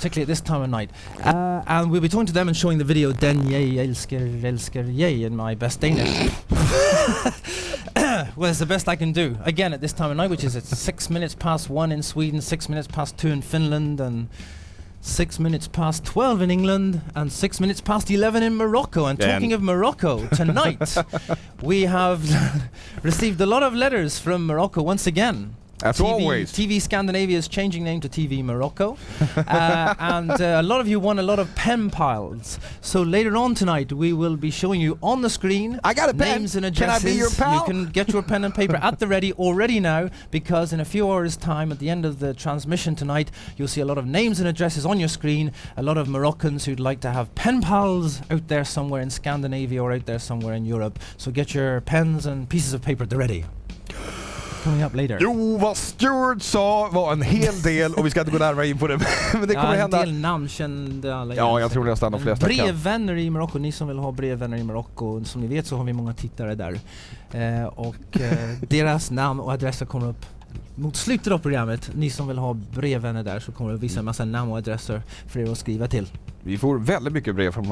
particularly at this time of night. And we'll be talking to them and showing the video Den jeg elsker jeg in my best Danish. Well, it's the best I can do. Again, at this time of night, which is at 6 minutes past 1 in Sweden, 6 minutes past 2 in Finland, and 6 minutes past 12 in England, and 6 minutes past 11 in Morocco. And talking of Morocco, tonight we have received a lot of letters from Morocco once again. As always. TV Scandinavia is changing name to TV Morocco. And a lot of you won a lot of pen pals. So later on tonight, we will be showing you on the screen I got a names pen. and addresses. Can I be your pal? You can get your pen and paper at the ready already now, because in a few hours' time, at the end of the transmission tonight, you'll see a lot of names and addresses on your screen. A lot of Moroccans who'd like to have pen pals out there somewhere in Scandinavia or out there somewhere in Europe. So get your pens and pieces of paper at the ready. Coming up later. Jo, vad Stuart sa var en hel del, och vi ska inte gå närmare in på det, men det kommer hända. En del namn kände alla. Ja, jag tror nästan de flesta kan. Brevvänner i Marocko, ni som vill ha brevvänner i Marocko, som ni vet så har vi många tittare där. Deras namn och adresser kommer upp mot slutet av programmet. Ni som vill ha brevvänner där, så kommer det visa en massa namn och adresser för er att skriva till. Vi får väldigt mycket brev från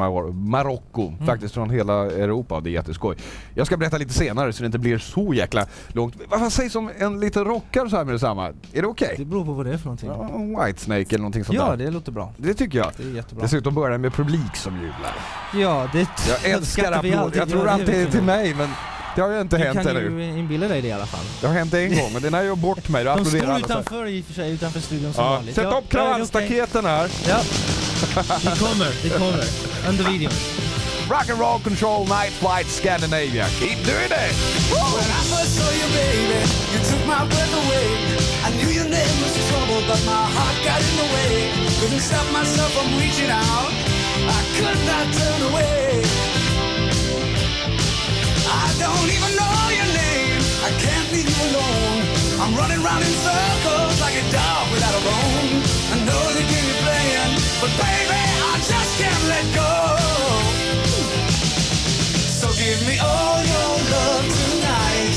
Marocko, faktiskt från hela Europa. Det är jätteskoj. Jag ska berätta lite senare så det inte blir så jäkla långt. Vad sägs om en liten rockare så här med detsamma? Är det okej? Det beror på vad det är för någonting. Ja, Whitesnake eller någonting sånt där. Ja, det låter bra. Det tycker jag. Det är jättebra. Dessutom börjar med publik som jublar. Ja, det jag älskar applåd. Jag tror alltid det är till mig, men det har ju inte hänt ännu. Du kan ju inbilla dig det i alla fall. Det har hänt en gång, men det är när jag bort mig. De står utanför i och för sig, utanför studion som vanligt. Sätt upp kravallstaketen här. Ja. Det kommer. Under videon. Rock and roll control, Nightflight Scandinavia. Keep doing it! When I first saw you, baby, you took my breath away. I knew your name was trouble, but my heart got in the way. Couldn't stop myself from reaching out. I could not turn away. I don't even know your name. I can't leave you alone. I'm running round in circles like a dog without a bone. I know the game you're playing, but baby, I just can't let go. So give me all your love tonight.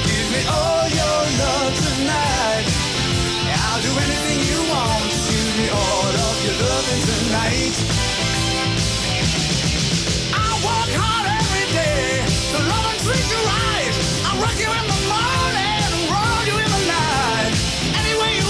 Give me all your love tonight. I'll do anything you want. Just give me all of your loving tonight. I work hard every day to love and treat you right. I rock you in the morning and roll you in the night. Any way you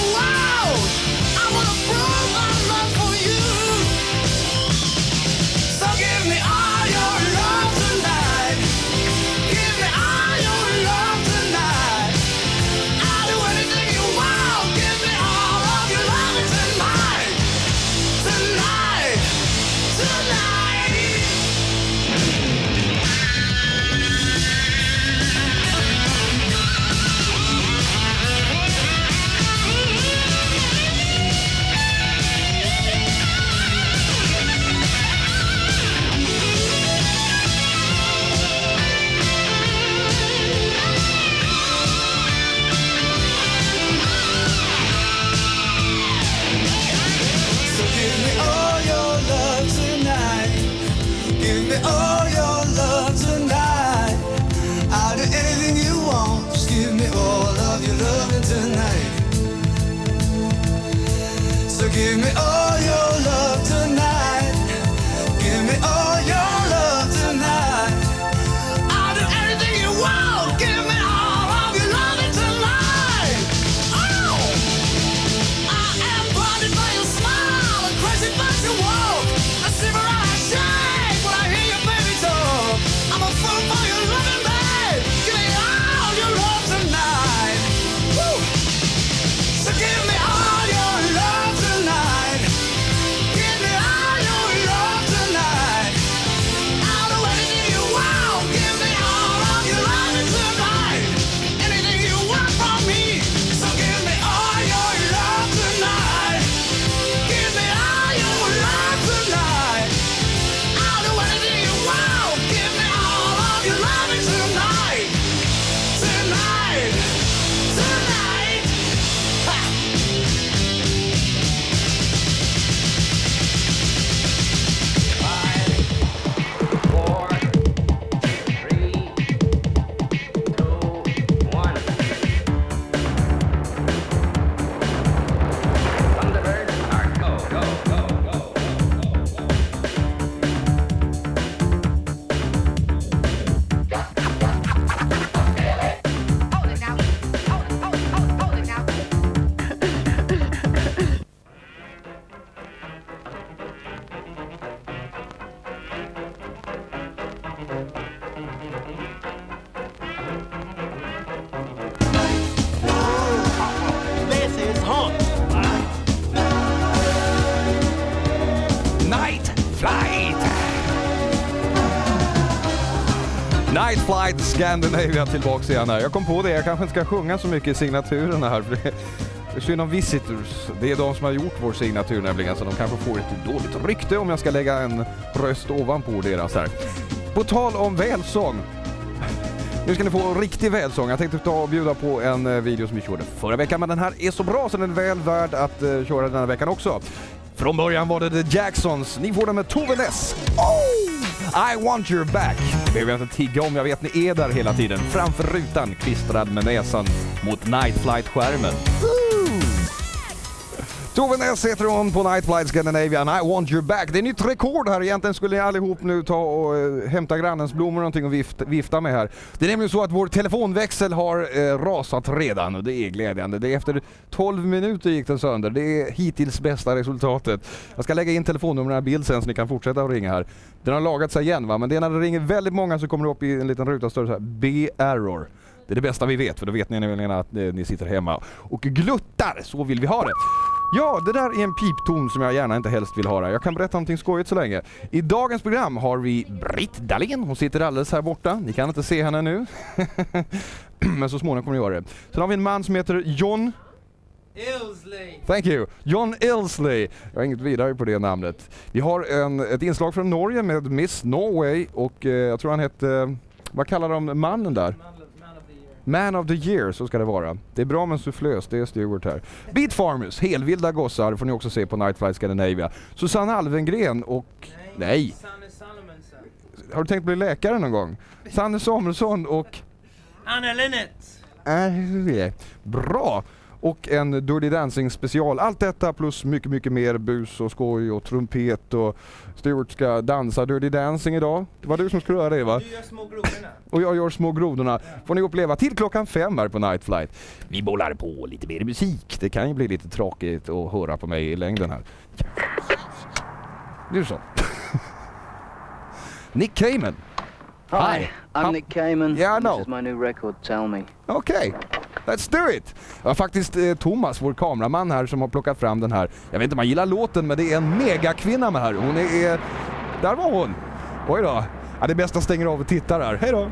Nightflight Scandinavia tillbaka igen här. Jag kom på det, jag kanske inte ska sjunga så mycket i signaturerna här. För det är synd om visitors. Det är de som har gjort vår signatur nämligen, så de kanske får ett dåligt rykte om jag ska lägga en röst ovanpå deras här. På tal om välsång. Nu ska ni få riktig välsång. Jag tänkte ta och bjuda på en video som vi körde förra veckan, men den här är så bra så den är väl värd att köra den här veckan också. Från början var det The Jacksons. Ni får den med Tove. I want your back. Det behöver jag inte tigga om, jag vet ni är där hela tiden. Framför rutan, klistrad med näsan mot Nightflight-skärmen. Tove heter hon på Nightflight Scandinavian. I want your back. Det är nytt rekord här. Egentligen skulle ni allihop nu ta och hämta grannens blommor och någonting och vifta med här. Det är nämligen så att vår telefonväxel har rasat redan och det är glädjande. Det är efter 12 minuter gick den sönder. Det är hittills bästa resultatet. Jag ska lägga in telefonnumren i bild sen så ni kan fortsätta att ringa här. Den har lagat sig igen, va? Men det är när det ringer väldigt många så kommer det upp i en liten ruta större så här B-error. Det är det bästa vi vet, för då vet ni nämligen att ni sitter hemma och gluttar. Så vill vi ha det. Ja, det där är en pipton som jag gärna inte helst vill höra. Jag kan berätta någonting skojigt så länge. I dagens program har vi Britt Dahlén. Hon sitter alldeles här borta. Ni kan inte se henne nu. Men så småningom kommer ni göra det. Sen har vi en man som heter John Illsley. Thank you. John Illsley. Jag har inget vidare på det namnet. Vi har ett inslag från Norge med Miss Norway och jag tror han heter... vad kallar de mannen där? Man of the year, så ska det vara. Det är bra men sufflös, det är Stuart här. Beat Farmers, helvilda gossar, får ni också se på Nightflight Scandinavia. Susanne Alvengren och... Nej. Sanne Salomonsen. Har du tänkt bli läkare någon gång? Sanne Sommaren och... Linnet. Bra! Och en Dirty Dancing special. Allt detta plus mycket, mycket mer bus och skoj och trumpet och Stuart ska dansa Dirty Dancing idag. Det var du som skulle göra det, va? Du gör små grodorna. Och jag gör små grodorna. Får ni uppleva till 5 här på Nightflight. Vi bollar på lite mer musik. Det kan ju bli lite tråkigt att höra på mig i längden här. Det är så. Nick Cayman. Hi, I'm Nick Cayman. Yeah, I know. This is my new record, Tell Me. Okay, let's do it! Ja, faktiskt Thomas, vår kameraman här, som har plockat fram den här. Jag vet inte om man gillar låten, men det är en megakvinna med här. Hon är... Där var hon! Oj då. Ja, det bästa stänger av och tittar här. Hej då!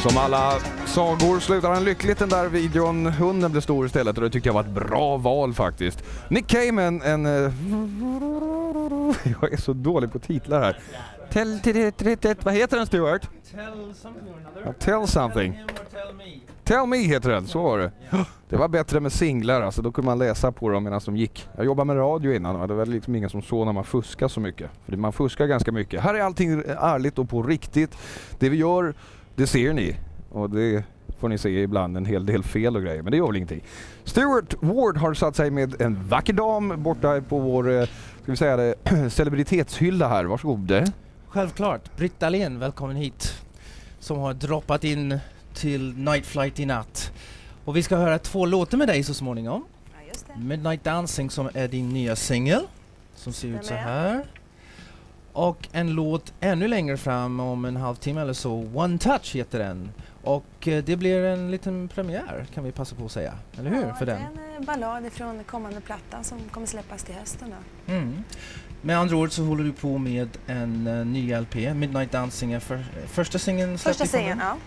Som alla sagor slutar han lyckligt, den där videon. Hunden blev stor istället och det tyckte jag var ett bra val faktiskt. Nick Cayman, jag är så dålig på titlar här. Vad heter den, Stuart? Tell something. Tell me heter den, så var det. Det var bättre med singlar, alltså då kunde man läsa på dem medan de gick. Jag jobbade med radio innan och det var liksom ingen som såg när man fuskar så mycket. För man fuskar ganska mycket. Här är allting ärligt och på riktigt. Det vi gör, det ser ni. Och det får ni se ibland en hel del fel och grejer, men det gör väl ingenting. Stuart Ward har satt sig med en vacker dam borta på vår, ska vi säga det, celebritetshylla här. Varsågod. Självklart. Britt Dahlén, välkommen hit. Som har droppat in till Nightflight i natt. Och vi ska höra 2 låtar med dig så småningom. Ja, just det. Midnight Dancing som är din nya singel. Som ser ut så här. Och en låt ännu längre fram om en halvtimme eller så. One Touch heter den. Och det blir en liten premiär kan vi passa på att säga. Eller hur? För den? Det är en ballad från kommande plattan som kommer släppas till hösten då. Med andra ord så håller du på med en ny LP. Midnight Dancing är första singeln. Första singeln, ja.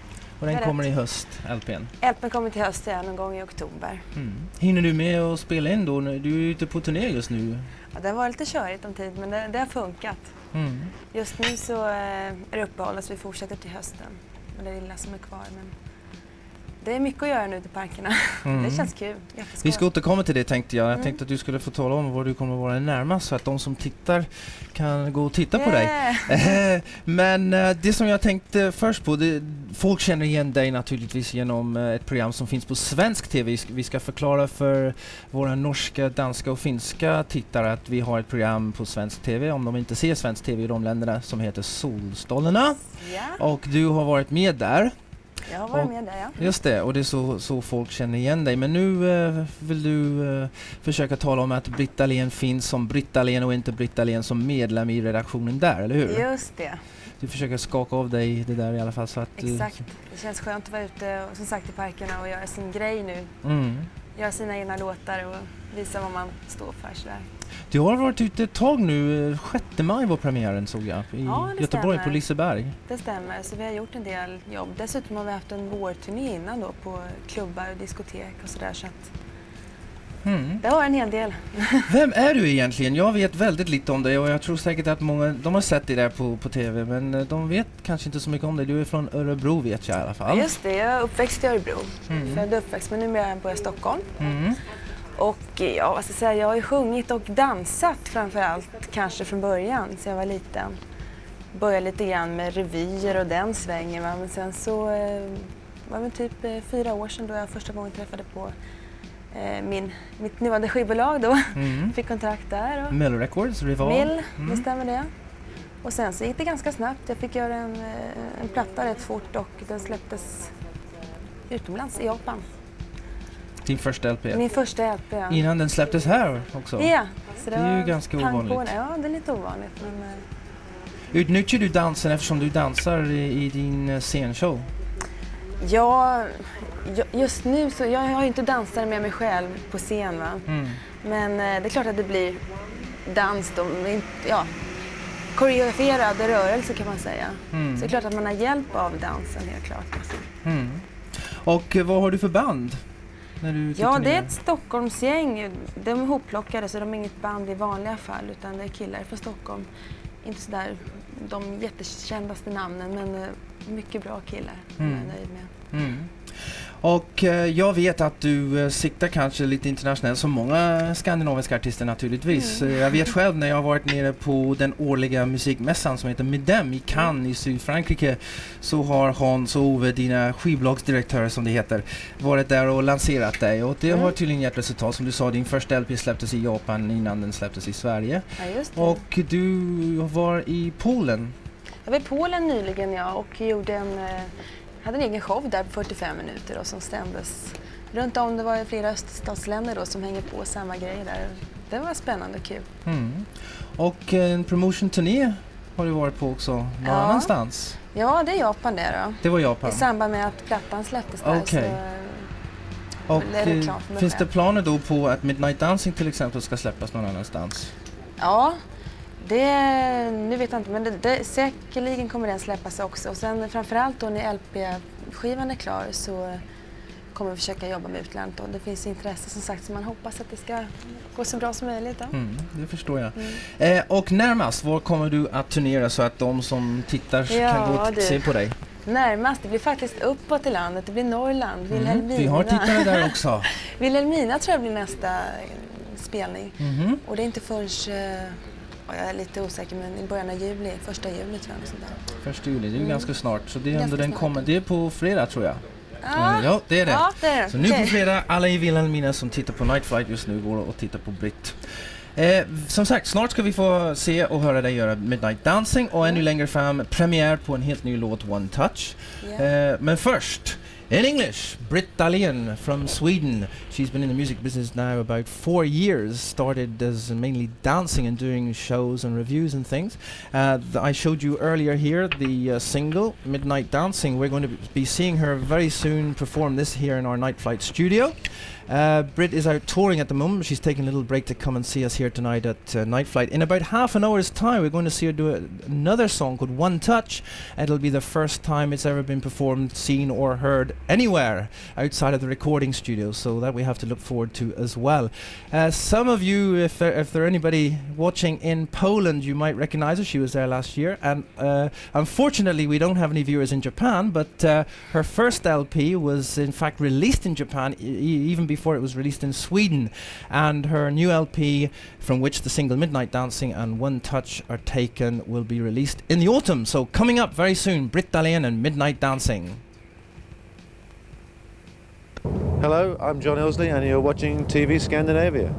Och den kommer i höst, LPn. LPn kommer till höst någon gång i oktober. Hinner du med att spela in då? Du är ute på turné just nu. Ja, det var lite körigt om tid, men det har funkat. Just nu så är det uppehåll så vi fortsätter till hösten. Med det lilla som är kvar. Men det är mycket att göra nu ute i parkerna. Det känns kul. Vi ska återkomma till det tänkte jag. Jag tänkte att du skulle få tala om var du kommer att vara närmast så att de som tittar kan gå och titta på dig. Men det som jag tänkte först på, folk känner igen dig naturligtvis genom ett program som finns på svensk tv. Vi ska förklara för våra norska, danska och finska tittare att vi har ett program på svensk tv, om de inte ser svensk tv i de länderna, som heter Solstollarna. Och du har varit med där. Jag har varit med där, ja. Just det, och det är så folk känner igen dig. Men nu vill du försöka tala om att Britt Dahlén finns som Britt Dahlén och inte Britt Dahlén som medlem i redaktionen där, eller hur? Just det. Du försöker skaka av dig det där i alla fall. Så att exakt. Det känns skönt att vara ute och, som sagt, i parkerna och göra sin grej nu. Göra sina egna låtar och visa vad man står för. Sådär. Du har varit ute ett tag nu. 6 maj var premiären såg jag i Göteborg stämmer. På Liseberg. Det stämmer, så vi har gjort en del jobb. Dessutom har vi haft en vårturné innan då på klubbar och diskotek och sådär. Så att det var en hel del. Vem är du egentligen? Jag vet väldigt lite om dig och jag tror säkert att många, de har sett dig där på tv, men de vet kanske inte så mycket om dig. Du är från Örebro vet jag i alla fall. Ja, just det, jag är uppväxt i Örebro. Född och uppväxt, men nu bor jag i Stockholm. Och ja, vad ska jag säga, jag har ju sjungit och dansat framförallt kanske från början, så jag var liten. Började lite grann med revyer och den svängen, va? Men sen så var det typ 4 år sedan då jag första gången träffade på mitt nuvarande skivbolag då. Fick kontrakt där. Och Mill Records, Rival. Mill, det stämmer det. Och sen så gick det ganska snabbt. Jag fick göra en platta rätt fort och den släpptes utomlands i Japan. Din första LP? Min första LP, ja. Innan den släpptes här också? Ja. Så det är ju ganska ovanligt. Ja, det är lite ovanligt. Men utnyttjar du dansen eftersom du dansar i din scenshow? Ja, just nu så jag har ju inte dansat med mig själv på scen, va? Men det är klart att det blir dans då, koreograferad rörelse kan man säga. Så det är klart att man har hjälp av dansen, helt klart. Alltså. Och vad har du för band? Ja, det är ett Stockholmsgäng. De är hopplockade så de är inget band i vanliga fall, utan det är killar från Stockholm. Inte sådär de jättekändaste namnen, men mycket bra killar. Jag är nöjd med. Och jag vet att du siktar kanske lite internationellt som många skandinaviska artister naturligtvis. Jag vet själv när jag har varit nere på den årliga musikmässan som heter Midem i Cannes i Sydfrankrike, så har Hans och Ove, dina skivbolagsdirektörer som det heter, varit där och lanserat dig. Och det har tydligen gett resultat. Som du sa, din första LP släpptes i Japan innan den släpptes i Sverige. Ja, just det. Och du var i Polen. Jag var i Polen nyligen, ja, och gjorde hade en egen show där på 45 minuter och som stämdes runt om. Det var flera öststatsländer då som hänger på samma grejer där. Det var spännande och kul. Och en promotion-turné har du varit på också. Någon annanstans? Ja, det är Japan det då. Det var Japan? I samband med att plattan släpptes där. Okay. Och finns det planer då på att Midnight Dancing till exempel ska släppas någon annanstans? Ja. Nu vet jag inte, men säkerligen kommer den släppas också. Och sen framförallt då när skivan är klar så kommer vi försöka jobba med utlandet och det finns intresse som sagt så man hoppas att det ska gå så bra som möjligt. Det förstår jag. Och närmast, var kommer du att turnera så att de som tittar kan gå och se på dig? Närmast, det blir faktiskt uppåt i landet, det blir Norrland, Vilhelmina. Vi har tittare där också. Vilhelmina tror jag blir nästa spelning. Och det är inte förrän, jag är lite osäker, men i början av juli, första juli tror jag. Sånt där. Första juli, det är ju ganska snart. Så det är ändå den snart. kommer, det är på fredag tror jag. Ja, det är det. Ja, det är det. Så nu på fredag, alla i Vilhelmina som tittar på Nightflight just nu går och tittar på Britt. Som sagt, snart ska vi få se och höra dig göra Midnight Dancing och ännu längre fram premiär på en helt ny låt, One Touch. Men först, in English, Britt Dahlén from Sweden. She's been in the music business now about 4 years, started as mainly dancing and doing shows and reviews and things. I showed you earlier here the single, Midnight Dancing. We're going to be seeing her very soon perform this here in our Nightflight studio. Britt is out touring at the moment. She's taking a little break to come and see us here tonight at Nightflight. In about half an hour's time, we're going to see her do another song called One Touch. It'll be the first time it's ever been performed, seen or heard anywhere outside of the recording studio, so that we have to look forward to as well. Some of you, if there anybody watching in Poland, you might recognize her. She was there last year, and unfortunately we don't have any viewers in Japan, but her first LP was in fact released in Japan even before it was released in Sweden, and her new LP, from which the single Midnight Dancing and One Touch are taken, will be released in the autumn. So coming up very soon, Britt Dahlén and Midnight Dancing. Hello, I'm John Illsley and you're watching TV Scandinavia.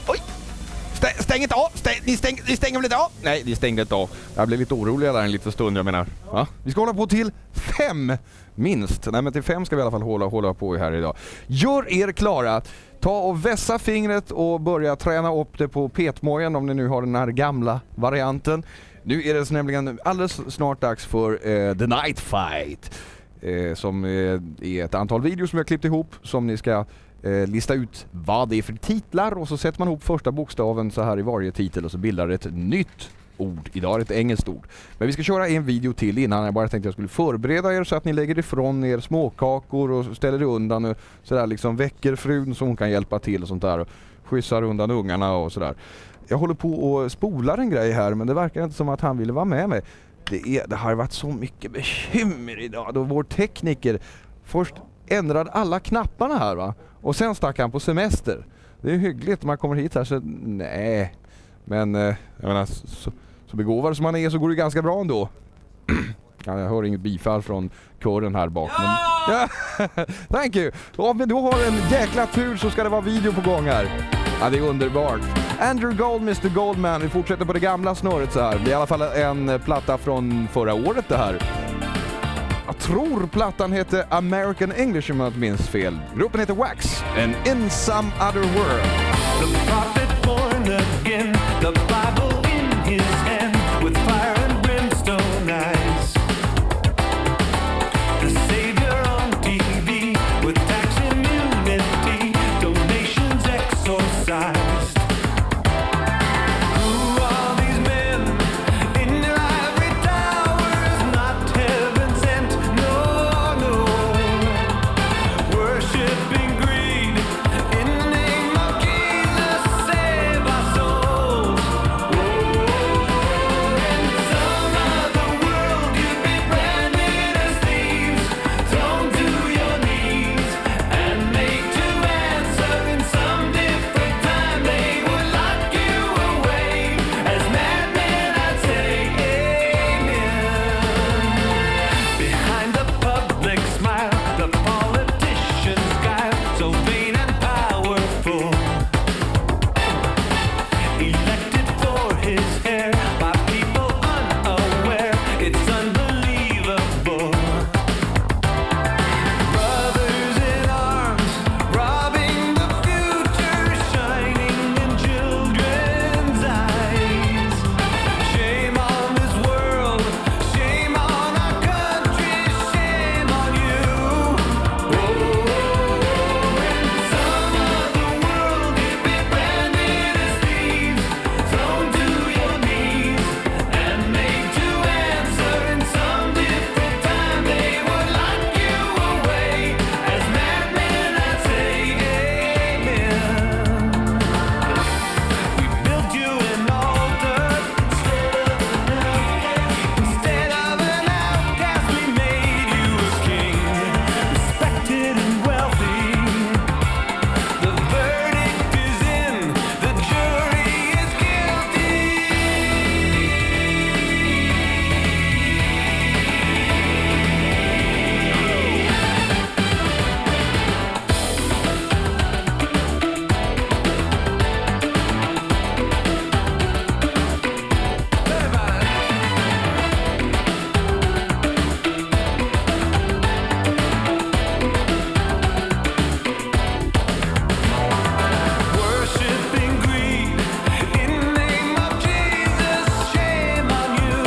Oj! Stäng inte av! Ni stänger väl inte av? Nej, ni stängde inte av. Jag blev lite orolig där en liten stund, jag menar. Ja? Vi ska hålla på till 5 minst. Nej, men till 5 ska vi i alla fall hålla på här idag. Gör er klara. Ta och vässa fingret och börja träna upp det på petmojen om ni nu har den här gamla varianten. Nu är det nämligen alldeles snart dags för The Nightfight. Som är ett antal videos som jag har klippt ihop som ni ska lista ut vad det är för titlar och så sätter man ihop första bokstaven så här i varje titel och så bildar det ett nytt ord. Idag är det ett engelskt ord. Men vi ska köra en video till innan. Jag bara tänkte jag skulle förbereda er så att ni lägger ifrån er småkakor och ställer det undan och sådär liksom väcker frun så hon kan hjälpa till och sånt där och skjutsar undan ungarna och sådär. Jag håller på och spolar en grej här men det verkar inte som att han ville vara med mig. Det har varit så mycket bekymmer idag då vår tekniker först ändrade alla knapparna här va och sen stack han på semester. Det är hyggligt om man kommer hit här så nej. Men jag menar så begåvad som man är så går det ganska bra ändå. Ja, jag hör inget bifall från kören här bak. Men, ja, thank you. Om vi då har en jäkla tur så ska det vara video på gång här. Ja, det är underbart. Andrew Gold, Mr. Goldman. Vi fortsätter på det gamla snurret så här. Det är i alla fall en platta från förra året det här. Jag tror plattan heter American English om jag inte minns fel. Gruppen heter Wax. And In Some Other World. The prophet born again, the Bible in his hand, with fire and brimstone eyes. The Savior on TV, with tax immunity, donations exorcised. Who are these men in their ivory towers? Not heaven sent, no, no. Worshipping greed in the name of Jesus, save our souls. In some other world you'd be branded as thieves, thrown to your knees and made to answer. In some different time they would lock you away. As madmen I'd say amen. Behind the public smile, the politician's guile, so vain and powerful, elected for his hair by people unaware. It's unbelievable. Brothers in arms, robbing the future, shining in children's eyes. Shame on this world, shame on our country, shame on you. In some other world you'd be branded as thieves, thrown to your knees and made to answer. In some different time they would lock you away. As madmen I'd say amen. We built you an altar instead of an outcast. We made you a king, respected and wealthy. The verdict is in, the jury is guilty. Worshipping greed in the name of Jesus, shame on you.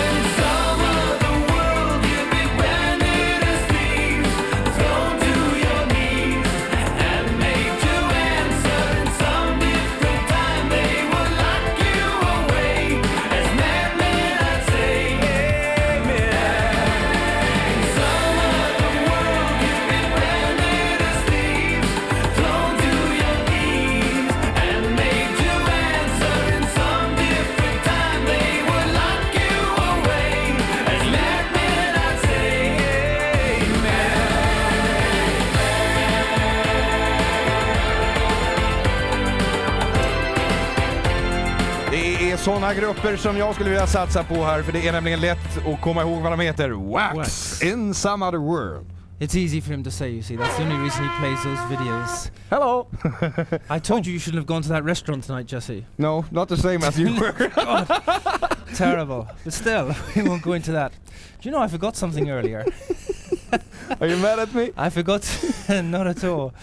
In some other world you'd be branded as thieves, thrown to your knees and made to answer. In some different time they would lock you away. As madmen I'd say amen. In some other world you'd be branded as thieves, thrown to your knees and made to answer. In some different time they would lock you away. As madmen I'd say amen. Det är såna grupper som jag skulle vilja satsa på här för det är nämligen lätt att komma ihåg vad de heter. Wax. In Some Other World. It's easy for him to say, you see. That's the only reason he plays those videos. Hello! I told you shouldn't have gone to that restaurant tonight, Jesse. No, not the same as you were. Terrible. But still, we won't go into that. Do you know I forgot something earlier? Are you mad at me? I forgot. Not at all.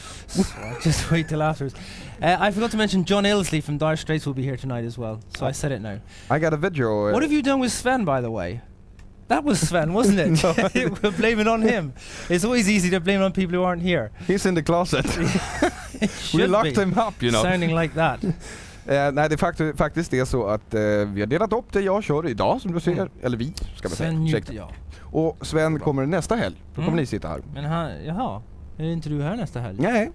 Just wait till afterwards. I forgot to mention John Illsley from Dire Straits will be here tonight as well. So I said it now. I got a video. What have you done with Sven, by the way? That was Sven, wasn't it? We'll blame it on him. It's always easy to blame it on people who aren't here. He's in the closet. We locked him up, you know. Sounding like that. Nej, det faktiskt det är så att vi har delat upp det jag kör idag, som du ser. Eller vi, ska man säga. Njuter jag. Och Sven kommer nästa helg. Då kommer ni sitta här. Men jaha, är inte du här nästa helg? Nej.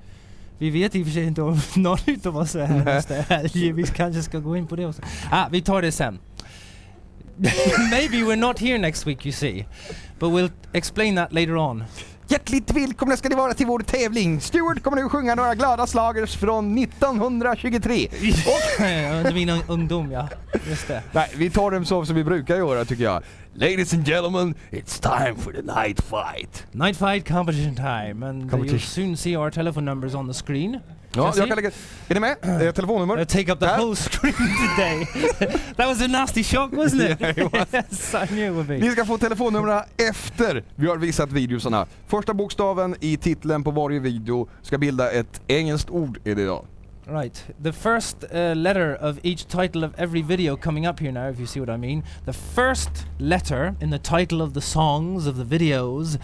Vi vet i och för sig inte om någon utav oss är här nästa helg. Vi kanske ska gå in på det också. Vi tar det sen. Maybe we're not here next week, you see. But we'll explain that later on. Hjärtligt välkomna ska ni vara till vår tävling. Stuart kommer nu sjunga några glada slagers från 1923. Under min ungdom, ja. Just det. Nej, vi tar dem så som vi brukar göra, tycker jag. Ladies and gentlemen, it's time for the night fight. Night fight competition time. And you'll soon see our telephone numbers on the screen. Ja, jag kan lägga... Är ni med? Telefonnummer? Take up the whole screen today. That was a nasty shock, wasn't it? Yeah, it was. Yes, I knew it would be. Ni ska få telefonnumren efter vi har visat videosarna. Första bokstaven i titeln på varje video ska bilda ett engelskt ord i det idag. Right. The first letter of each title of every video coming up here now, if you see what I mean. The first letter in the title of the songs of the videos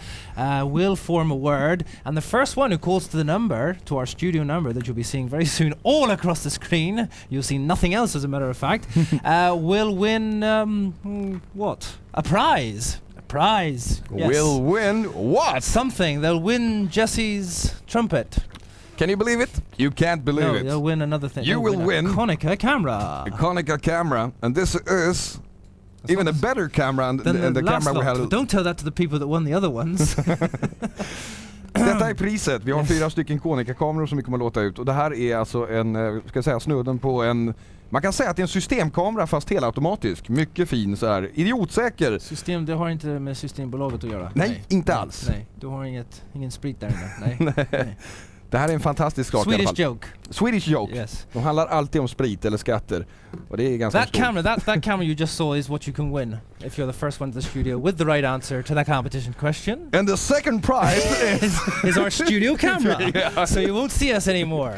will form a word, and the first one who calls to the number, to our studio number that you'll be seeing very soon all across the screen, you'll see nothing else as a matter of fact, will win what? A prize. A prize. Yes. Will win what? Something. They'll win Jesse's trumpet. Can you believe it? You can't believe it. They'll win another thing. You will win a Konica camera. A Konica camera, and this is even a better camera than the camera we had. Don't tell that to the people that won the other ones. Detta är priset. Vi har 4 stycken Konica-kameror som vi kommer låta ut. Och det här är alltså en, ska jag säga, snudden på en... Man kan säga att det är en systemkamera fast helautomatisk. Mycket fin så här. Idiotsäker. System, det har inte med Systembolaget att göra. Nej, inte alls. Nej, du har ingen sprit där inne. Nej. Det här är en fantastisk sak i alla fall. Swedish joke. Yes. De handlar alltid om sprit eller skatter. Och det är ganska that camera you just saw is what you can win if you're the first one to the studio with the right answer to that competition question. And the second prize is our studio camera. Yeah. So you won't see us anymore.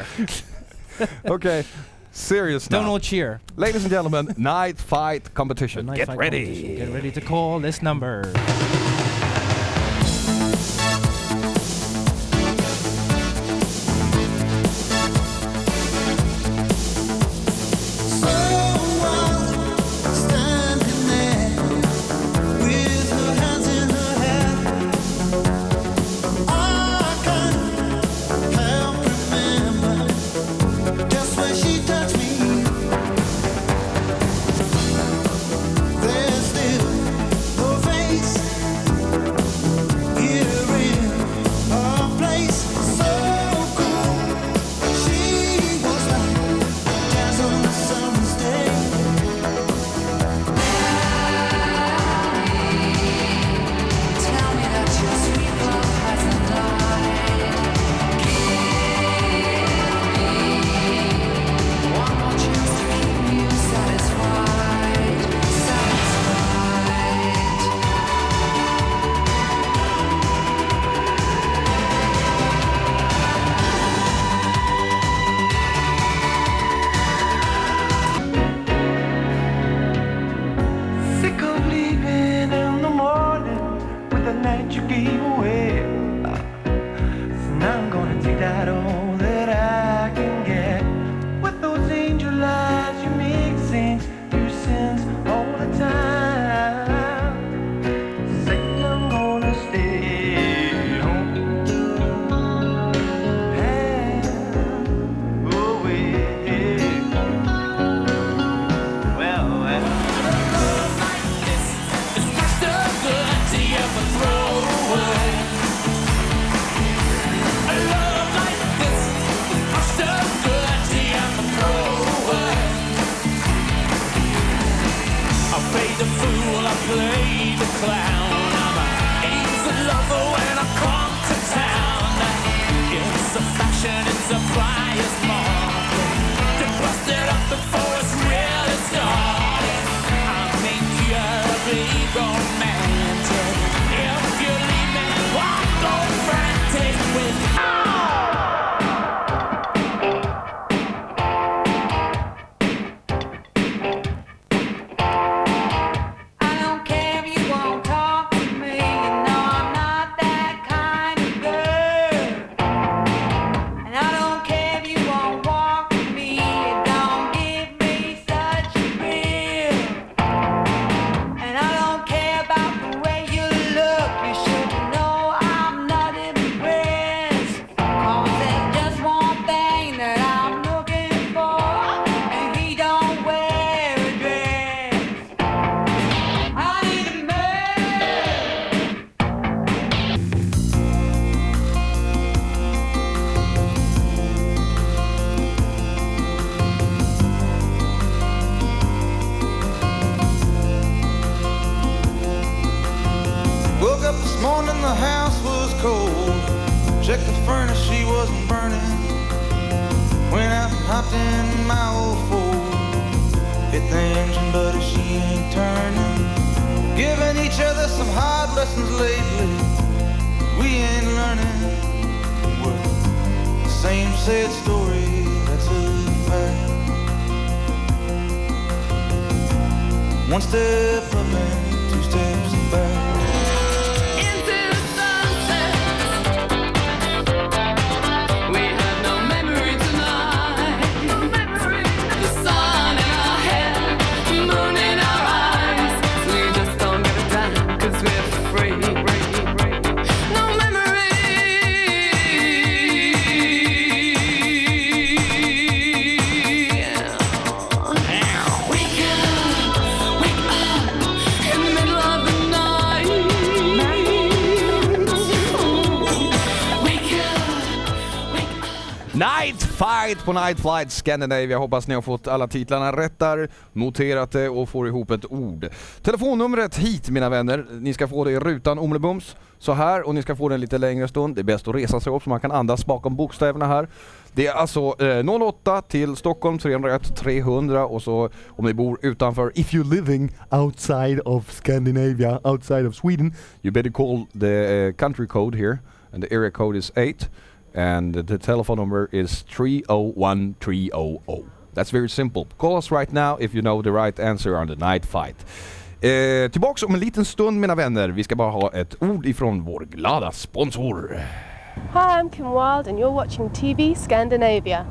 Okay. Serious now. Don't all cheer. Ladies and gentlemen, night fight competition. Get ready. Get ready to call this number. up this morning, the house was cold. Checked the furnace, she wasn't burning. Went out and hopped in my old Ford. Hit the engine, but she ain't turning. Giving each other some hard lessons lately. We ain't learning. Well, the same sad story, that's a fact. One step up and 2 steps back. Nightfight på Nightflight Scandinavia. Hoppas ni har fått alla titlarna rätt där, noterat det och får ihop ett ord. Telefonnumret hit, mina vänner. Ni ska få det i rutan omelbums så här, och ni ska få den lite längre stund. Det är bäst att resa sig upp så man kan andas bakom bokstäverna här. Det är alltså 08 till Stockholm 301 300, och så om ni bor utanför, if you're living outside of Scandinavia, outside of Sweden, you better call the country code here, and the area code is 8. And the telephone number is 301300. That's very simple. Call us right now if you know the right answer on the night fight. Tillbaks om en liten stund, mina vänner. Vi ska bara ha ett ord ifrån vår glada sponsor. Hi, I'm Kim Wilde and you're watching TV Scandinavia.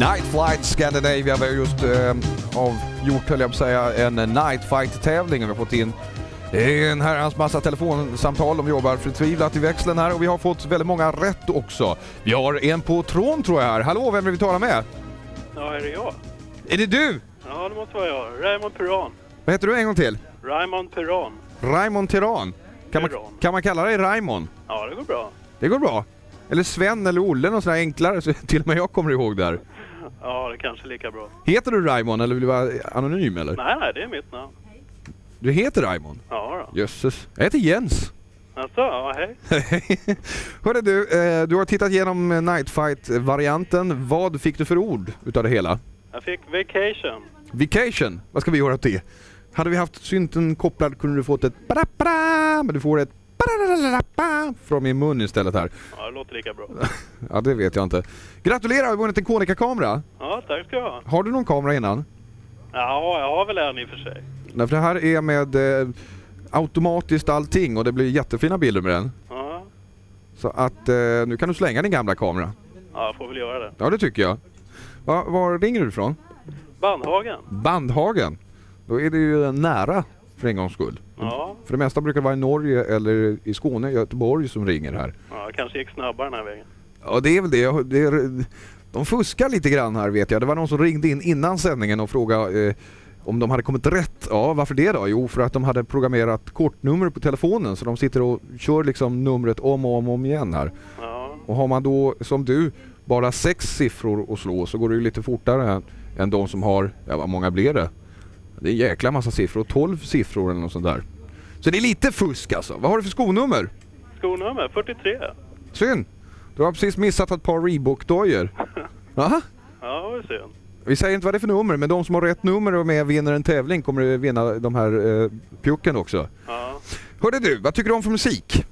Nightflight Scandinavia, vi har just avgjort, höll jag på att säga, en Nightfight-tävling. Vi har fått in en herrans massa telefonsamtal. De jobbar förtvivlat i växeln här, och vi har fått väldigt många rätt också. Vi har en på trån, tror jag här. Hallå, vem vill vi tala med? Ja, är det jag? Är det du? Ja, det måste vara jag. Raymond Perron. Vad heter du en gång till? Raymond Perron. Raymond Perron. Kan man kalla dig Raymond? Ja, det går bra. Det går bra. Eller Sven eller Olle, något sådär enklare, så till och med jag kommer ihåg där. Ja, det kanske är lika bra. Heter du Raymond eller vill du vara anonym eller? Nej, det är mitt namn. Du heter Raymond? Ja då. Jösses. Jag heter Jens. Alltså, ja, hej. Hörde du, du har tittat igenom Nightfight-varianten. Vad fick du för ord utav det hela? Jag fick vacation. Vacation? Vad ska vi göra åt det? Hade vi haft synten kopplad kunde du fått ett men du får ett från min mun istället här. Ja, det låter lika bra. Ja, det vet jag inte. Gratulerar, vi har vunnit en Konica-kamera. Ja, tack ska du ha. Har du någon kamera innan? Ja, jag har väl en i och för sig. Nej, för det här är med automatiskt allting, och det blir jättefina bilder med den. Ja. Så att nu kan du slänga din gamla kamera. Ja, jag får väl göra det. Ja, det tycker jag. Var ringer du ifrån? Bandhagen. Bandhagen? Då är det ju nära för en gångs skull. Ja. För det mesta brukar det vara i Norge eller i Skåne, Göteborg som ringer här. Ja, kanske gick snabbare den här vägen. Ja, det är väl det. De fuskar lite grann här, vet jag. Det var någon som ringde in innan sändningen och frågade om de hade kommit rätt. Ja, varför det då? Jo, för att de hade programmerat kortnummer på telefonen, så de sitter och kör liksom numret om igen här. Ja. Och har man då, som du, bara 6 siffror att slå, så går det ju lite fortare än de som har, ja, vad många blir det? Det är en jäkla massa siffror, 12 siffror eller något sånt där. Så det är lite fusk alltså. Vad har du för skonummer? Skonummer 43. Synd. Du har precis missat ett par Reebok-dojor. Aha. Ja, det var synd. Vi säger inte vad det är för nummer, men de som har rätt nummer och med vinner en tävling kommer att vinna de här pjucken också. Ja. Hörde du, vad tycker du om för musik?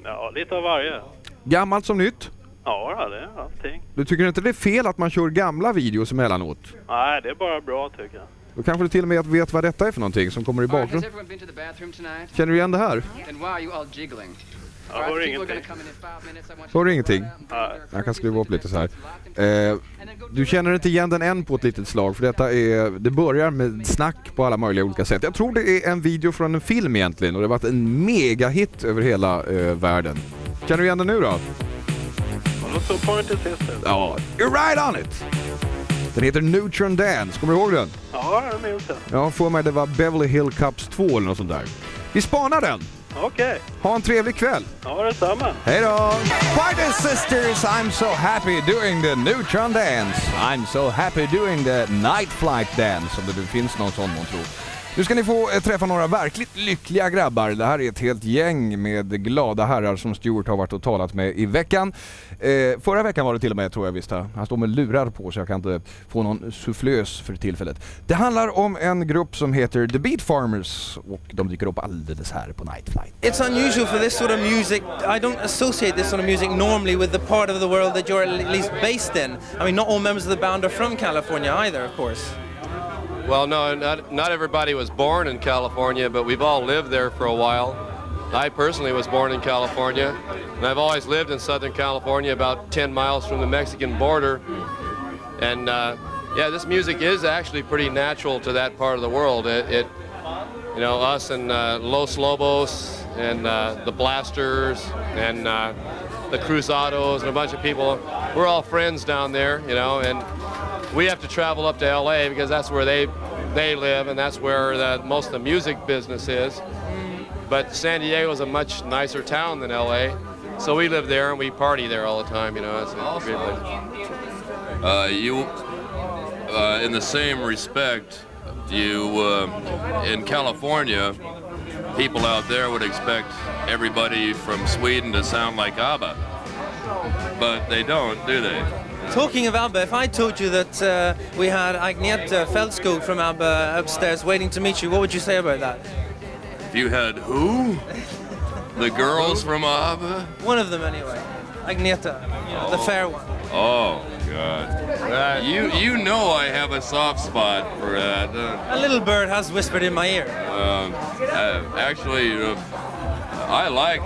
Ja, lite av varje. Gammalt som nytt? Ja, det är allting. Du tycker inte det är fel att man kör gamla videos emellanåt? Nej, det är bara bra tycker jag. Då kanske du till och med vet vad detta är för någonting som kommer i bakgrunden. Känner du igen det här? Jag hör ingenting. Hör du ingenting? Nej. Jag kan skruva upp lite så här. Du känner inte igen den än på ett litet slag, för det börjar med snack på alla möjliga olika sätt. Jag tror det är en video från en film egentligen, och det har varit en megahit över hela världen. Känner du igen den nu då? Så Point Sister. Ja, you're right on it! Den heter Neutron Dance, kommer du ihåg den? Ja, jag minns det. Ja, för mig det var Beverly Hills Cups 2 eller något sånt där. Vi spanar den! Okej. Ha en trevlig kväll! Ja, detsamma. Hej då! Point Sisters, I'm so happy doing the Neutron Dance. I'm so happy doing the Nightflight Dance, om det nu finns någon sån man tror. Nu ska ni få träffa några verkligt lyckliga grabbar. Det här är ett helt gäng med glada herrar som Stuart har varit och talat med i veckan. Förra veckan var det till och med, tror jag visst. Han står med lurar på så jag kan inte få någon sufflös för tillfället. Det handlar om en grupp som heter The Beat Farmers och de dyker upp alldeles här på Nightflight. It's unusual for this sort of music. I don't associate this sort of music normally with the part of the world that you're at least based in. I mean, not all members of the band are from California either, of course. Well, no, not everybody was born in California, but we've all lived there for a while. I personally was born in California, and I've always lived in Southern California, about 10 miles from the Mexican border. And yeah, this music is actually pretty natural to that part of the world. It you know, us and Los Lobos and the Blasters and the Cruzados and a bunch of people, we're all friends down there, you know, and we have to travel up to LA because that's where they live and that's where most of the music business is. But San Diego is a much nicer town than LA, so we live there and we party there all the time, you know. It's a great place. In the same respect, in California, people out there would expect everybody from Sweden to sound like ABBA, but they don't, do they? Talking of ABBA, if I told you that we had Agneta Feldskog from ABBA upstairs waiting to meet you, what would you say about that? If you had who? The girls from ABBA? One of them anyway. Agneta, the fair one. Oh, God. You know I have a soft spot for that. A little bird has whispered in my ear. Actually, I like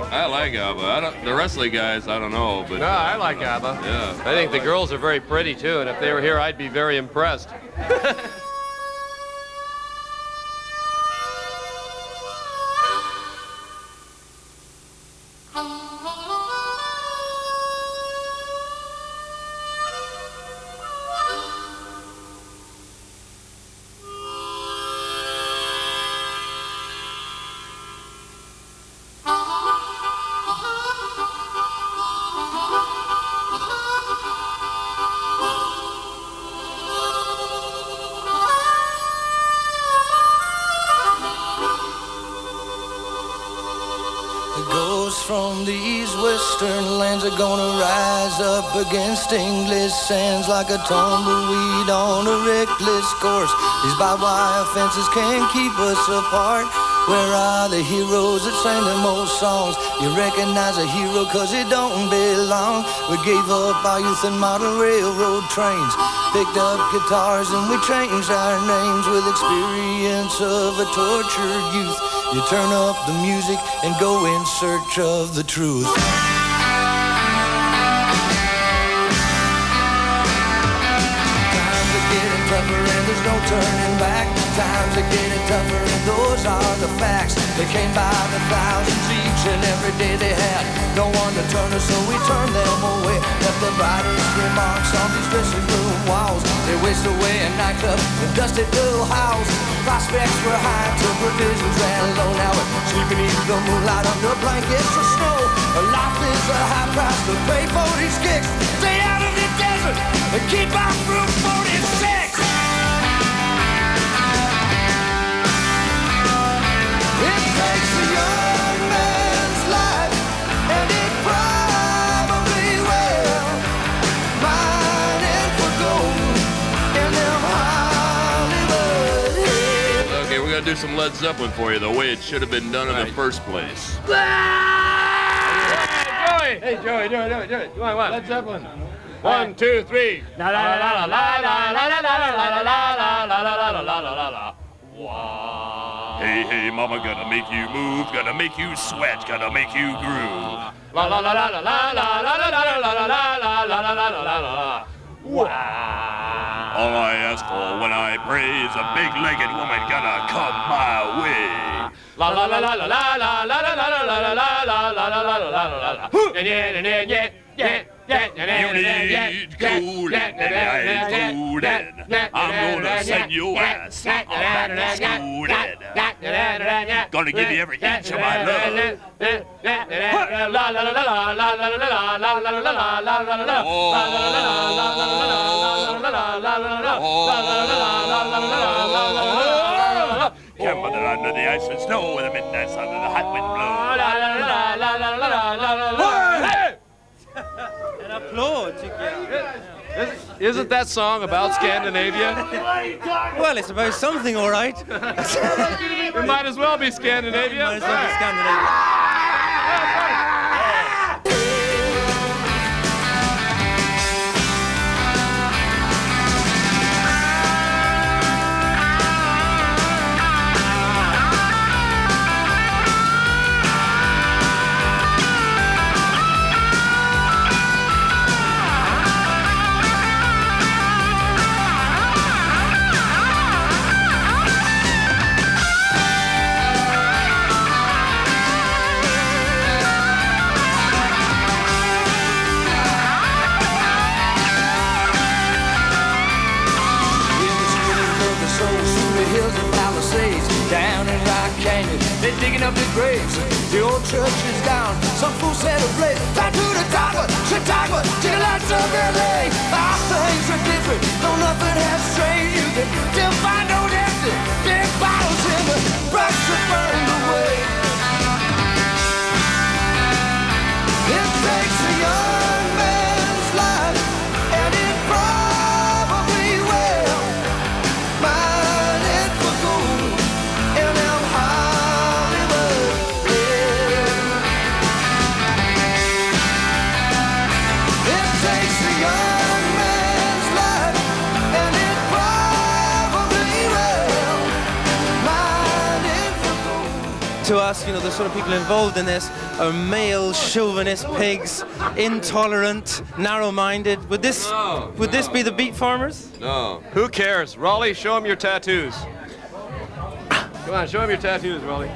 ABBA. The rest of the guys, I don't know, but No, I like ABBA. yeah. I think the girls are very pretty too, and if they were here, I'd be very impressed. From these western lands are gonna rise up against English sands like a tumbleweed on a reckless course. These barbed wire fences can't keep us apart. Where are the heroes that sang them old songs? You recognize a hero cause it don't belong. We gave up our youth and model railroad trains, picked up guitars and we changed our names. With experience of a tortured youth, you turn up the music and go in search of the truth. Times are getting tougher and there's no turning back. Times are getting tougher and those are the facts. They came by the thousands each and every day they had no one to turn us, so we turned them away. Left the brightest remarks on these dressing room walls. They waste away in nightclubs and dusty little house. Prospects were high till provisions ran low. Now we're sleeping in the moonlight under blankets of snow. Life is a high price to pay for these kicks. Stay out of the desert and keep off Route 46. It takes a young man's life, and it probably will. Mining for gold in them Hollywood hills. Okay, we're gonna do some Led Zeppelin for you, the way it should have been done in the first place. Go Joey! Hey, Joey, do it. Come on. Led Zeppelin. 1, 2, 3. La la la la la la la la la la la la la la la la. Wow. Hey, mama, gonna make you move, gonna make you sweat, gonna make you groove. La la la la la la la la la la la la la la la la. Wow. All I ask for when I pray is a big-legged woman gonna come my way. La la la la la la la la la la la la la la la la. You need cooling, maybe I ain't fooling. I'm gonna send your ass on back to schooling. Gonna give you every inch of my love. Camp under the ice and snow with the midnight sun and the hot wind blows. An applaud, tycker jag. Isn't that song about Scandinavia? Well, it's about something, all right. It might as well be Scandinavia. Might as well be Scandinavia. Down in Rock Canyon, they're digging up the graves. The old church is down, some fools set ablaze. Back to the Chicago, to the lights of LA. Our things are different, though nothing has strayed. You can still find old empty big bottles in the brush are burned away. It takes a young man's life, and it probably will. Mine it for gold. To us, you know, the sort of people involved in this are male chauvinist pigs, intolerant, narrow-minded. Would this be the beat farmers? No. Who cares? Raleigh, show them your tattoos. Come on, show them your tattoos, Raleigh.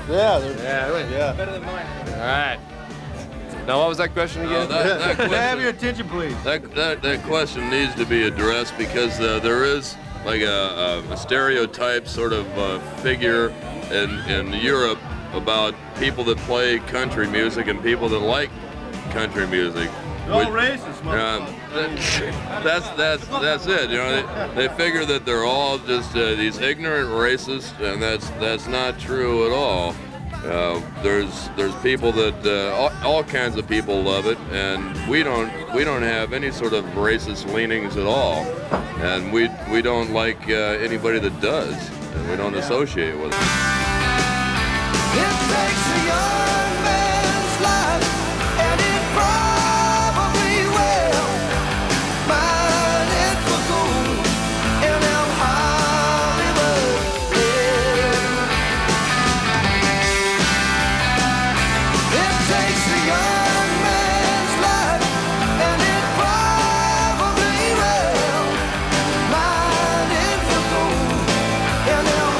Yeah. Better than mine. All right. Now, what was that question again? That question, Have your attention, please. That question needs to be addressed because there is like a stereotype sort of figure in Europe about people that play country music and people that like country music. They're all racist, That's it. You know, they figure that they're all just these ignorant racists, and that's not true at all. There's people that all kinds of people love it, and we don't have any sort of racist leanings at all, and we don't like anybody that does, and we don't associate with it. It takes a young man's life, and it probably will. Mine it for gold, and I'm Hollywood. It takes a young man's life, and it probably will. Mine it for gold, and I'm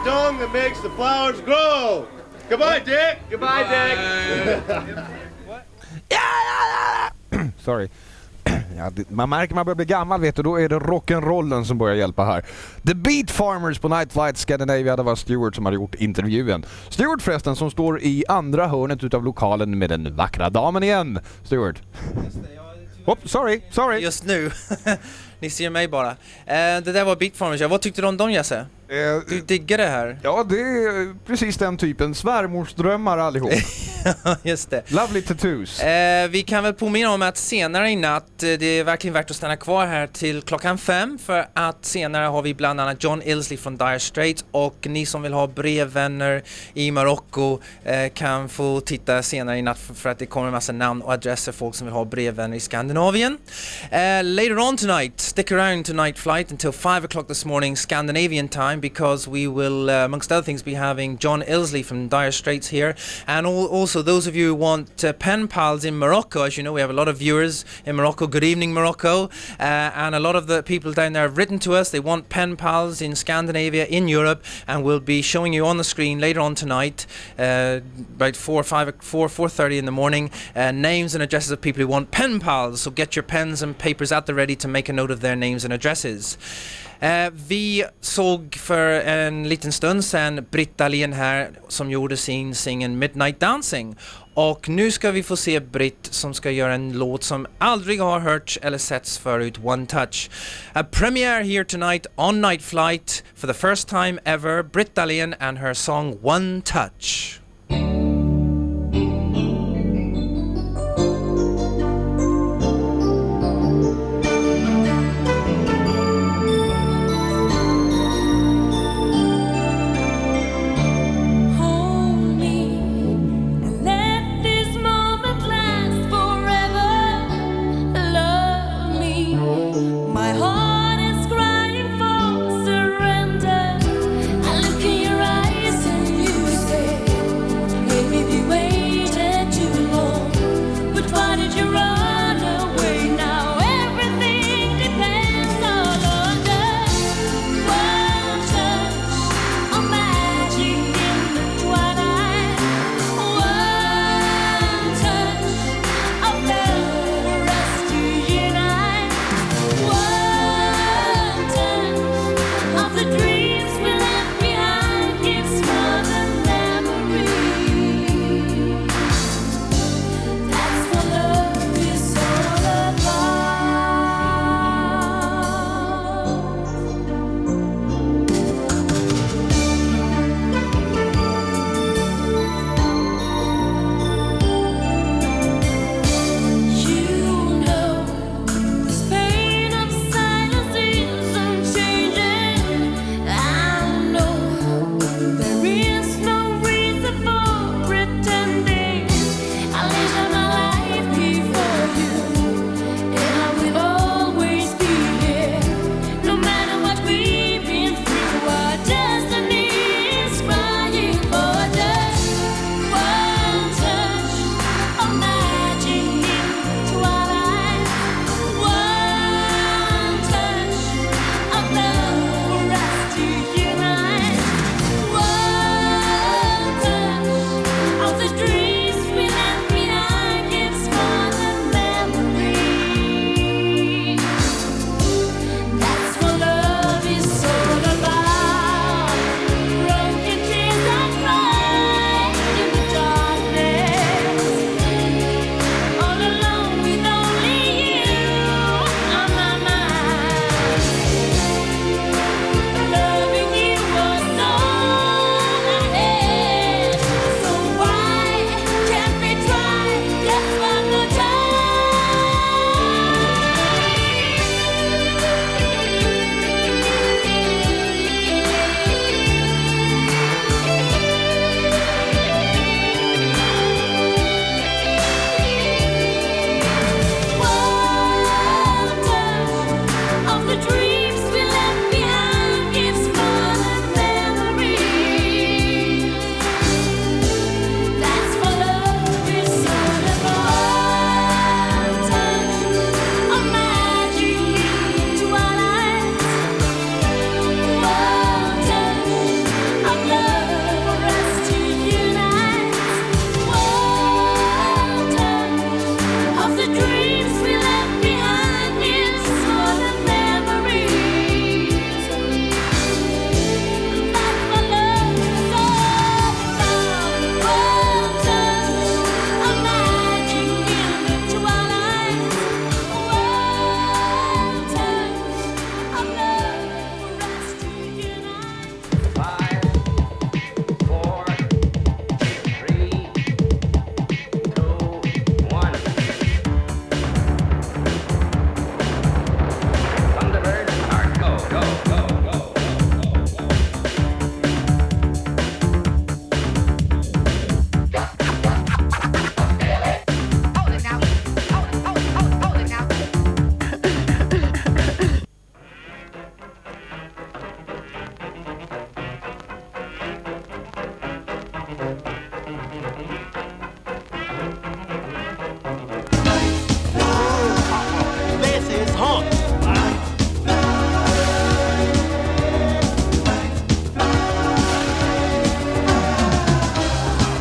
dong that makes the flowers grow. Goodbye, Dick. Goodbye, Dick. Sorry. Ja, man märker man börjar bli gammal, vet du, då är det rock'n'rollen som börjar hjälpa här. The Beat Farmers på Nightflight Scandinavia, det var Stuart som hade gjort intervjun. Stuart förresten som står i andra hörnet utav lokalen med den vackra damen igen. Stuart. Sorry. Just nu. Ni ser mig bara. Det där var Beat Farmers. Vad tyckte du om dem, Jesse? Du diggar det här. Ja, det är precis den typen. Svärmorsdrömmar allihop. Just det. Lovely tattoos. Vi kan väl påminna om att senare i natt, det är verkligen värt att stanna kvar här till 5:00, för att senare har vi bland annat John Illsley från Dire Straits, och ni som vill ha brevvänner i Marocko kan få titta senare i natt för att det kommer en massa namn och adresser, folk som vill ha brevvänner i Skandinavien. Later on tonight, stick around to Nightflight until 5:00 this morning Scandinavian time, because we will, amongst other things, be having John Illsley from Dire Straits here, and also those of you who want pen pals in Morocco. As you know, we have a lot of viewers in Morocco. Good evening, Morocco. And a lot of the people down there have written to us. They want pen pals in Scandinavia, in Europe, and we'll be showing you on the screen later on tonight, about 4:30 in the morning, names and addresses of people who want pen pals. So get your pens and papers at the ready to make a note of their names and addresses. Vi såg för en liten stund sedan Britt Dahlén här som gjorde sin singen Midnight Dancing. Och nu ska vi få se Britt som ska göra en låt som aldrig har hörts eller setts förut, One Touch. A premiere here tonight on Nightflight for the first time ever, Britt Dahlén and her song One Touch. Surrender. I look in your eyes and you say This is hot!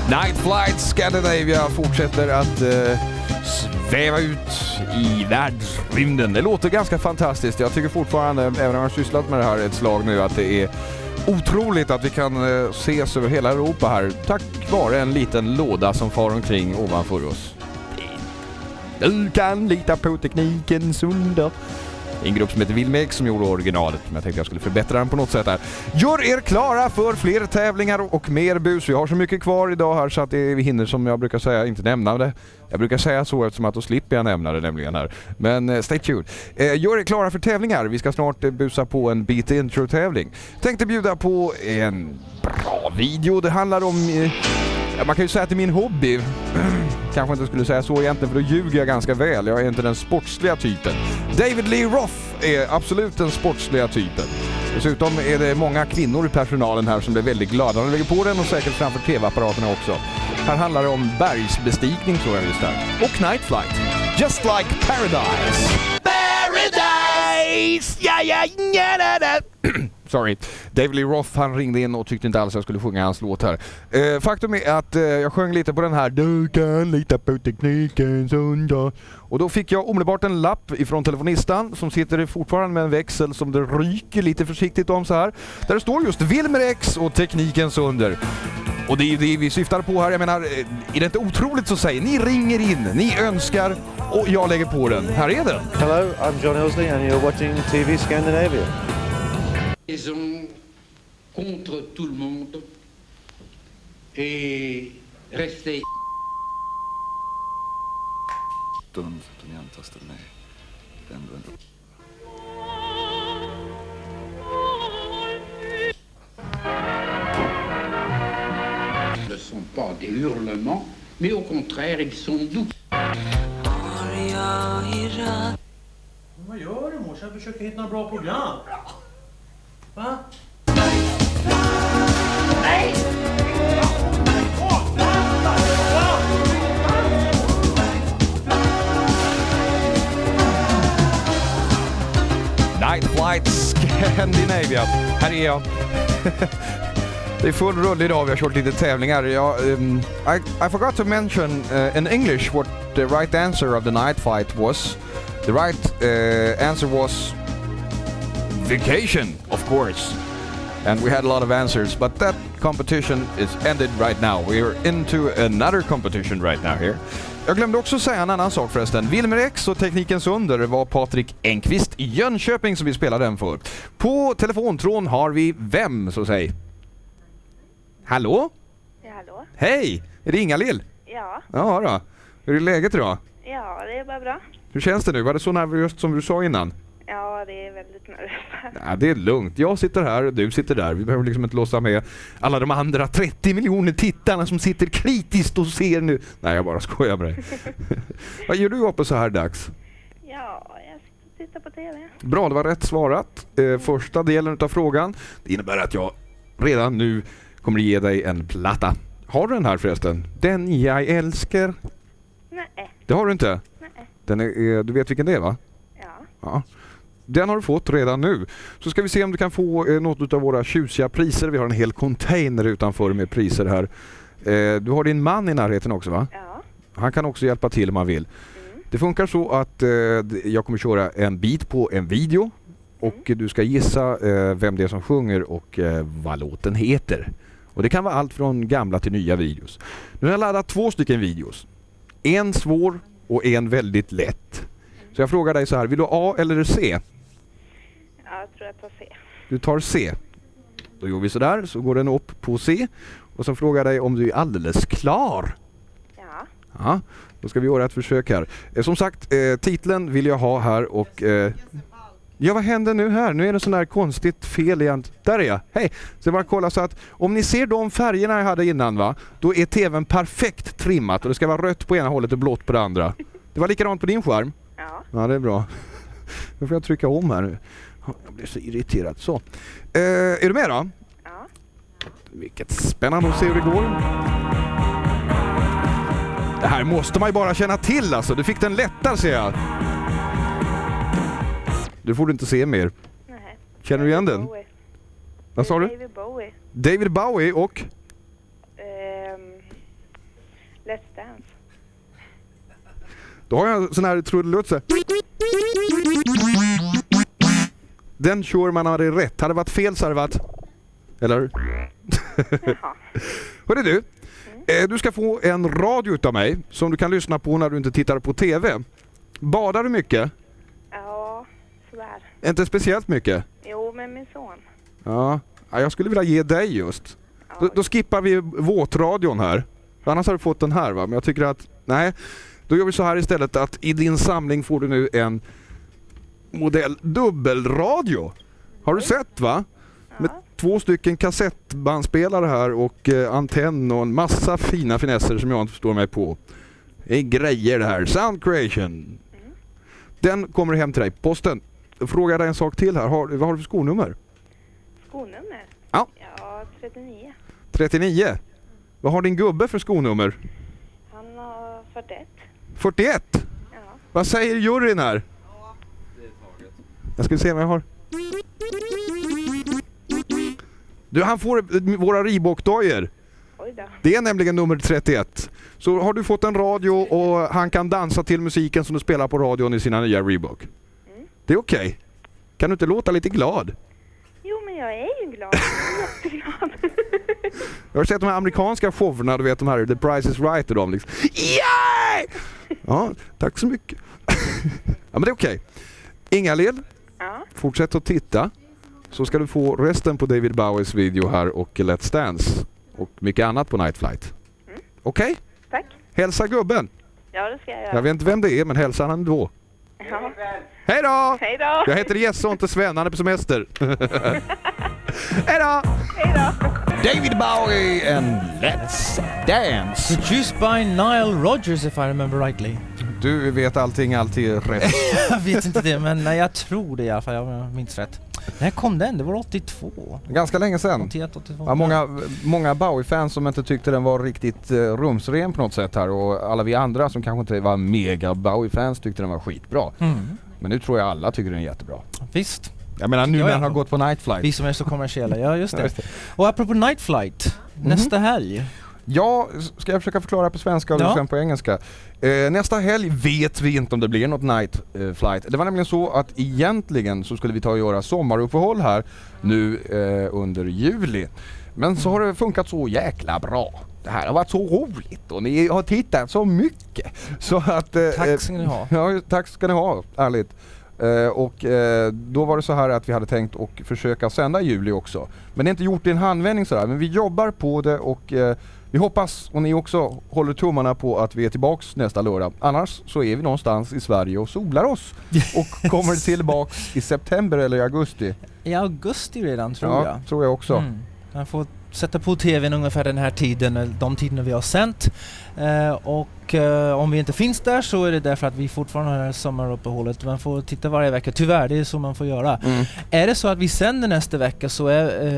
Nightflight Scandinavia fortsätter att sväva ut i världsrymden. Det låter ganska fantastiskt. Jag tycker fortfarande, även om jag har sysslat med det här ett slag nu, att det är otroligt att vi kan ses över hela Europa här tack vare en liten låda som far omkring ovanför oss. Du kan lita på teknikens under. En grupp som heter Vilmex som gjorde originalet, men jag tänkte jag skulle förbättra den på något sätt här. Gör er klara för fler tävlingar och mer bus. Vi har så mycket kvar idag här så att vi hinner, som jag brukar säga, inte nämna det. Jag brukar säga så eftersom att då slipper jag nämna det nämligen här. Men stay tuned. Gör er klara för tävlingar. Vi ska snart busa på en bild intro-tävling. Tänkte bjuda på en bra video. Det handlar om... man kan ju säga att det är min hobby. Kanske inte skulle säga så egentligen, för då ljuger jag ganska väl. Jag är inte den sportsliga typen. David Lee Roth är absolut den sportsliga typen. Dessutom är det många kvinnor i personalen här som blir väldigt glada. De lägger på den och säkert framför tv-apparaterna också. Här handlar det om bergsbestigning, tror jag just där. Och Nightflight. Just like Paradise. Paradise! Ja, ja, ja, ja. Sorry. David Lee Roth, han ringde in och tyckte inte alls jag skulle sjunga hans låt här. Faktum är att jag sjöng lite på den här Du kan lita på teknikens under. Och då fick jag omedelbart en lapp ifrån telefonistan som sitter fortfarande med en växel som det ryker lite försiktigt om så här. Där det står just Wilmer X och teknikens under. Och det är det vi syftar på här. Jag menar, är det inte otroligt så säger ni ringer in, ni önskar och jag lägger på den. Här är den. Hello, I'm John Illsley and you're watching TV Scandinavia. Ils sont contre tout le monde et rester. Ne sont pas des hurlements, mais au contraire, ils sont doux. Vad gör du, morsan? Jag försöker hitta några bra program. Va? Nej! Nightflight Scandinavia. Här är jag. Det är full rull idag. Vi har kört lite tävlingar. I forgot to mention in English what the right answer of the Nightflight was. The right answer was vacation, of course. And we had a lot of answers, but that competition is ended right now. We are into another competition right now here. Jag glömde också säga en annan sak förresten. Wilmer X och teknikens under var Patrik Enqvist i Jönköping som vi spelade den för. På telefontrån har vi vem, så säg? Hallå? Ja, hallå. Hej! Är det Inga-Lill? Ja. Ja då. Hur är läget idag? Ja, det är bara bra. Hur känns det nu? Var det så nervöst som du sa innan? Ja, det är väldigt nervöst. Ja, det är lugnt. Jag sitter här, du sitter där. Vi behöver liksom inte låsa med alla de andra 30 miljoner tittarna som sitter kritiskt och ser nu. Nej, jag bara skojar med dig. Vad gör du uppe så här dags? Ja, jag tittar på TV. Bra, det var rätt svarat. Första delen av frågan. Det innebär att jag redan nu kommer ge dig en platta. Har du den här förresten? Den jag älskar? Nej. Det har du inte? Nej. Den är, du vet vilken det är, va? Ja. Den har du fått redan nu. Så ska vi se om du kan få något av våra tjusiga priser. Vi har en hel container utanför med priser här. Du har din man i närheten också, va? Ja. Han kan också hjälpa till om man vill. Det funkar så att jag kommer köra en bit på en video. Och du ska gissa vem det är som sjunger och vad låten heter. Och det kan vara allt från gamla till nya videos. Nu har jag laddat 2 stycken videos. En svår och en väldigt lätt. Så jag frågar dig så här, vill du ha A eller C? Ja, jag tror jag tar C. Du tar C. Då gör vi så där, så går den upp på C. Och så frågar jag dig om du är alldeles klar. Ja. Ja, då ska vi göra ett försök här. Som sagt, titeln vill jag ha här och... ja, vad händer nu här? Nu är det sån där konstigt fel igen. Där är jag. Hej! Så bara kolla så att om ni ser de färgerna jag hade innan, va? Då är tvn perfekt trimmat och det ska vara rött på ena hållet och blått på det andra. Det var likadant på din skärm? Ja. Ja, det är bra. Då får jag trycka om här nu. Jag blir så irriterad. Så. Är du med då? Ja. Vilket spännande att se hur det går. Det här måste man ju bara känna till alltså. Du fick den lättare, ser jag. Du får inte se mer. Nej. Känner du igen den? Bowie. Vad sa du? David Bowie. David Bowie och? Let's Dance. Då har jag en sån här trudelutt. Den kör man hade rätt. Hade det varit fel så hade det varit... Eller? Jaha. Hörru du, du ska få en radio utav mig som du kan lyssna på när du inte tittar på TV. Badar du mycket? Ja, sådär. Inte speciellt mycket? Jo, med min son. Ja, jag skulle vilja ge dig just. Då skippar vi våtradion här. Annars har du fått den här, va? Men jag tycker att, nej. Då gör vi så här istället att i din samling får du nu en modell dubbelradio. Har du sett, va? Med 2 stycken kassettbandspelare här och antenn och en massa fina finesser som jag inte förstår mig på. Det är grejer det här. Sound creation. Den kommer hem till dig. Posten. Fråga dig en sak till här. Vad har du för skonummer? Skonummer? Ja. Ja, 39. 39. Vad har din gubbe för skonummer? Han har 41. 41? Ja. Vad säger juryn här? Ja, det är taget. Jag ska se vad jag har. Du, han får våra Reebok-dojor. Oj då. Det är nämligen nummer 31. Så har du fått en radio och han kan dansa till musiken som du spelar på radion i sina nya Reebok. Det är okej. Kan du inte låta lite glad? Jo, men jag är ju glad. Jag är jätteglad. Jag har sett de här amerikanska showerna, du vet de här The Price is Right och de liksom. Yeah! Ja, tack så mycket. Ja, men det är okej. Inga-Lill, fortsätt att titta. Så ska du få resten på David Bowies video här och Let's Dance. Och mycket annat på Nightflight. Okej? Tack. Hälsa gubben. Ja, det ska jag göra. Jag vet inte vem det är, men hälsa han ändå. Ja. Hej då! Hej då! Jag heter Gäst och inte Sven, han är på semester. Hej då! Hej då! David Bowie and Let's Dance. Produced by Nile Rodgers, if I remember rightly. Du vet allting alltid rätt. Jag vet inte det, men nej, jag tror det i alla fall. Jag minns rätt. När kom den? Det var 82. Ganska länge sedan. 81, 82. Ja, många Bowie-fans som inte tyckte den var riktigt rumsren på något sätt här. Och alla vi andra som kanske inte var mega Bowie-fans tyckte den var skitbra. Men nu tror jag alla tycker den är jättebra. Visst. Jag menar nu när han har gått på Nightflight. Vi som är så kommersiella, ja just det. Och apropå Nightflight, nästa helg. Ja, ska jag försöka förklara på svenska och sen på engelska. Nästa helg vet vi inte om det blir något Nightflight. Det var nämligen så att egentligen så skulle vi ta och göra sommaruppehåll här nu under juli. Men så har det funkat så jäkla bra. Det här har varit så roligt och ni har tittat så mycket. Så att, tack ska ni ha. Ja, tack ska ni ha, ärligt. Då var det så här att vi hade tänkt att försöka sända i juli också. Men det är inte gjort i en handvändning sådär. Men vi jobbar på det och vi hoppas, och ni också håller tummarna på att vi är tillbaks nästa lördag. Annars så är vi någonstans i Sverige och solar oss. Och kommer tillbaks i september eller i augusti. I augusti redan tror jag. Ja, tror jag också. Jag får sätta på tvn ungefär den här tiden, de tiderna vi har sänt. Och om vi inte finns där så är det därför att vi fortfarande har det här sommaruppehållet. Man får titta varje vecka, tyvärr, det är så man får göra. Är det så att vi sänder nästa vecka så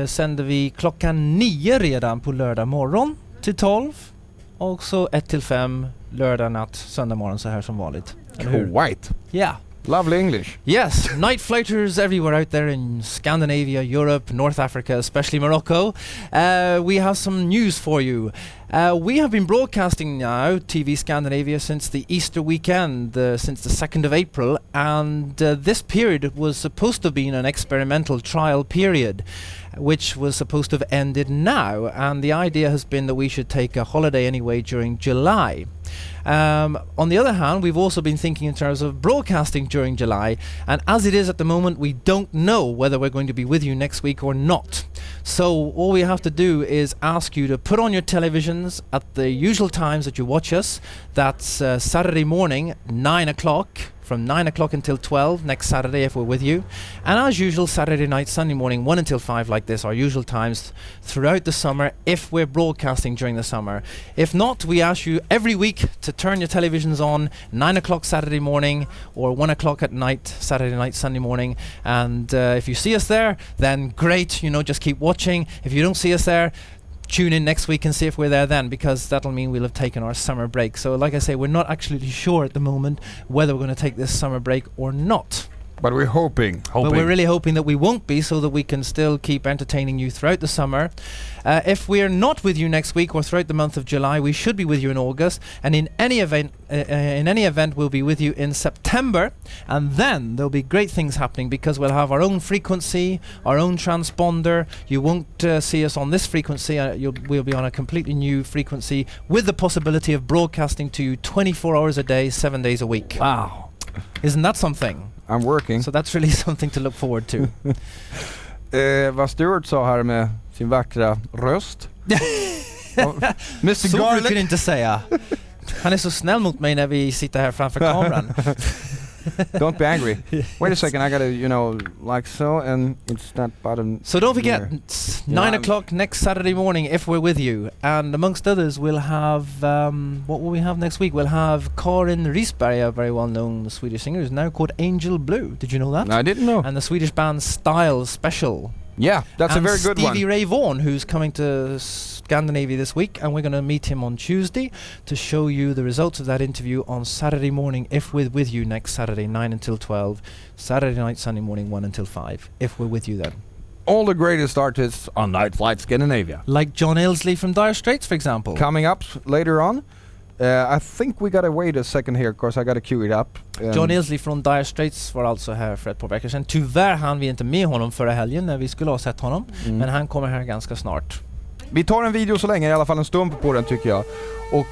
sänder vi klockan 9 redan på lördag morgon till 12. Och så 1-5 lördag natt, söndag morgon så här som vanligt. White. Yeah. Lovely English. Yes, night flighters everywhere out there in Scandinavia, Europe, North Africa, especially Morocco. We have some news for you. We have been broadcasting now TV Scandinavia since the Easter weekend, since the 2nd of April, and this period was supposed to have been an experimental trial period, which was supposed to have ended now, and the idea has been that we should take a holiday anyway during July. On the other hand, we've also been thinking in terms of broadcasting during July, and as it is at the moment, we don't know whether we're going to be with you next week or not. So all we have to do is ask you to put on your televisions at the usual times that you watch us. That's Saturday morning, 9 o'clock, from 9 o'clock until 12 next Saturday if we're with you. And as usual, Saturday night, Sunday morning, 1 until 5 like this, our usual times throughout the summer if we're broadcasting during the summer. If not, we ask you every week to turn your televisions on 9 o'clock Saturday morning or 1 o'clock at night, Saturday night, Sunday morning. And if you see us there, then great, just keep watching. If you don't see us there, tune in next week and see if we're there then, because that'll mean we'll have taken our summer break. So like I say, we're not actually sure at the moment whether we're going to take this summer break or not. But we're hoping. But we're really hoping that we won't be, so that we can still keep entertaining you throughout the summer. If we're not with you next week or throughout the month of July, we should be with you in August. And in any event, we'll be with you in September. And then there'll be great things happening, because we'll have our own frequency, our own transponder. You won't see us on this frequency. We'll be on a completely new frequency with the possibility of broadcasting to you 24 hours a day, 7 days a week. Wow. Isn't that something? I'm working. So that's really something to look forward to. Vad Stuart sa här med sin vackra röst. Mr. Så Garlic. brukar inte säga. Han är så snäll mot mig när vi sitter här framför kameran. Don't be angry. Wait a second, I gotta, like so, and it's that bottom. So don't forget, here. it's 9 o'clock next Saturday morning if we're with you. And amongst others, we'll have, what will we have next week? We'll have Karin Risberg, a very well-known Swedish singer, who's now called Angel Blue. Did you know that? No, I didn't know. And the Swedish band Style Special. Yeah, that's and a very good one. Stevie Ray Vaughan, who's coming to Scandinavia this week, and we're going to meet him on Tuesday to show you the results of that interview on Saturday morning, if we're with you next Saturday, 9 until 12, Saturday night, Sunday morning, 1 until 5, if we're with you then. All the greatest artists on Nightflight Scandinavia. Like John Illsley from Dire Straits, for example. Coming up later on. I think we gotta wait a second here, because I gotta cue it up. John Illsley från Dire Straits var alltså här för ett par veckor sedan. Tyvärr hann vi inte med honom förra helgen när vi skulle ha sett honom. Men han kommer här ganska snart. Vi tar en video så länge, i alla fall en stump på den tycker jag. Och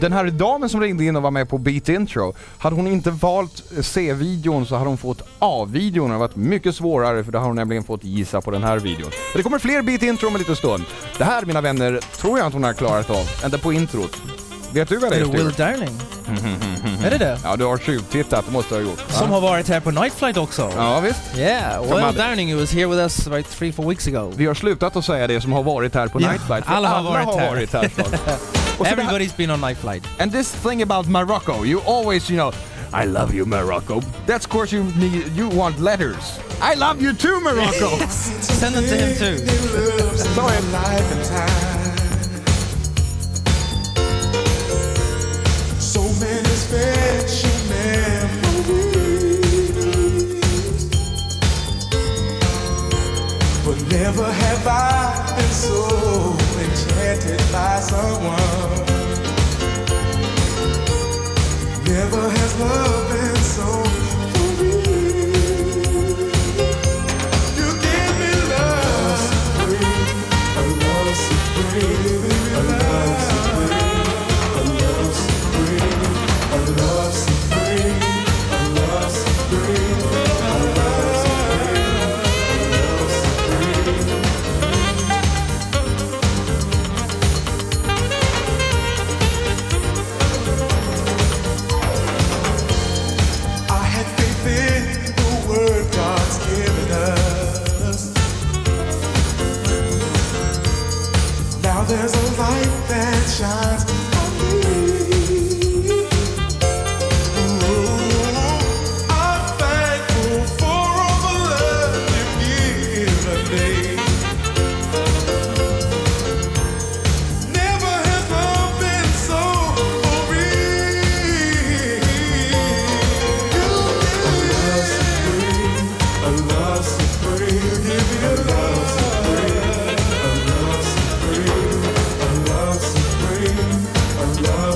den här damen som ringde in och var med på Bild Intro, hade hon inte valt C-videon så hade hon fått A-videon. Det har varit mycket svårare, för då har hon nämligen fått gissa på den här videon. Men det kommer fler Bild Intro med lite stund. Det här, mina vänner, tror jag inte hon har klarat av, ända på introt. Vet du vad det är? Är det Will Dahlén? Är det det? Ja, du har tjuvtittat, det måste du ha gjort. Som har varit här på Nightflight också. Ja, visst. Yeah, Will Dahlén was here with us about 3-4 weeks ago. Vi har slutat att säga det som har varit här på Nightflight. Alla har varit här. Everybody's been on Nightflight. And this thing about Morocco, you always, I love you, Morocco. That's of course you want letters. I love you too, Morocco. Send them to him too. Sorry. So many special memories, but never have I been so enchanted by someone. Never has love been so for real. You give me love supreme, a love supreme, a love supreme. There's a light that shines on me. I'm thankful for all the love you've given me. Never has love been so real. A love supreme, give me a love supreme. Love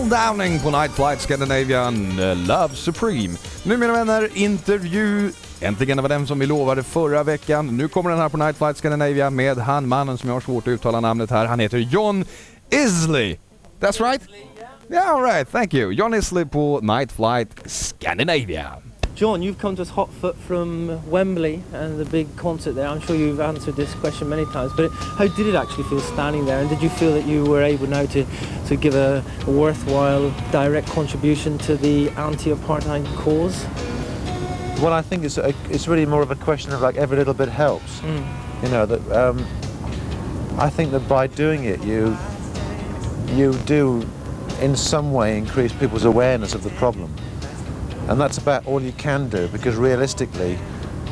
Britt Dahlén på Nightflight Scandinavian, Love Supreme. Nu mina vänner, intervju. Äntligen var den som vi lovade förra veckan. Nu kommer den här på Nightflight Scandinavia med mannen som jag har svårt att uttala namnet här. Han heter John Illsley. That's right? Yeah, all right. Thank you. John Illsley på Nightflight Scandinavia. John, you've come to us hot foot from Wembley and the big concert there. I'm sure you've answered this question many times, but how did it actually feel standing there? And did you feel that you were able now to give a worthwhile direct contribution to the anti-apartheid cause? Well, I think it's really more of a question of like every little bit helps. You know, that I think that by doing it, you do in some way increase people's awareness of the problem. And that's about all you can do, because realistically,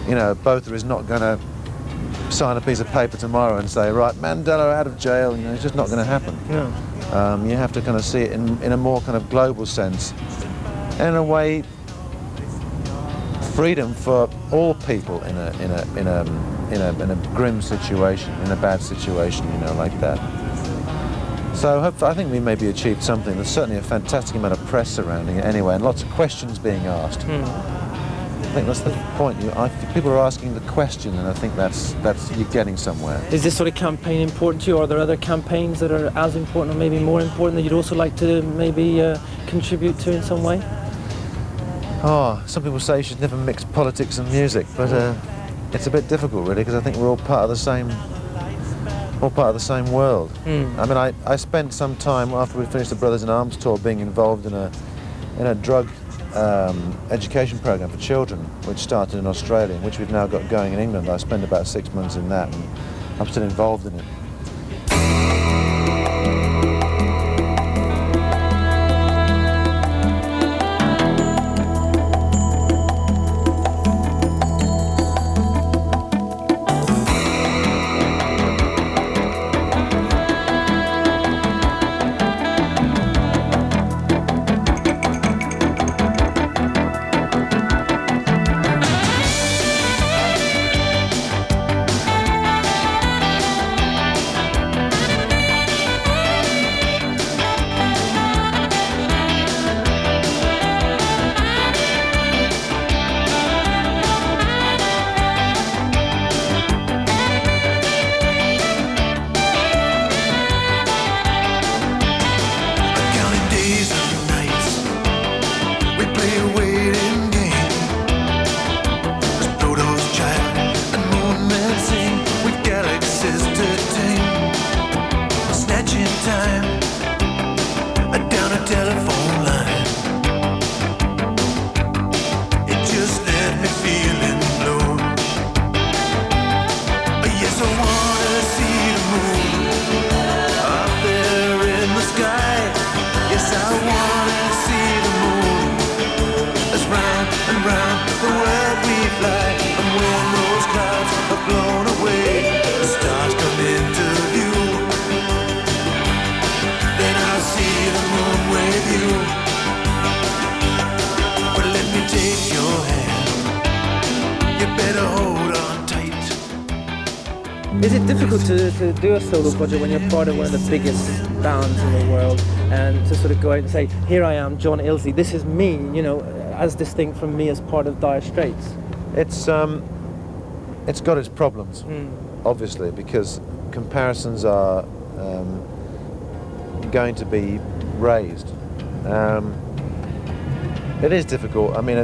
you know, Botha is not going to sign a piece of paper tomorrow and say, right, Mandela out of jail. You know, it's just not going to happen. Yeah. You have to kind of see it in a more kind of global sense. And in a way, freedom for all people in a grim situation, in a bad situation, you know, like that. So I think we maybe achieved something. There's certainly a fantastic amount of press surrounding it anyway, and lots of questions being asked. I think that's the point. People are asking the question, and I think that's you're getting somewhere. Is this sort of campaign important to you? Are there other campaigns that are as important or maybe more important that you'd also like to maybe contribute to in some way? Oh, some people say you should never mix politics and music, but it's a bit difficult really, because I think we're all part of the same world. I mean, I spent some time after we finished the Brothers in Arms tour being involved in a drug education program for children, which started in Australia, which we've now got going in England. I spent about 6 months in that, and I'm still involved in it. Is it difficult to do a solo project when you're part of one of the biggest bands in the world, and to sort of go out and say, here I am, John Illsley, this is me, you know, as distinct from me as part of Dire Straits? It's got its problems, obviously, because comparisons are going to be raised. It is difficult. I mean,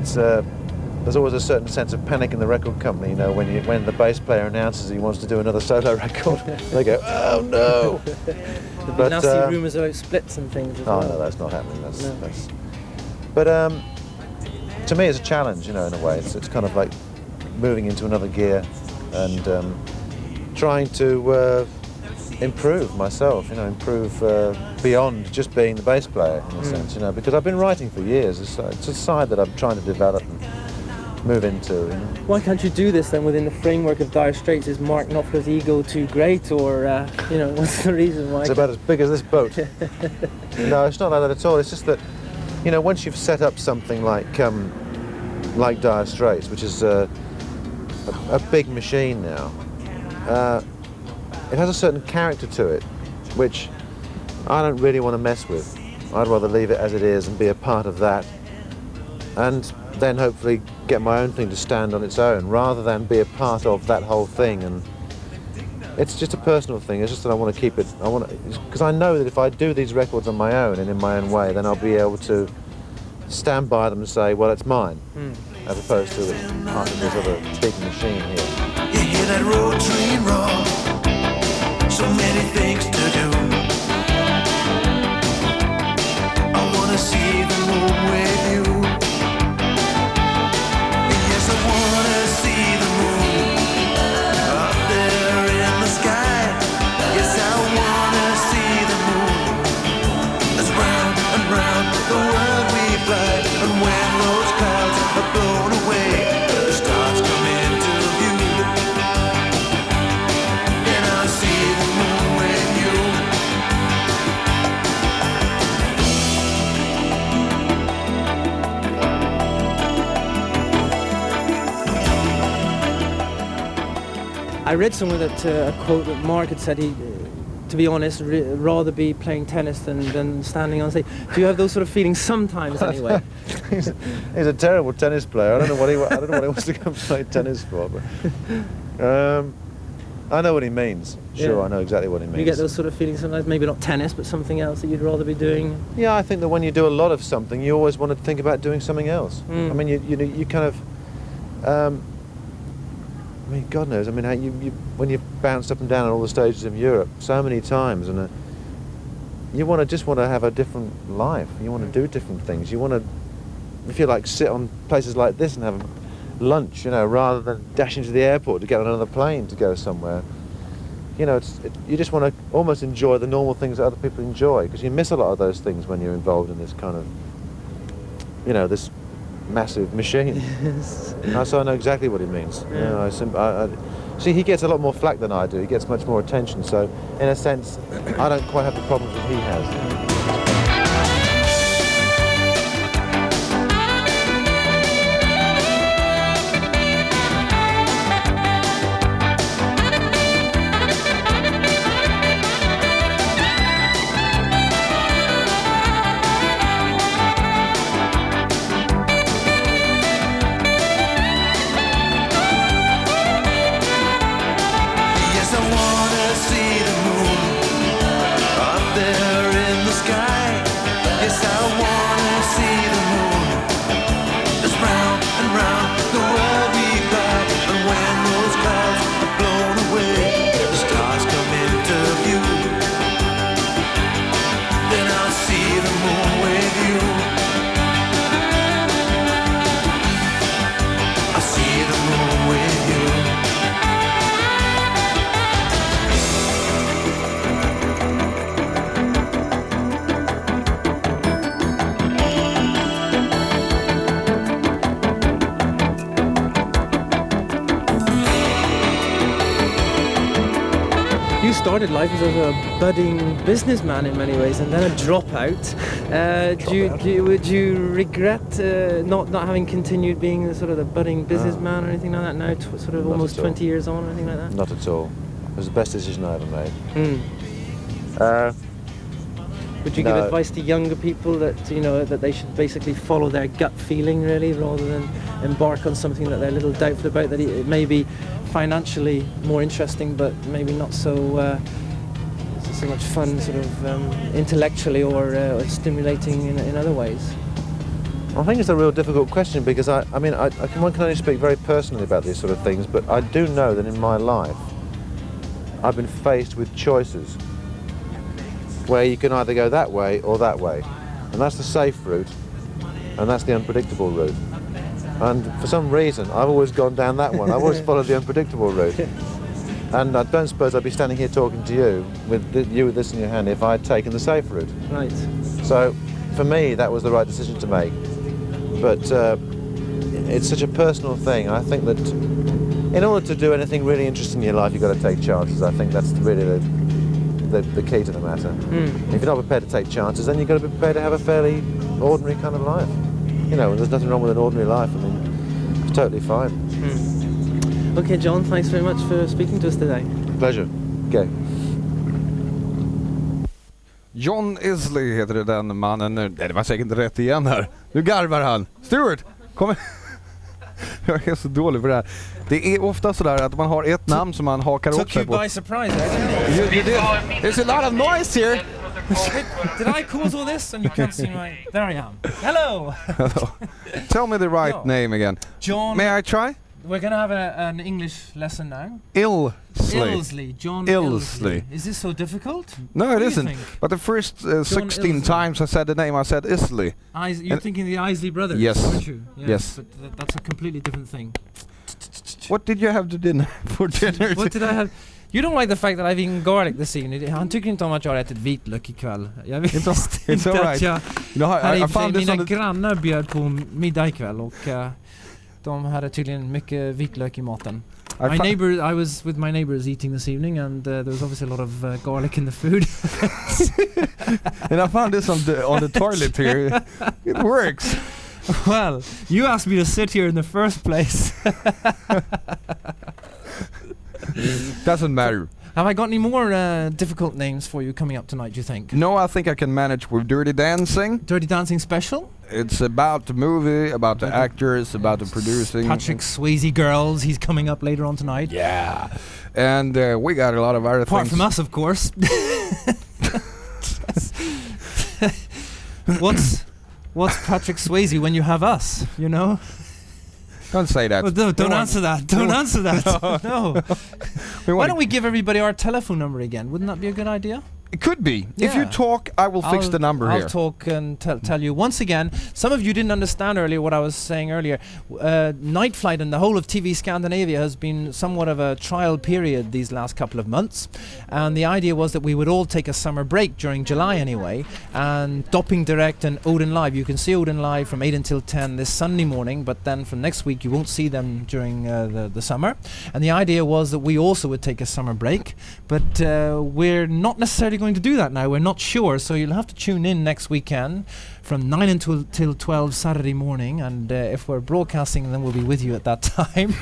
there's always a certain sense of panic in the record company, you know, when the bass player announces he wants to do another solo record. They go, oh no! There'll be nasty rumours about splits and things as well. Oh no, that's not happening. But to me, it's a challenge, you know, in a way. It's kind of like moving into another gear and trying to improve myself, you know, improve beyond just being the bass player in a sense, you know, because I've been writing for years. It's a side that I'm trying to develop and move into. You know. Why can't you do this then within the framework of Dire Straits? Is Mark Knopfler's ego too great, or you know, what's the reason why? It's about as big as this boat. No, it's not like that at all. It's just that, you know, once you've set up something like Dire Straits, which is a big machine now, it has a certain character to it, which I don't really want to mess with. I'd rather leave it as it is and be a part of that, and then hopefully get my own thing to stand on its own, rather than be a part of that whole thing. And it's just a personal thing. It's just that I want to keep it. Because I know that if I do these records on my own and in my own way, then I'll be able to stand by them and say, well, it's mine, as opposed to it's part of this other big machine here. You hear that road train roar, so many things to do. I wanna see the moon with you. Yes, I wanna see the moon up there in the sky. Yes, I wanna see the moon that's round and round the world we fly. And when those clouds are blown away, the stars come into view. Then I'll see the moon with you. I read somewhere that a quote that Mark had said he, to be honest, rather be playing tennis than standing on stage. Do you have those sort of feelings sometimes anyway? He's a terrible tennis player. I don't know what he wants to go play tennis for. But I know what he means. Sure, yeah. I know exactly what he means. You get those sort of feelings sometimes, maybe not tennis, but something else that you'd rather be doing? Yeah, I think that when you do a lot of something, you always want to think about doing something else. I mean, you kind of. I mean, God knows. I mean, how you when you've bounced up and down on all the stages of Europe so many times, and you just want to have a different life. You want to do different things. You want to, if you like, sit on places like this and have lunch, you know, rather than dashing to the airport to get on another plane to go somewhere. You know, you just want to almost enjoy the normal things that other people enjoy, because you miss a lot of those things when you're involved in this kind of, you know, this massive machine. Yes. So I know exactly what he means. Yeah. You know, see, he gets a lot more flack than I do. He gets much more attention. So, in a sense, I don't quite have the problems that he has. Started life as a budding businessman in many ways, and then a dropout. Would you regret not having continued being the sort of the budding businessman or anything like that now, sort of almost 20 years on or anything like that? Not at all. It was the best decision I ever made. Would you give advice to younger people that, you know, that they should basically follow their gut feeling really, rather than embark on something that they're a little doubtful about, that it may be financially more interesting but maybe not so much fun sort of intellectually or stimulating in other ways? I think it's a real difficult question, because one can only speak very personally about these sort of things, but I do know that in my life I've been faced with choices where you can either go that way or that way, and that's the safe route and that's the unpredictable route. And for some reason, I've always gone down that one. I've always followed the unpredictable route. And I don't suppose I'd be standing here talking to you with this in your hand if I had taken the safe route. Right. So, for me, that was the right decision to make. But it's such a personal thing. I think that in order to do anything really interesting in your life, you've got to take chances. I think that's really the key to the matter. If you're not prepared to take chances, then you've got to be prepared to have a fairly ordinary kind of life. You know, there's nothing wrong with an ordinary life. I mean, it's totally fine. Okay, John, thanks very much for speaking to us today. Pleasure. Okay. John Illsley heter det, den mannen. Nej, det var säkert rätt igen här. Nu garvar han. Stuart, kom. Jag är så dålig på det här. Det är ofta sådär att man har ett namn som man hakar upp sig på. Took you by surprise, you did. There's a lot of noise here. Did I cause all this? And you can't see my... There I am. Hello! Hello. Tell me the right name again. John... May I try? We're going to have an English lesson now. Illsley. John Illsley. Is this so difficult? No, it isn't. But the first 16 times I said the name, I said Illsley. You're thinking the Isley brothers, yes. aren't you? Yes. But that's a completely different thing. What did you have to dinner for dinner? What did I have? You don't like the fact that I've eaten garlic this evening. Han tycker inte om att jag har ätit vitlök ikväll. Jag visste inte att jag... Mina grannar bjöd på middag ikväll och de hade tydligen mycket vitlök i maten. I was with my neighbors eating this evening, and there was obviously a lot of garlic in the food. And I found this on the toilet here. It works. Well, you asked me to sit here in the first place. Doesn't matter. Have I got any more difficult names for you coming up tonight, do you think? No, I think I can manage with Dirty Dancing. Dirty Dancing special? It's about the movie, about the actors, about the producing. Patrick Swayze girls, he's coming up later on tonight. Yeah. And we got a lot of other Apart things. from us, of course. What's Patrick Swayze when you have us, you know? Don't say that. Well, no, don't answer that. Don't answer that. No. Why don't we give everybody our telephone number again? Wouldn't that be a good idea? It could be. Yeah. If you talk, I will fix the number here. I'll talk and tell you. Once again, some of you didn't understand earlier what I was saying earlier. Nightflight and the whole of TV Scandinavia has been somewhat of a trial period these last couple of months. And the idea was that we would all take a summer break during July anyway. And Dopping Direct and Odin Live. You can see Odin Live from 8 until 10 this Sunday morning. But then from next week, you won't see them during the summer. And the idea was that we also would take a summer break. But we're not necessarily going to do that now. We're not sure, so you'll have to tune in next weekend from 9 until 12 Saturday morning, and if we're broadcasting, then we'll be with you at that time.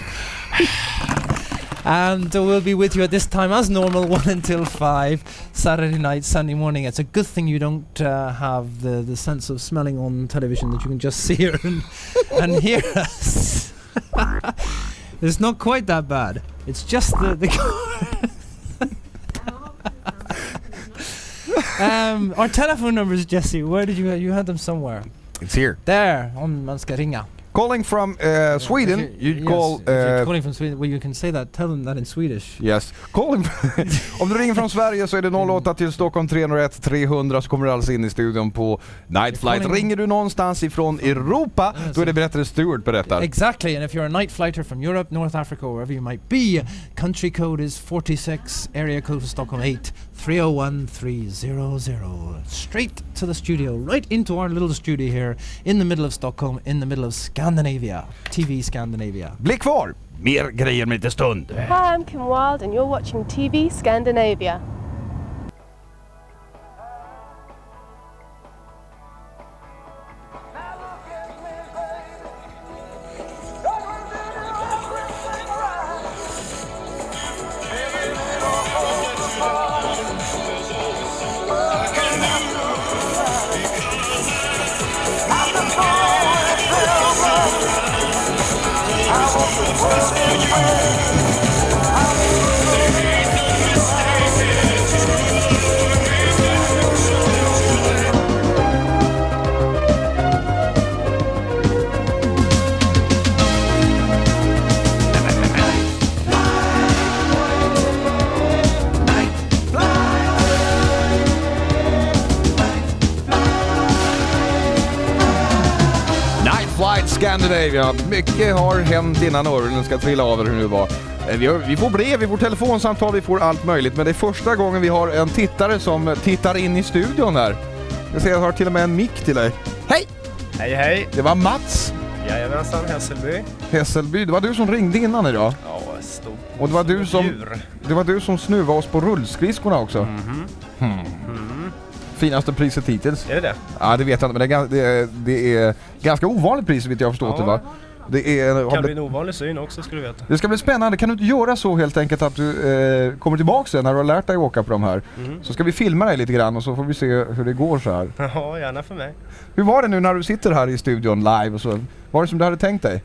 And we'll be with you at this time as normal, 1 until 5 Saturday night, Sunday morning. It's a good thing you don't have the sense of smelling on television, that you can just see her and hear us. It's not quite that bad. It's just the our telephone numbers, Jesse, where did you had them somewhere? It's here. There, om man ska ringa. Calling from Sweden, you call... If you're calling from Sweden, well, you can say that, tell them that in Swedish. Yes. Calling om du ringer från Sverige så är det 08 till Stockholm 301 300, så kommer du alltså in i studion på Nightflight. Ringer du någonstans ifrån Europa, då är det berättare Stuart berättar. Exactly, and if you're a night flighter from Europe, North Africa, or wherever you might be, country code is 46, area code for Stockholm 8, 301-300. Straight to the studio, right into our little studio here in the middle of Stockholm, in the middle of Scandinavia, TV Scandinavia. Bli kvar! Mer grejer med lite stund. Hi, I'm Kim Wilde and you're watching TV Scandinavia. Scandinavia. Mycket har hänt innan öronen ska trilla av hur det nu var. Vi får brev, vi får telefonsamtal, vi får allt möjligt. Men det är första gången vi har en tittare som tittar in i studion här. Jag ser att jag har till och med en mick till dig. Hej! Hej, hej. Det var Mats. Jajamensan, Hässelby. Hässelby, det var du som ringde innan idag. Ja, stort. Och det var du som snuvade oss på rullskridskorna också. Finaste priset hittills. Är det det? Ja, det vet jag inte, men det är ganska ovanligt pris, vet jag förstått det, va? Det är, kan bli en ovanlig syn också, skulle du veta. Det ska bli spännande. Kan du inte göra så helt enkelt att du kommer tillbaka sen när du har lärt dig att åka på de här? Så ska vi filma dig lite grann och så får vi se hur det går så här. Ja, gärna för mig. Hur var det nu när du sitter här i studion live och så? Var det som du hade tänkt dig?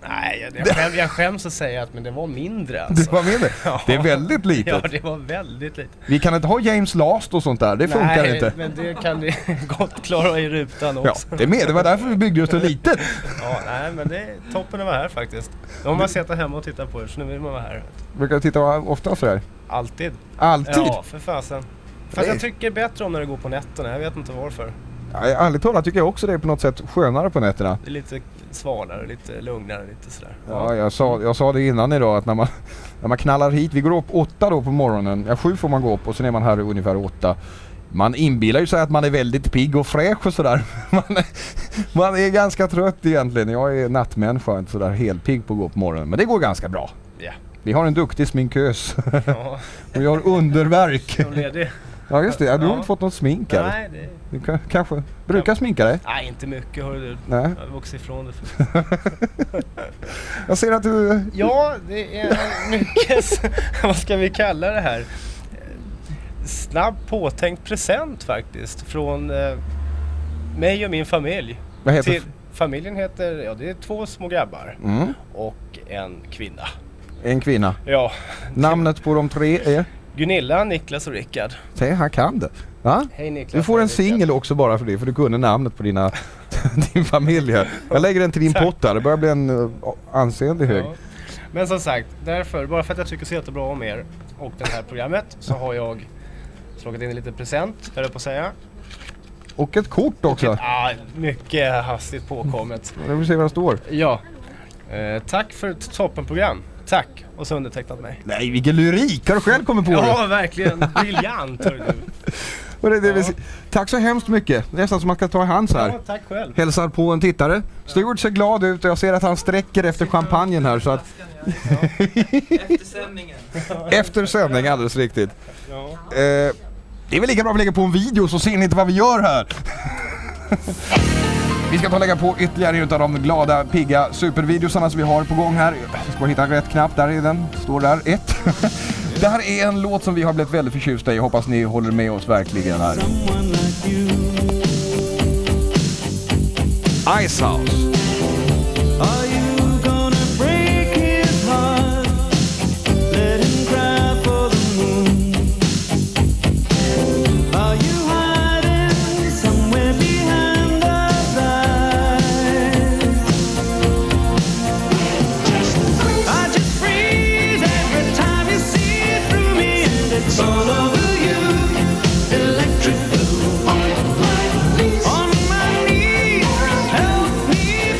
Nej, jag skäms att säga att men det var mindre alltså. Det var mindre? Ja. Det är väldigt litet. Ja, det var väldigt litet. Vi kan inte ha James Last och sånt där, det funkar inte. Nej, men det kan vi gott klara i rutan också. Ja, det var därför vi byggde just så litet. Ja, nej, men det är toppen att vara här faktiskt. Då har man sett hemma och tittat på er, så nu vill man vara här. Brukar du titta ofta så här? Alltid. Alltid? Ja, för fasen. Fast jag tycker bättre om när det går på nätterna, jag vet inte varför. Ja, ärligt talat tycker jag också det är på något sätt skönare på nätterna. Det är lite svalare, lite lugnare, lite sådär. Ja, jag sa det innan idag att när man knallar hit, vi går upp 8 då på morgonen, 7 får man gå upp och sen är man här ungefär 8. Man inbillar ju sig att man är väldigt pigg och fräsch och sådär. Man är ganska trött egentligen. Jag är nattmänniska, inte sådär helt pigg på att gå på morgonen. Men det går ganska bra. Yeah. Vi har en duktig sminkös. Ja. Och vi har underverk. Ledig. Ja just det, du har inte fått något smink. Nej, du kanske brukar sminka dig? Nej, inte mycket, hör du. Nej. Jag har vuxit ifrån det. Jag ser att du... Ja, det är mycket, vad ska vi kalla det här? Snabb påtänkt present faktiskt. Från mig och min familj. Vad heter familjen heter, ja det är 2 små grabbar. Och en kvinna. En kvinna? Ja. Namnet på de 3 är? Gunilla, Niklas och Rickard. Säg, han kan det. Va? Hej Niklas. Du får en singel också bara för det, för du kunde namnet på din familj här. Jag lägger den till din pott där, det börjar bli en ansenlig hög. Ja. Men som sagt, därför, bara för att jag tycker så jättebra om er och det här programmet, så har jag slagit in en liten present, höll jag på att säga. Och ett kort också. Ja, mycket hastigt påkommet. Jag vill se vad det står. Ja. Tack för ett toppenprogram. Tack. Och så undertecknat mig. Nej, vilken lyrik. Har du själv kommit på det? Ja, verkligen. Briljant, hör du. Tack så hemskt mycket. Det är nästan som man ska ta i hand så här. Ja, tack själv. Hälsar på en tittare. Stuart ser glad ut och jag ser att han sträcker efter champagnen här. Så att Efter sändningen. Efter sändning, alldeles riktigt. Ja. Det är väl lika bra att vi lägger på en video så ser ni inte vad vi gör här. Vi ska lägga på ytterligare utav de glada, pigga supervideosarna som vi har på gång här. Jag ska bara hitta rätt knapp, där är den. Står där, 1. Det här är en låt som vi har blivit väldigt förtjusta i. Jag hoppas ni håller med oss verkligen här. Icehouse. Electric blue on my knees, help me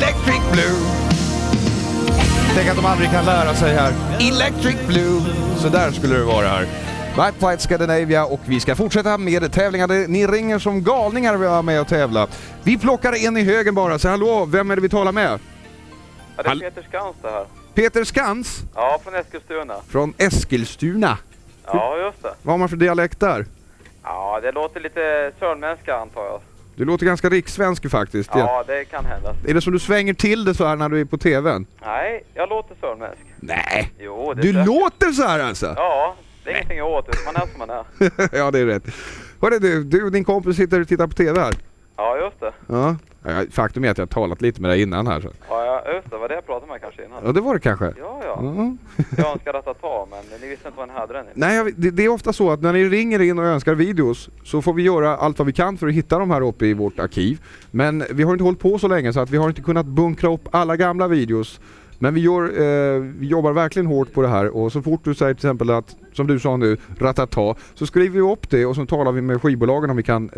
Electric Blue. Tänk att de aldrig kan lära sig här. Electric Blue. Så där skulle det vara här. Nightflight Scandinavia och vi ska fortsätta med tävlingar. Ni ringer som galningar vi har med att tävla. Vi plockar en i högen bara. Så hallå, vem är det vi talar med? Ja, det är Peter Skans det här. Peter Skans? Ja, från Eskilstuna. Från Eskilstuna? Ja, just det. Vad har man för dialekt där? Ja, det låter lite sörmänska antar jag. Du låter ganska rikssvensk faktiskt. Ja, det kan hända. Är det så du svänger till det så här när du är på tvn? Nej, jag låter sörmänsk. Nej. Jo, det du säkert. Låter så här alltså? Ja, det är ingenting åt det. Man är som man är. Ja, det är rätt. Vad är det du och din kompis sitter och tittar på tv här? Ja, just det. Ja. Faktum är att jag har talat lite med dig innan här. Så. Ja, just det. Var det jag pratade med kanske innan? Ja, det var det kanske. Ja. Jag önskar att ta, men ni visste inte vad ni hade den i. Nej, det är ofta så att när ni ringer in och önskar videos så får vi göra allt vad vi kan för att hitta dem här uppe i vårt arkiv. Men vi har inte hållit på så länge så att vi har inte kunnat bunkra upp alla gamla videos. Men vi jobbar verkligen hårt på det här och så fort du säger till exempel att, som du sa nu, ratata, så skriver vi upp det och så talar vi med skivbolagen om vi kan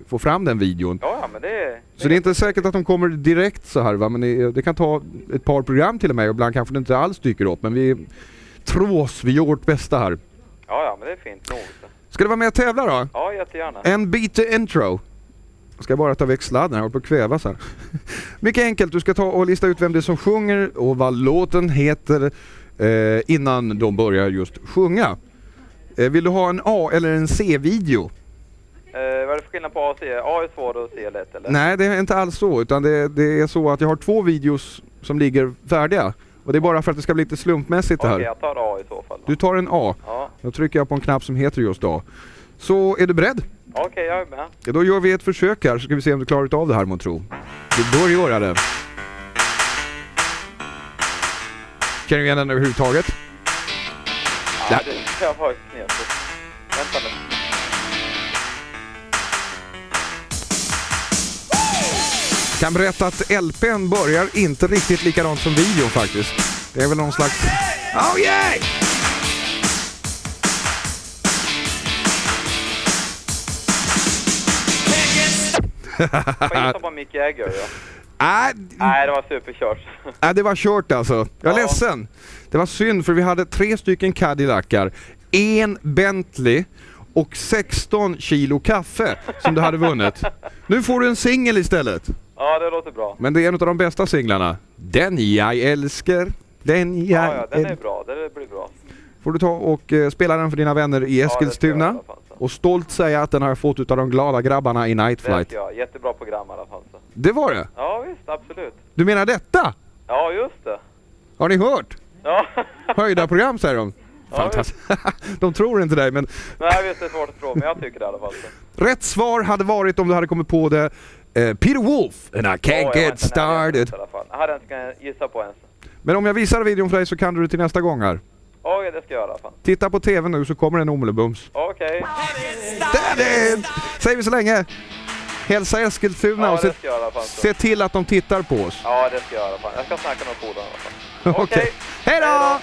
få fram den videon. Ja, men det så det är inte säkert att de kommer direkt så här, va? Men det kan ta ett par program till och med och ibland kanske det inte alls dyker upp. Men vi gör vårt bästa här. Ja, men det är fint nog. Ska du vara med och tävla då? Ja, jättegärna. En intro. Jag ska bara ta väck sladden, jag håller på att kvävas här. Mycket enkelt, du ska ta och lista ut vem det är som sjunger och vad låten heter innan de börjar just sjunga. Vill du ha en A- eller en C-video? Vad är det för skillnad på A och C? A är svårt och C är lätt, eller? Nej, det är inte alls så, utan det är så att jag har 2 videos som ligger färdiga. Och det är bara för att det ska bli lite slumpmässigt det här. Okej, jag tar A i så fall. Du tar en A. Ja. Då trycker jag på en knapp som heter just A. Så är du beredd? Okej, jag är med. Ja, då gör vi ett försök här så ska vi se om du klarar av det här, man tror. Du bör göra det. Kan du igen den överhuvudtaget? Ja, det kan jag vara knepigt. Vänta nu. Kan berätta att LPn börjar inte riktigt likadant som videon faktiskt. Det är väl någon slags... Oh yeah! Får jag gissa på Mick Jagger, ja? Nej, det var superkört. Nej, det var kört alltså. Jag är ledsen. Det var synd för vi hade 3 stycken Cadillacar, 1 Bentley och 16 kilo kaffe som du hade vunnit. Nu får du en singel istället. Ja, det låter bra. Men det är en av de bästa singlarna. Den jag älskar. Den jag Ja, den är bra. Det blir bra. Får du ta och spela den för dina vänner i Eskilstuna. Och stolt säga att den har fått utav de glada grabbarna i Nightflight. Ja, jättebra program i alla fall. Så. Det var det? Ja, visst, absolut. Du menar detta? Ja, just det. Har ni hört? Ja. Höjda program, säger de. Fantastiskt. De tror inte dig, men... Nej, visst, det är svårt att tro, men jag tycker det i alla fall. Så. Rätt svar hade varit om du hade kommit på det. Peter Wolf, and I can't get started. Jag hade inte kunnat gissa på ens. Men om jag visar videon för dig så kan du det till nästa gång här. Okej, det ska jag göra i alla fall. Titta på tv nu så kommer en omelebums. Okej. Säger vi så länge. Hälsa Eskilstuna och se till att de tittar på oss. Ja, det ska jag göra i alla fall. Jag ska snacka med polaren i alla fall. Okej. Hej då!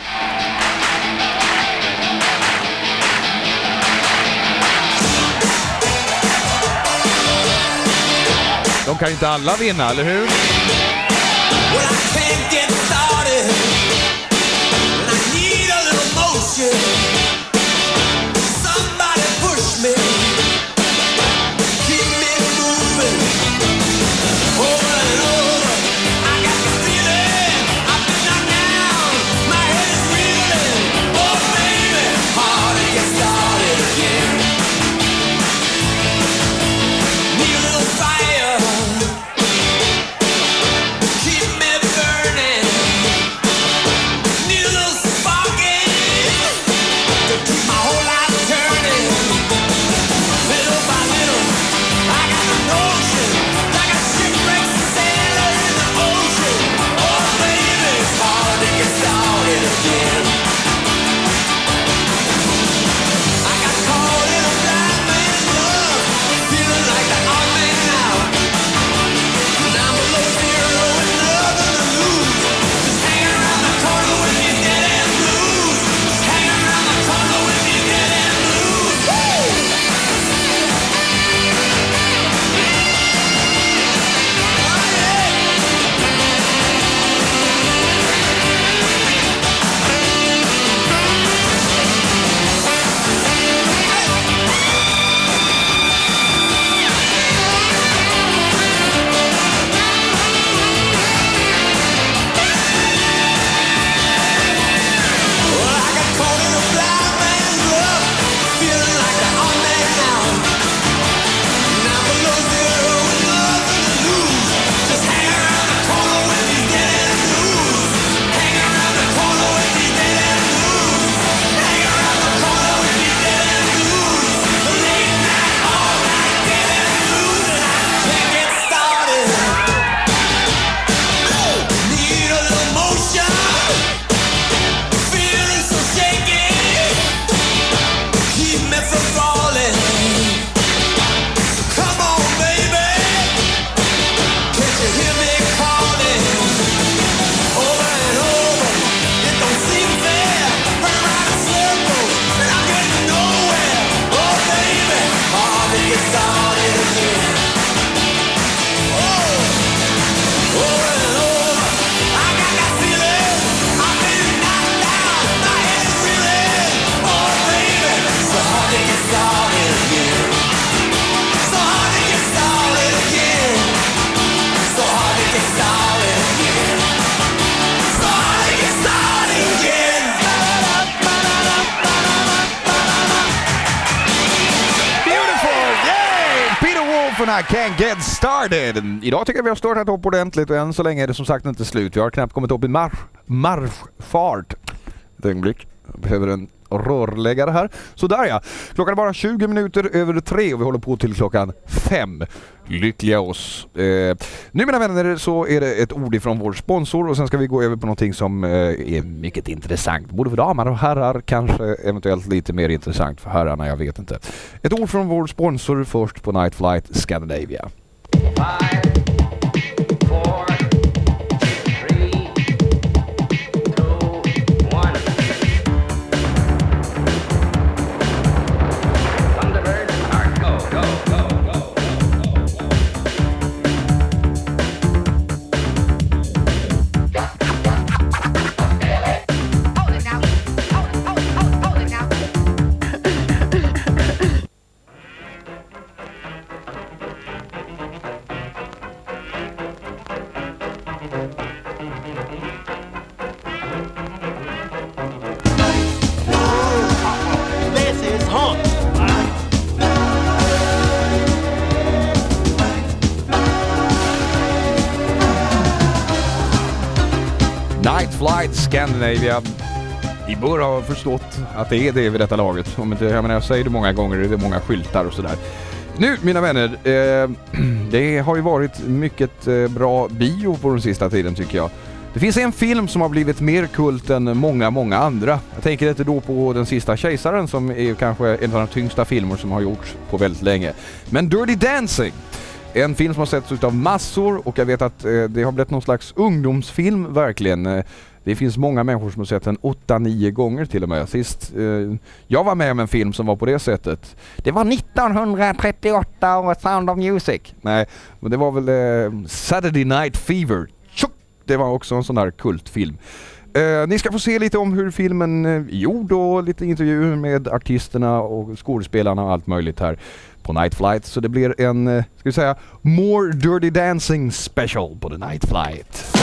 De kan ju inte alla vinna, eller hur? and I can't get started. Idag tycker jag vi har startat upp ordentligt och än så länge är det som sagt inte slut. Vi har knappt kommit upp i marschfart. Ett ögonblick. Jag behöver en rörläggare här. Så där ja. Klockan är bara 20 minuter över 3 och vi håller på till klockan 5. Lyckliga oss. Nu mina vänner så är det ett ord ifrån vår sponsor och sen ska vi gå över på någonting som är mycket intressant. Både för damer och herrar, kanske eventuellt lite mer intressant för herrarna, jag vet inte. Ett ord från vår sponsor först på Nightflight Scandinavia. 5, 4, 3, 2, 1. Thunderbird, go, go, go, go. Nightflight Scandinavia. I bör ha förstått att det är det vid detta laget. Om inte, jag säger det många gånger, det är många skyltar och sådär. Nu mina vänner, det har ju varit mycket bra bio på den sista tiden tycker jag. Det finns en film som har blivit mer kult än många andra. Jag tänker inte då på Den sista kejsaren som är kanske en av de tyngsta filmer som har gjorts på väldigt länge. Men Dirty Dancing. En film som har setts ut av massor och jag vet att det har blivit någon slags ungdomsfilm verkligen. Det finns många människor som har sett den 8-9 gånger till och med. Sist jag var med om en film som var på det sättet. Det var 1938 och Sound of Music. Nej, men det var väl Saturday Night Fever. Det var också en sån där kultfilm. Ni ska få se lite om hur filmen är gjord och lite intervjuer med artisterna och skådespelarna och allt möjligt här på Nightflight. Så det blir en, ska vi säga, More Dirty Dancing special på The Nightflight.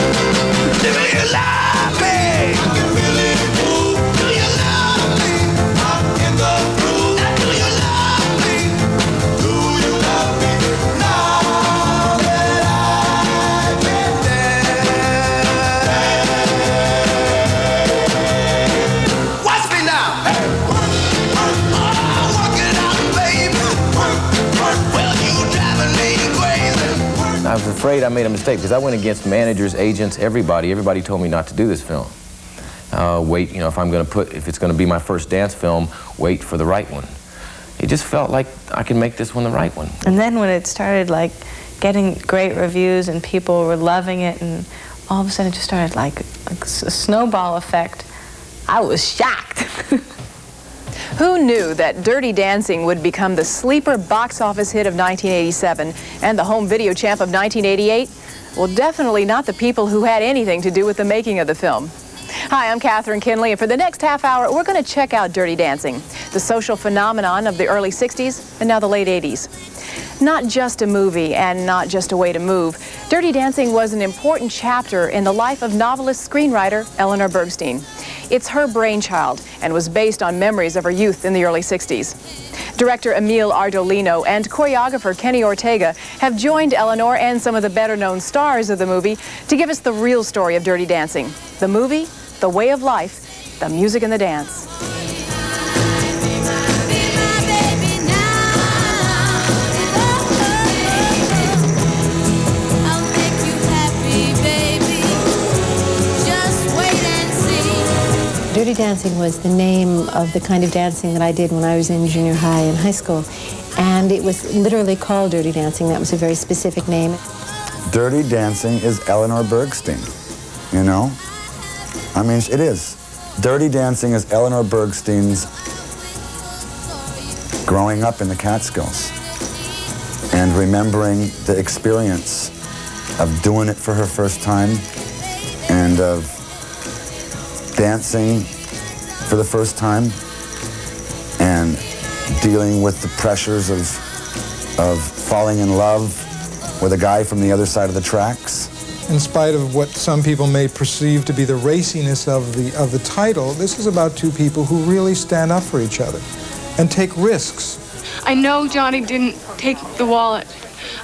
I was afraid I made a mistake because I went against managers, agents, everybody. Everybody told me not to do this film. Wait, you know, if it's going to be my first dance film, wait for the right one. It just felt like I can make this one the right one. And then when it started like getting great reviews and people were loving it and all of a sudden it just started like a snowball effect, I was shocked. Who knew that Dirty Dancing would become the sleeper box office hit of 1987 and the home video champ of 1988? Well, definitely not the people who had anything to do with the making of the film. Hi, I'm Catherine Kinley, and for the next half hour, we're going to check out Dirty Dancing, the social phenomenon of the early 60s and now the late 80s. Not just a movie and not just a way to move, Dirty Dancing was an important chapter in the life of novelist-screenwriter Eleanor Bergstein. It's her brainchild and was based on memories of her youth in the early 60s. Director Emil Ardolino and choreographer Kenny Ortega have joined Eleanor and some of the better-known stars of the movie to give us the real story of Dirty Dancing. The movie, the way of life, the music and the dance. Dirty Dancing was the name of the kind of dancing that I did when I was in junior high and high school. And it was literally called Dirty Dancing. That was a very specific name. Dirty Dancing is Eleanor Bergstein, you know? I mean, it is. Dirty Dancing is Eleanor Bergstein's growing up in the Catskills and remembering the experience of doing it for her first time and of dancing for the first time and dealing with the pressures of falling in love with a guy from the other side of the tracks. In spite of what some people may perceive to be the raciness of the title, this is about two people who really stand up for each other and take risks. I know Johnny didn't take the wallet.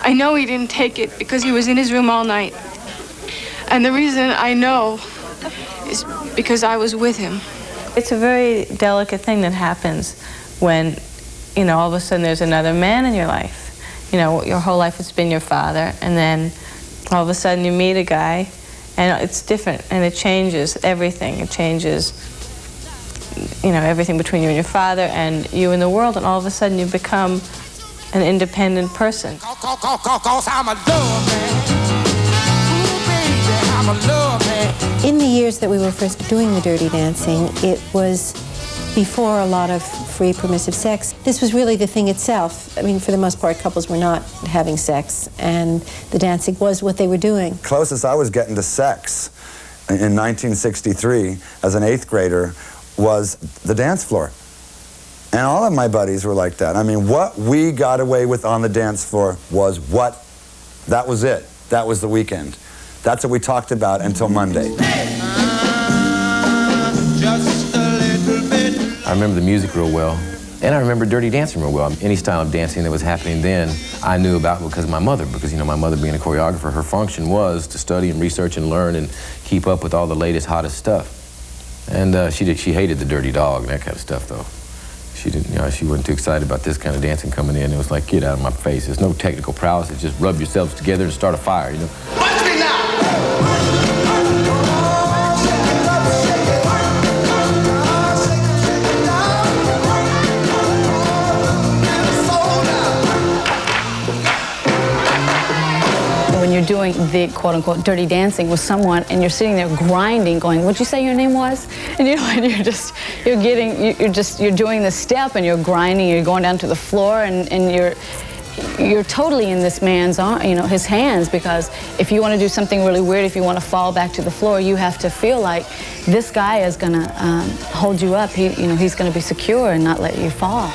I know he didn't take it because he was in his room all night. And the reason I know is because I was with him. It's a very delicate thing that happens when, you know, all of a sudden there's another man in your life. You know, your whole life it's been your father, and then all of a sudden you meet a guy, and it's different, and it changes everything. It changes, you know, everything between you and your father and you and the world, and all of a sudden you become an independent person. In the years that we were first doing the dirty dancing, it was before a lot of free permissive sex. This was really the thing itself. I mean, for the most part, couples were not having sex, and the dancing was what they were doing. Closest I was getting to sex in 1963 as an 8th grader was the dance floor. And all of my buddies were like that. I mean, what we got away with on the dance floor was that was it. That was the weekend. That's what we talked about until Monday. I remember the music real well, and I remember dirty dancing real well. Any style of dancing that was happening then, I knew about because of my mother, because, you know, my mother being a choreographer, her function was to study and research and learn and keep up with all the latest, hottest stuff. And she hated the dirty dog and that kind of stuff, though. She didn't, you know, she wasn't too excited about this kind of dancing coming in. It was like, get out of my face. There's no technical prowess. It's just rub yourselves together and start a fire, you know. Watch me now! When you're doing the quote-unquote dirty dancing with someone and you're sitting there grinding, going, what'd you say your name was? And you know, and you're doing the step and you're grinding, you're going down to the floor, and you're totally in this man's arm, you know, his hands, because if you want to do something really weird, if you want to fall back to the floor, you have to feel like this guy is going to hold you up. He's going to be secure and not let you fall.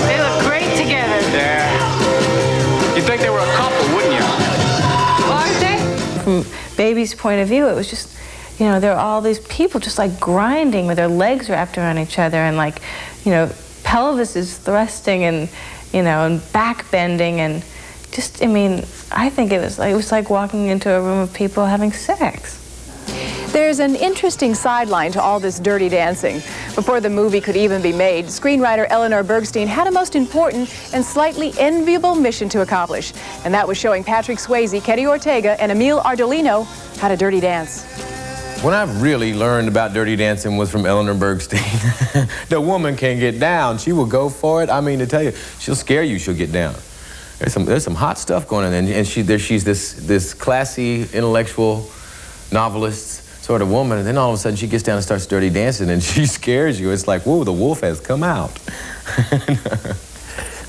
They look great together. Yeah. You'd think they were a couple, wouldn't you? Aren't they? From Baby's point of view, it was just, you know, there are all these people just like grinding with their legs wrapped around each other, and like, you know, pelvis is thrusting, and, you know, and back bending, and just, I mean, I think it was like walking into a room of people having sex. There's an interesting sideline to all this dirty dancing. Before the movie could even be made, screenwriter Eleanor Bergstein had a most important and slightly enviable mission to accomplish, and that was showing Patrick Swayze, Kenny Ortega, and Emil Ardolino how to dirty dance. When I really learned about dirty dancing was from Eleanor Bergstein. The woman can get down. She will go for it. I mean, to tell you, she'll scare you, she'll get down. There's some hot stuff going on, and she's this classy, intellectual novelist sort of woman, and then all of a sudden she gets down and starts dirty dancing, and she scares you. It's like, whoa, the wolf has come out.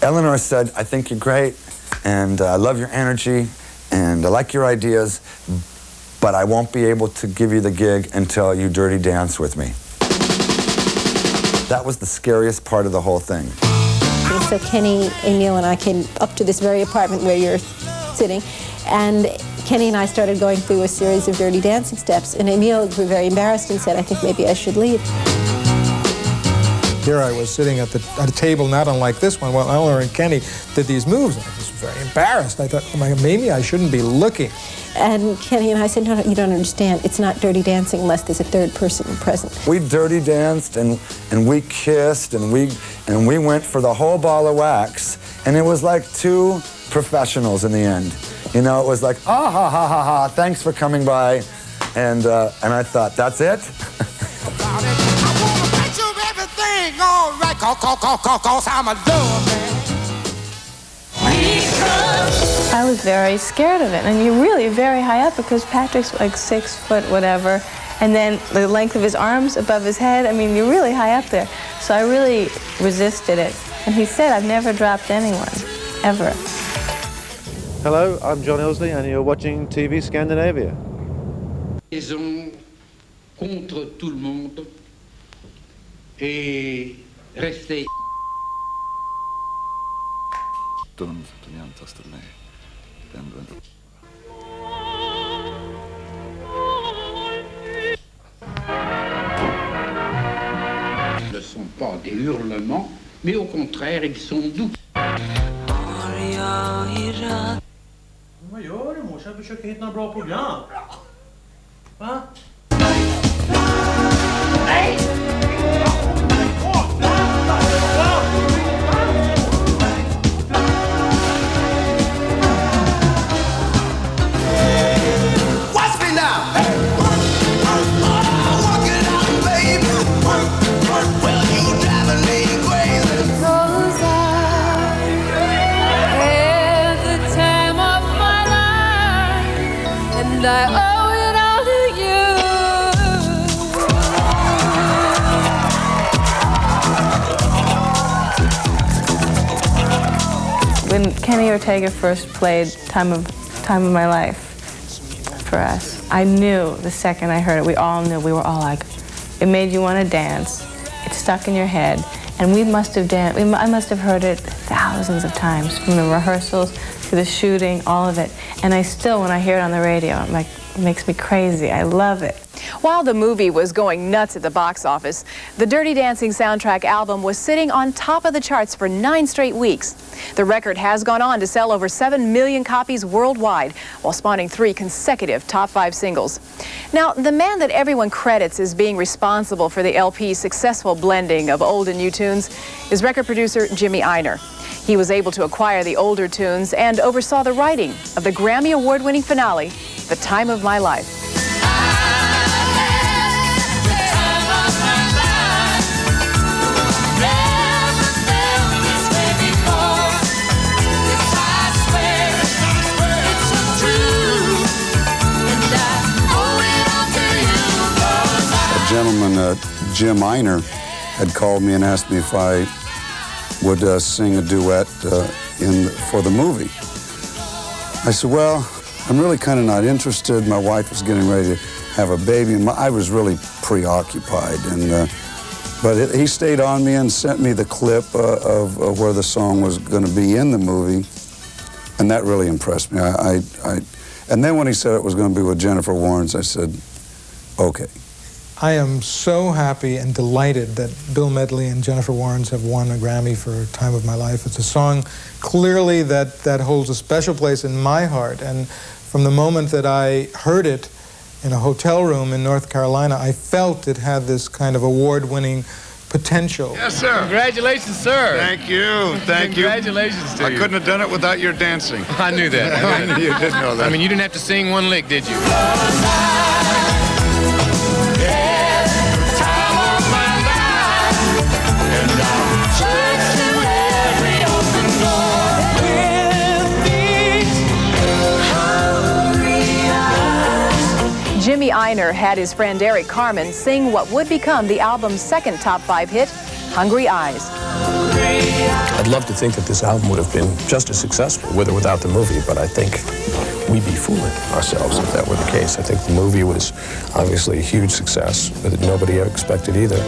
Eleanor said, I think you're great, and I love your energy, and I like your ideas, but I won't be able to give you the gig until you dirty dance with me. That was the scariest part of the whole thing. So Kenny, Emil, and I came up to this very apartment where you're sitting, and Kenny and I started going through a series of dirty dancing steps, and Emil grew very embarrassed and said, I think maybe I should leave. Here I was sitting at a table not unlike this one while Eleanor and Kenny did these moves. I was very embarrassed. I thought, maybe I shouldn't be looking. And Kenny and I said, no, you don't understand. It's not dirty dancing unless there's a third person present. We dirty danced, and we kissed, and we went for the whole ball of wax, and it was like two professionals in the end. You know, it was like, ah, ha, ha, ha, ha, thanks for coming by. And I thought, that's it? I was very scared of it, and you're really very high up because Patrick's like 6 foot whatever, and then the length of his arms above his head, I mean, you're really high up there. So I really resisted it. And he said, I've never dropped anyone, ever. Hello, I'm John Illsley, and you're watching TV Scandinavia. Raison contre tout le monde et rester. Ne sont pas des hurlements, mais au contraire, ils sont doux. Vad gör du mors? Jag försöker hitta några bra program. Va? Nej! Watch me now! Work it out, baby! Well, you driving me crazy! 'Cause I had the time of my life, and I owe it all to you. When Kenny Ortega first played Time of My Life for us, I knew the second I heard it, we all knew, we were all like, it made you want to dance, it stuck in your head, and we must have danced, I must have heard it thousands of times, from the rehearsals to the shooting, all of it. And I still, when I hear it on the radio, I'm like, it makes me crazy, I love it. While the movie was going nuts at the box office, the Dirty Dancing soundtrack album was sitting on top of the charts for 9 straight weeks. The record has gone on to sell over 7 million copies worldwide, while spawning 3 consecutive top 5 singles. Now, the man that everyone credits as being responsible for the LP's successful blending of old and new tunes is record producer Jimmy Einer. He was able to acquire the older tunes and oversaw the writing of the Grammy Award-winning finale, The Time of My Life. Gentleman, Jim Einer, had called me and asked me if I would sing a duet for the movie. I said, well, I'm really kind of not interested. My wife was getting ready to have a baby, and I was really preoccupied. But he stayed on me and sent me the clip of where the song was going to be in the movie, and that really impressed me. And then when he said it was going to be with Jennifer Warnes, I said, okay. I am so happy and delighted that Bill Medley and Jennifer Warnes have won a Grammy for Time of My Life. It's a song clearly that holds a special place in my heart. And from the moment that I heard it in a hotel room in North Carolina, I felt it had this kind of award-winning potential. Yes, sir. Congratulations, sir. Thank you. Thank you. Congratulations to you. I couldn't have done it without your dancing. I knew that. I knew you did know that. I mean, you didn't have to sing one lick, did you? Jimmy Einer had his friend Eric Carmen sing what would become the album's second top 5 hit, Hungry Eyes. I'd love to think that this album would have been just as successful with or without the movie, but I think we'd be fooling ourselves if that were the case. I think the movie was obviously a huge success, but nobody expected either.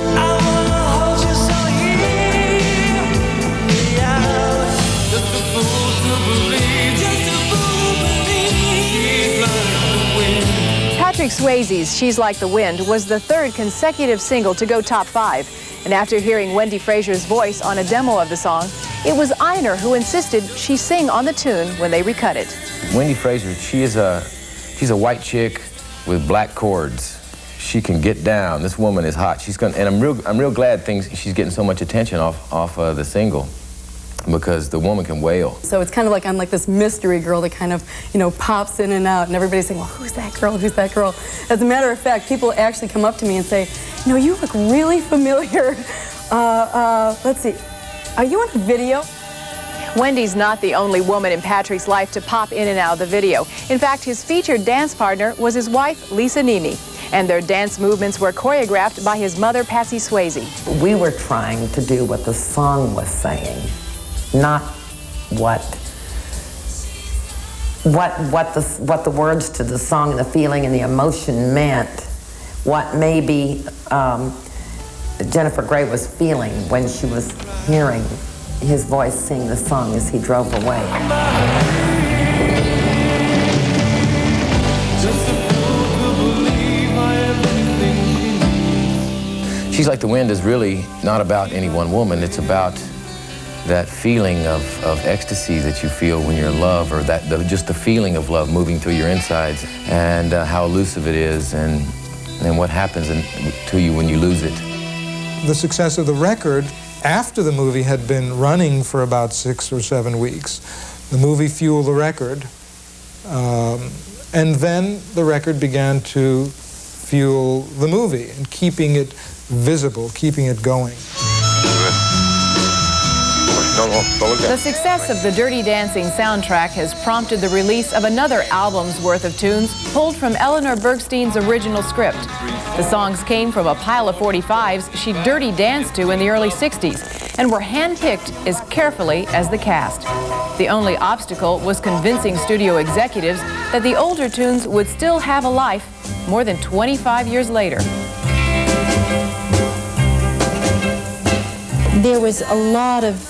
Patrick Swayze's She's Like the Wind was the 3rd consecutive single to go top 5. And after hearing Wendy Fraser's voice on a demo of the song, it was Einer who insisted she sing on the tune when they recut it. Wendy Fraser, she's a white chick with black chords. She can get down. This woman is hot. And I'm real glad she's getting so much attention off the single, because the woman can wail. So it's kind of like I'm like this mystery girl that kind of, pops in and out, and everybody's saying, well, who's that girl, who's that girl? As a matter of fact, people actually come up to me and say, you look really familiar. Let's see, are you on a video? Wendy's not the only woman in Patrick's life to pop in and out of the video. In fact, his featured dance partner was his wife, Lisa Nimi, and their dance movements were choreographed by his mother, Patsy Swayze. We were trying to do what the song was saying, not what the words to the song and the feeling and the emotion meant. What maybe Jennifer Grey was feeling when she was hearing his voice sing the song as he drove away. She's Like the Wind is really not about any one woman. It's about that feeling of ecstasy that you feel when you're in love, or just the feeling of love moving through your insides, and how elusive it is, and what happens to you when you lose it. The success of the record after the movie had been running for about 6 or 7 weeks. The movie fueled the record, and then the record began to fuel the movie, and keeping it visible, keeping it going. The success of the Dirty Dancing soundtrack has prompted the release of another album's worth of tunes pulled from Eleanor Bergstein's original script. The songs came from a pile of 45s she dirty danced to in the early 60s and were handpicked as carefully as the cast. The only obstacle was convincing studio executives that the older tunes would still have a life more than 25 years later. There was a lot of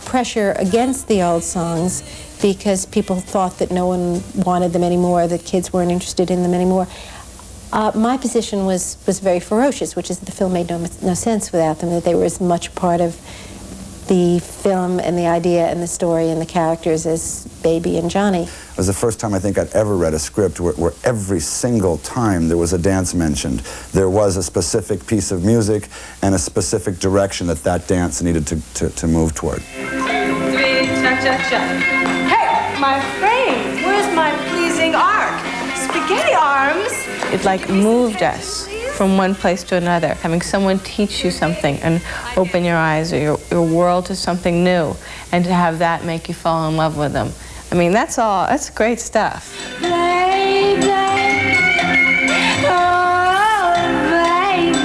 pressure against the old songs because people thought that no one wanted them anymore, that kids weren't interested in them anymore. My position was very ferocious, which is that the film made no sense without them, that they were as much part of the film and the idea and the story and the characters as Baby and Johnny. It was the first time I think I'd ever read a script where every single time there was a dance mentioned, there was a specific piece of music and a specific direction that dance needed to move toward. Hey, my frame, where's my pleasing arc? Spaghetti arms. It like moved us from one place to another, having someone teach you something and open your eyes or your world to something new, and to have that make you fall in love with them. I mean, that's great stuff. Baby, oh baby,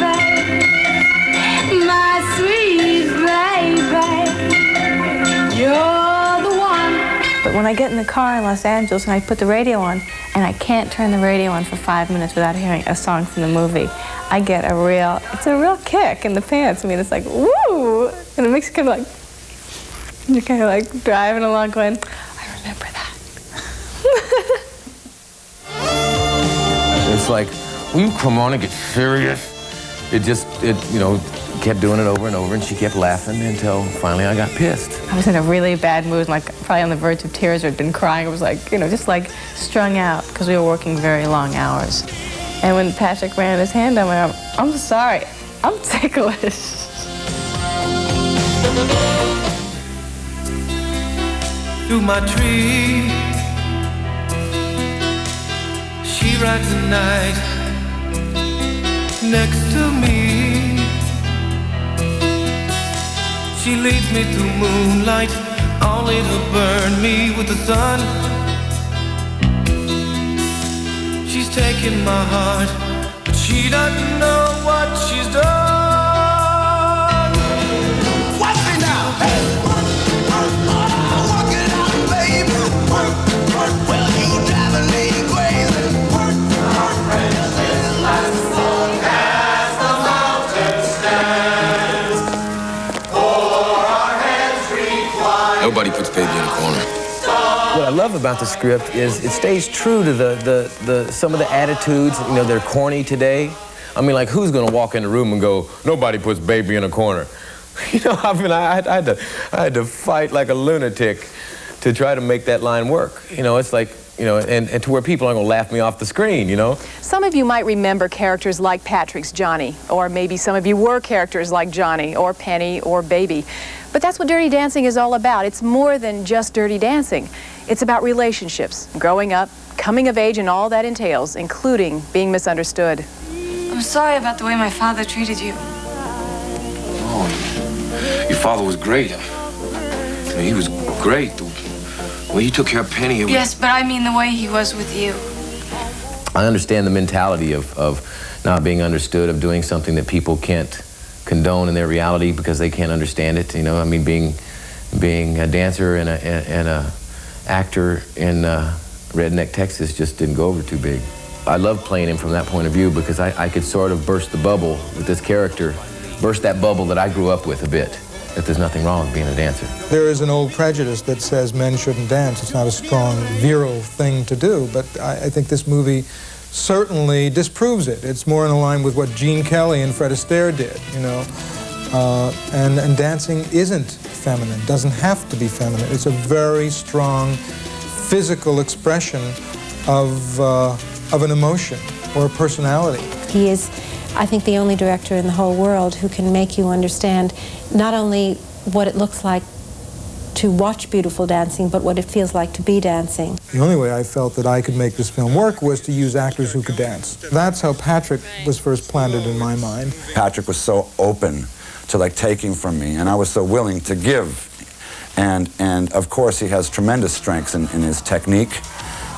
my sweet baby, you're the one. But when I get in the car in Los Angeles and I put the radio on, and I can't turn the radio on for 5 minutes without hearing a song from the movie, I get it's a real kick in the pants. I mean, it's like, woo! And it makes you kind of like, you're kind of like driving along going, I remember that. It's like, will you come on and get serious? It kept doing it over and over, and she kept laughing until finally I got pissed. I was in a really bad mood, like probably on the verge of tears, or had been crying. I was like, just like strung out, because we were working very long hours. And when Patrick ran his hand on my arm, I'm sorry, I'm ticklish. Through my tree, she rides the night next to me. She leads me through moonlight, only to burn me with the sun. She's taken my heart, but she doesn't know what she's done. Watch me now, hey! Work it out, baby. Work, well, you driving me crazy. Work, as long as the mountain stands. Nobody puts Baby in a corner. What I love about the script is it stays true to some of the attitudes, they're corny today. I mean, like, who's gonna walk in the room and go, nobody puts Baby in a corner? I mean, I had to fight like a lunatic to try to make that line work. It's like, and to where people aren't gonna laugh me off the screen, Some of you might remember characters like Patrick's Johnny, or maybe some of you were characters like Johnny, or Penny, or Baby. But that's what Dirty Dancing is all about. It's more than just dirty dancing. It's about relationships, growing up, coming of age, and all that entails, including being misunderstood. I'm sorry about the way my father treated you. Oh, your father was great. I mean, he was great. The way he took care of Penny. Yes, but I mean the way he was with you. I understand the mentality of not being understood, of doing something that people can't condone in their reality because they can't understand it. I mean, being a dancer and a actor in redneck Texas just didn't go over too big. I love playing him from that point of view because I could sort of burst the bubble with this character, burst that bubble that I grew up with a bit, that there's nothing wrong with being a dancer. There is an old prejudice that says men shouldn't dance. It's not a strong, virile thing to do, but I think this movie certainly disproves it. It's more in line with what Gene Kelly and Fred Astaire did, and dancing isn't feminine, doesn't have to be feminine. It's a very strong physical expression of an emotion or a personality. He is, I think, the only director in the whole world who can make you understand not only what it looks like to watch beautiful dancing, but what it feels like to be dancing. The only way I felt that I could make this film work was to use actors who could dance. That's how Patrick was first planted in my mind. Patrick was so open to like taking from me, and I was so willing to give. And of course he has tremendous strengths in his technique,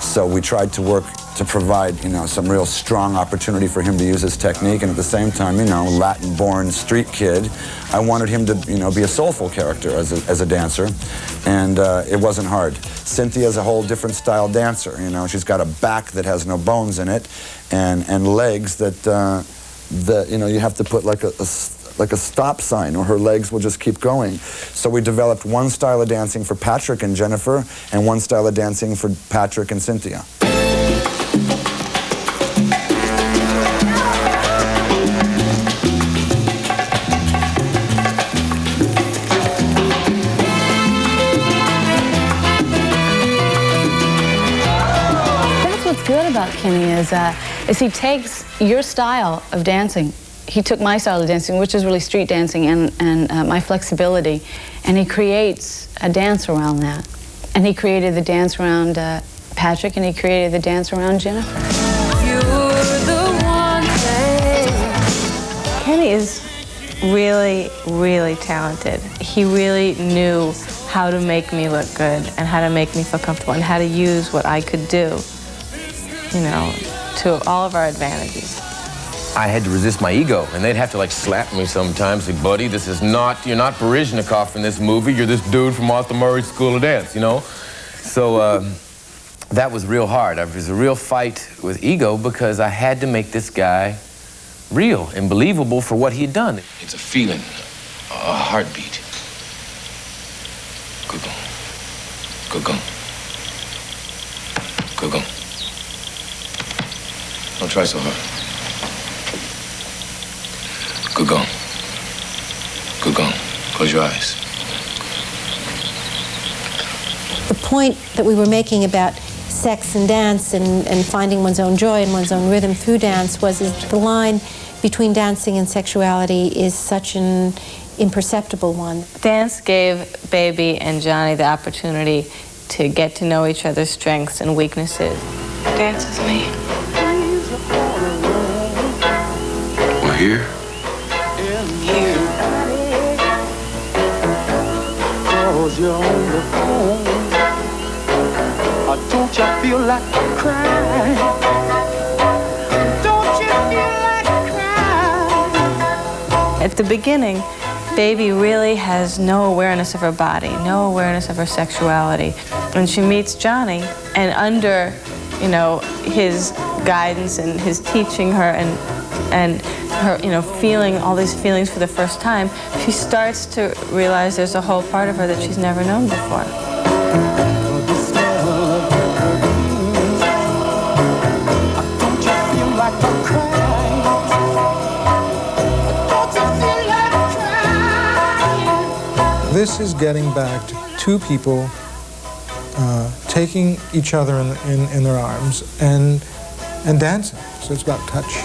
so we tried to work to provide, you know, some real strong opportunity for him to use his technique, and at the same time, you know, Latin-born street kid, I wanted him to, you know, be a soulful character as a dancer, and it wasn't hard. Cynthia's a whole different style dancer, you know. She's got a back that has no bones in it, and legs that, you know, you have to put like a stop sign or her legs will just keep going. So we developed one style of dancing for Patrick and Jennifer and one style of dancing for Patrick and Cynthia. Good about Kenny is he takes your style of dancing. He took my style of dancing, which is really street dancing, and my flexibility, and he creates a dance around that. And he created the dance around Patrick, and he created the dance around Jennifer. You're the one thing. Kenny is really, really talented. He really knew how to make me look good and how to make me feel comfortable and how to use what I could do, you know, to all of our advantages. I had to resist my ego, and they'd have to like slap me sometimes, like, buddy, this is not, you're not Baryshnikov in this movie, you're this dude from Arthur Murray's School of Dance, you know? So that was real hard. It was a real fight with ego because I had to make this guy real and believable for what he had done. It's a feeling, a heartbeat. Good going. Good going. Good going. Don't try so hard. Good going. Good going. Close your eyes. The point that we were making about sex and dance and finding one's own joy and one's own rhythm through dance was that the line between dancing and sexuality is such an imperceptible one. Dance gave Baby and Johnny the opportunity to get to know each other's strengths and weaknesses. Dance with me. We're here. Here. You're on the phone. Don't you feel like crying? Don't you feel like crying? At the beginning, Baby really has no awareness of her body, no awareness of her sexuality. When she meets Johnny, and under, you know, his guidance and his teaching her and her, you know, feeling all these feelings for the first time, she starts to realize there's a whole part of her that she's never known before. This is getting back to two people taking each other in their arms and dancing. So it's about touch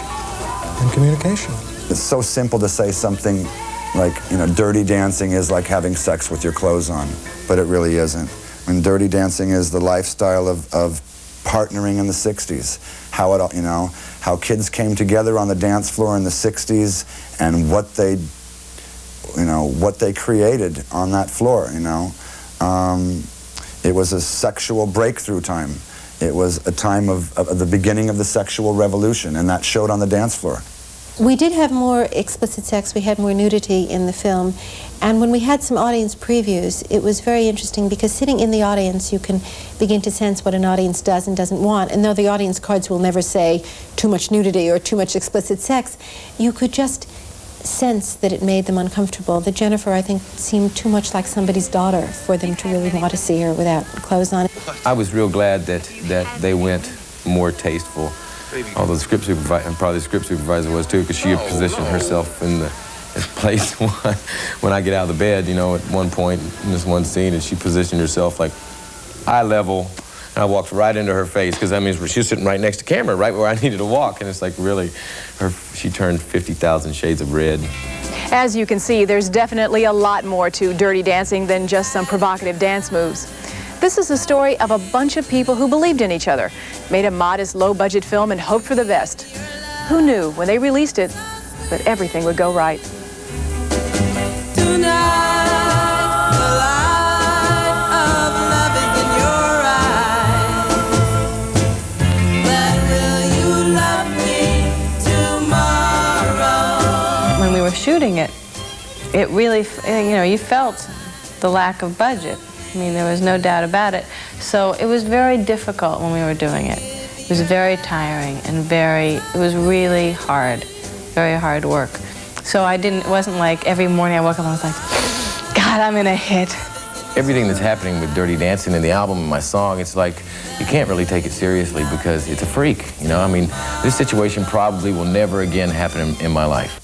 and communication. It's so simple to say something like, you know, dirty dancing is like having sex with your clothes on, but it really isn't. I mean, dirty dancing is the lifestyle of partnering in the 60s. How it, you know, how kids came together on the dance floor in the 60s and what they, you know, what they created on that floor, you know. It was a sexual breakthrough time. It was a time of the beginning of the sexual revolution, and that showed on the dance floor. We did have more explicit sex, we had more nudity in the film, and when we had some audience previews, it was very interesting because sitting in the audience, you can begin to sense what an audience does and doesn't want, and though the audience cards will never say too much nudity or too much explicit sex, you could just sense that it made them uncomfortable. That Jennifer, I think, seemed too much like somebody's daughter for them to really want to see her without clothes on. I was real glad that they went more tasteful. Although the script supervisor, and probably the script supervisor was too, because she had positioned herself in this place when I get out of the bed, you know, at one point in this one scene, and she positioned herself like eye level, and I walked right into her face, because that means she was sitting right next to camera, right where I needed to walk, and it's like really, she turned 50,000 shades of red. As you can see, there's definitely a lot more to Dirty Dancing than just some provocative dance moves. This is the story of a bunch of people who believed in each other, made a modest, low-budget film and hoped for the best. Who knew when they released it that everything would go right? When we were shooting it, it really, you know, you felt the lack of budget. I mean, there was no doubt about it. So it was very difficult when we were doing it. It was very tiring and it was really hard, very hard work. So it wasn't like every morning I woke up and I was like, God, I'm in a hit. Everything that's happening with Dirty Dancing and the album and my song, it's like you can't really take it seriously because it's a freak, you know? I mean, this situation probably will never again happen in my life.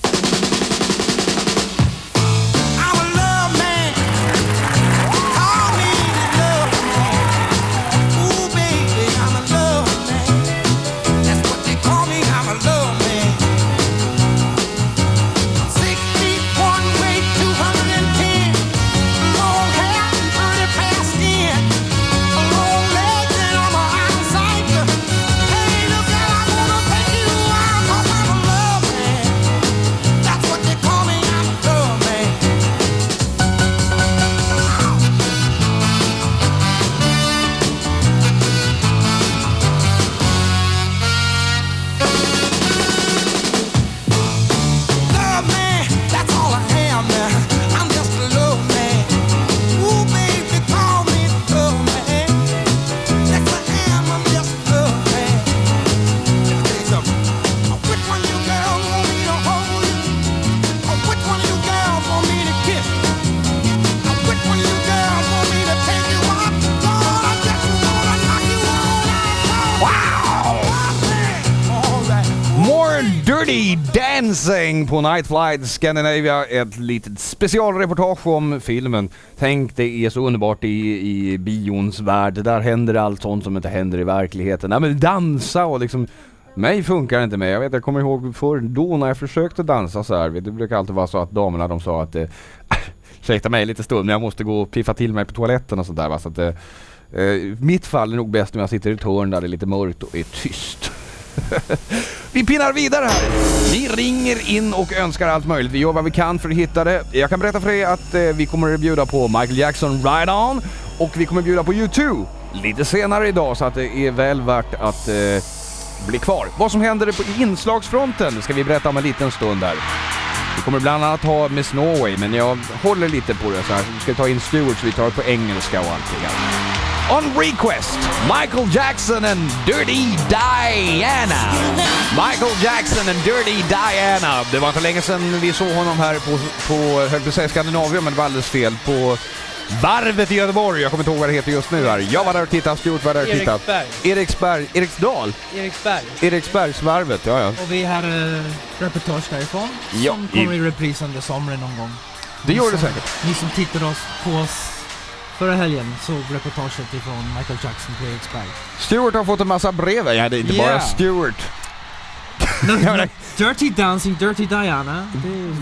Dirty Dancing på Nightflight Scandinavia, ett litet specialreportage om filmen. Tänk, det är så underbart i bions värld. Där händer allt sånt som inte händer i verkligheten. Nej, men dansa och liksom, mig funkar inte med. Jag kommer ihåg för då när jag försökte dansa så här. Det brukar alltid vara så att damerna, de sa att ursäkta mig lite stund, men jag måste gå och piffa till mig på toaletten och sånt där. Så att mitt fall är nog bäst om jag sitter i ett hörn där det är lite mörkt och är tyst. Vi pinnar vidare här. Ni ringer in och önskar allt möjligt. Vi gör vad vi kan för att hitta det. Jag kan berätta för er att vi kommer att bjuda på Michael Jackson Ride On, och vi kommer att bjuda på U2 lite senare idag, så att det är väl värt att bli kvar. Vad som händer på inslagsfronten ska vi berätta om en liten stund där. Vi kommer bland annat ha Miss Norway, men jag håller lite på det så här. Vi ska ta in Stuart, så vi tar det på engelska och allting. On request, Michael Jackson and Dirty Diana. Michael Jackson and Dirty Diana. Det var inte länge sedan vi såg honom här på höll på att säga Skandinavien, men det var alldeles fel, på Varvet i Göteborg. Jag kommer inte ihåg vad det heter just nu här. Jag var där och tittade, Stuart var där och tittade. Eriksdal? Eriksbergsvarvet, ja. Och vi har reportage därifrån som kommer i repris under sommaren någon gång. Det gör det säkert. Ni som tittar på oss förra helgen såg reportaget ifrån Michael Jackson på Eriksberg. Stuart har fått en massa brev. Ja, det är inte bara Stuart. Dirty Dancing, Dirty Diana.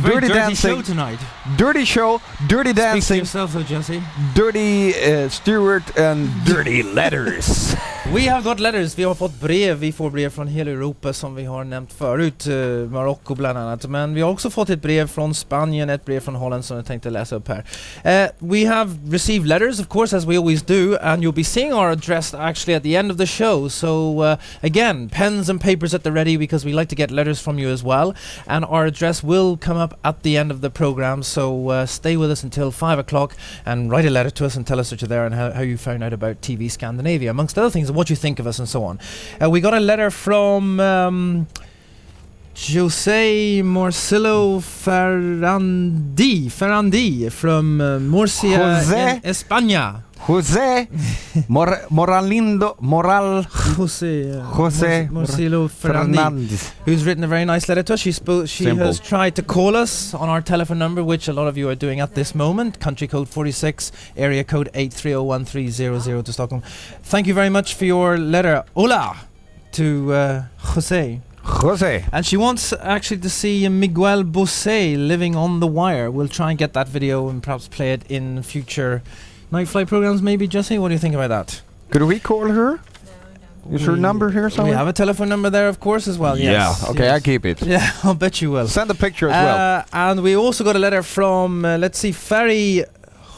Dirty Dancing show tonight. Dirty show, Dirty Dancing. Speak for yourself, though, Jesse. Dirty Stuart and Dirty Letters. We have got letters. Vi har fått brev. Vi får brev från hela Europa som vi har nämnt förut. Marocko bland annat. Men vi har också fått ett brev från Spanien, ett brev från Holland som jag tänkte läsa upp här. We have received letters, of course, as we always do. And you'll be seeing our address actually at the end of the show. So again, pens and papers at the ready, because we like to get letters from you as well. And our address will come up at the end of the program. So stay with us until 5 o'clock and write a letter to us and tell us that you're there and how you found out about TV Scandinavia, amongst other things, what you think of us and so on. We got a letter from Jose Marcelo Ferrandi from Murcia in España. Jose Morcillo Fernandez, who's written a very nice letter to us. She has tried to call us on our telephone number, which a lot of you are doing at this moment. Country code 46, area code 8301300 to Stockholm. Thank you very much for your letter, Hola, to Jose. And she wants actually to see Miguel Bosé living on the wire. We'll try and get that video and perhaps play it in future Nightflight programs, maybe. Jesse, what do you think about that? Could we call her? Is her number here somewhere? We have a telephone number there, of course, as well. Yes. Yeah, okay, I keep it. Yeah, I'll bet you will. Send a picture as well. And we also got a letter from, let's see, Ferry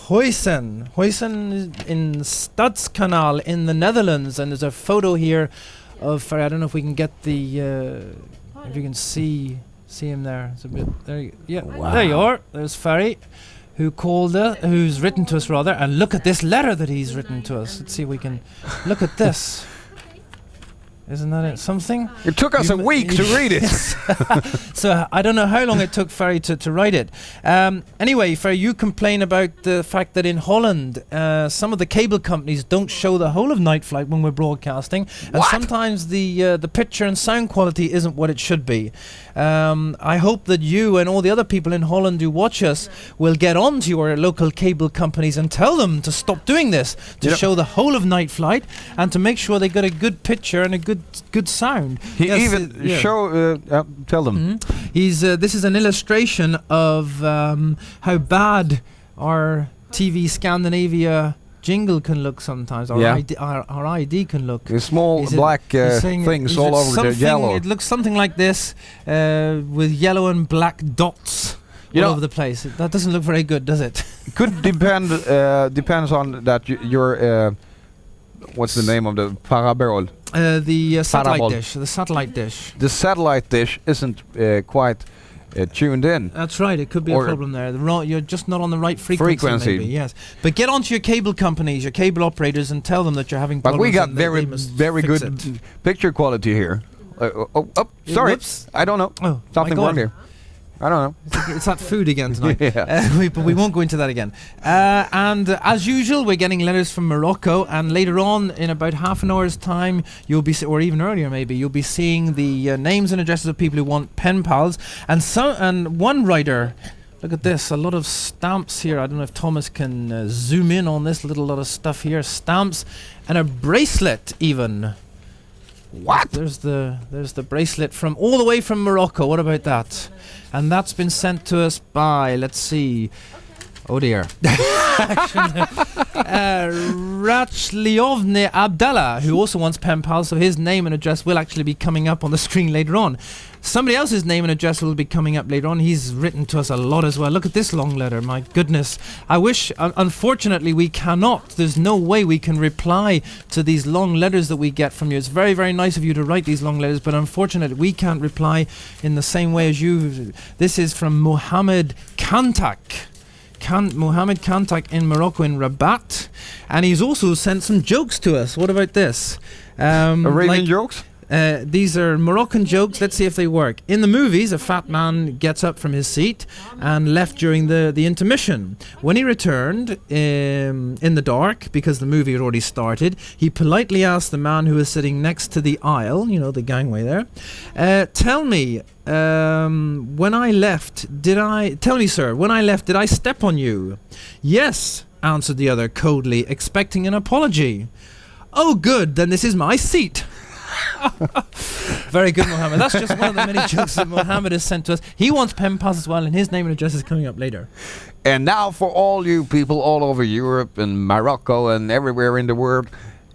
Huysen. Huysen in Stadskanal in the Netherlands, and there's a photo here of Ferry. I don't know if we can get the, if you can see him there. It's a bit there. Wow. There you are. There's Ferry, who's written to us rather, and look at this letter that he's written to us. Let's see if we can look at this. Isn't that something? It took us a week to read it. So I don't know how long it took Ferry to write it. Anyway, Ferry, you complain about the fact that in Holland, some of the cable companies don't show the whole of Nightflight when we're broadcasting, and sometimes the picture and sound quality isn't what it should be. I hope that you and all the other people in Holland who watch us will get on to your local cable companies and tell them to stop doing this, to show the whole of Nightflight and to make sure they got a good picture and a good sound. He even tell them. This is an illustration of how bad our TV Scandinavia jingle can look sometimes. Our ID can look. The small black things all over the yellow. It looks something like this with yellow and black dots all over the place. That doesn't look very good, does it? Could depends on that your what's the name of the parabol? The satellite dish. The satellite dish. The satellite dish isn't quite tuned in. That's right. It could be a problem there. You're just not on the right frequency. Maybe, yes. But get onto your cable companies, your cable operators, and tell them that you're having problems. But we got very good picture quality here. Sorry. Whoops. I don't know. Oh, something wrong here. I don't know. It's that food again tonight. But we won't go into that again. And as usual, we're getting letters from Morocco. And later on, in about half an hour's time, you'll be, or even earlier maybe, you'll be seeing the names and addresses of people who want pen pals. And one writer. Look at this, a lot of stamps here. I don't know if Thomas can zoom in on this little lot of stuff here. Stamps and a bracelet even. What? There's the bracelet from all the way from Morocco. What about that? And that's been sent to us by, let's see. Oh dear. Rachliovne Abdallah, who also wants pen pals, so his name and address will actually be coming up on the screen later on. Somebody else's name and address will be coming up later on. He's written to us a lot as well. Look at this long letter, my goodness. I wish, unfortunately, we cannot. There's no way we can reply to these long letters that we get from you. It's very, very nice of you to write these long letters, but unfortunately, we can't reply in the same way as you. This is from Mohammed Kantak. Mohammed Kantak in Morocco, in Rabat. And he's also sent some jokes to us. What about this? Arabian jokes? These are Moroccan jokes. Let's see if they work. In the movies, a fat man gets up from his seat and left during the intermission. When he returned in the dark, because the movie had already started, he politely asked the man who was sitting next to the aisle, the gangway there, tell me, when I left, did I step on you? Yes, answered the other coldly, expecting an apology. Oh good, then this is my seat. Very good, Mohammed. That's just one of the many jokes that Mohammed has sent to us. He wants pen pals as well, and his name and address is coming up later. And now for all you people all over Europe and Morocco and everywhere in the world,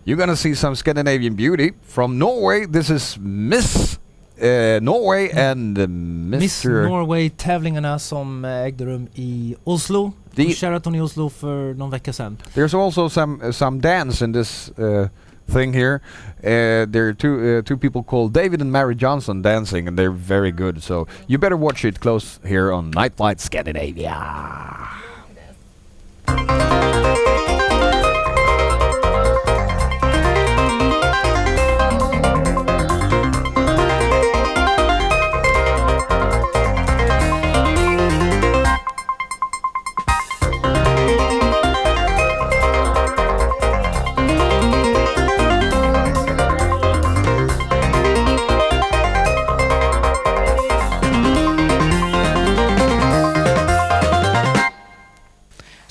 you're going to see some Scandinavian beauty. From Norway, this is Miss Norway and Mr. Miss Norway-tävlingarna som ägde rum i Oslo. Sheraton i Oslo för någon vecka sedan. There's also some dance in this thing here. There are two people called David and Mary Johnson dancing, and they're very good. So you better watch it close here on Nightflight Scandinavia.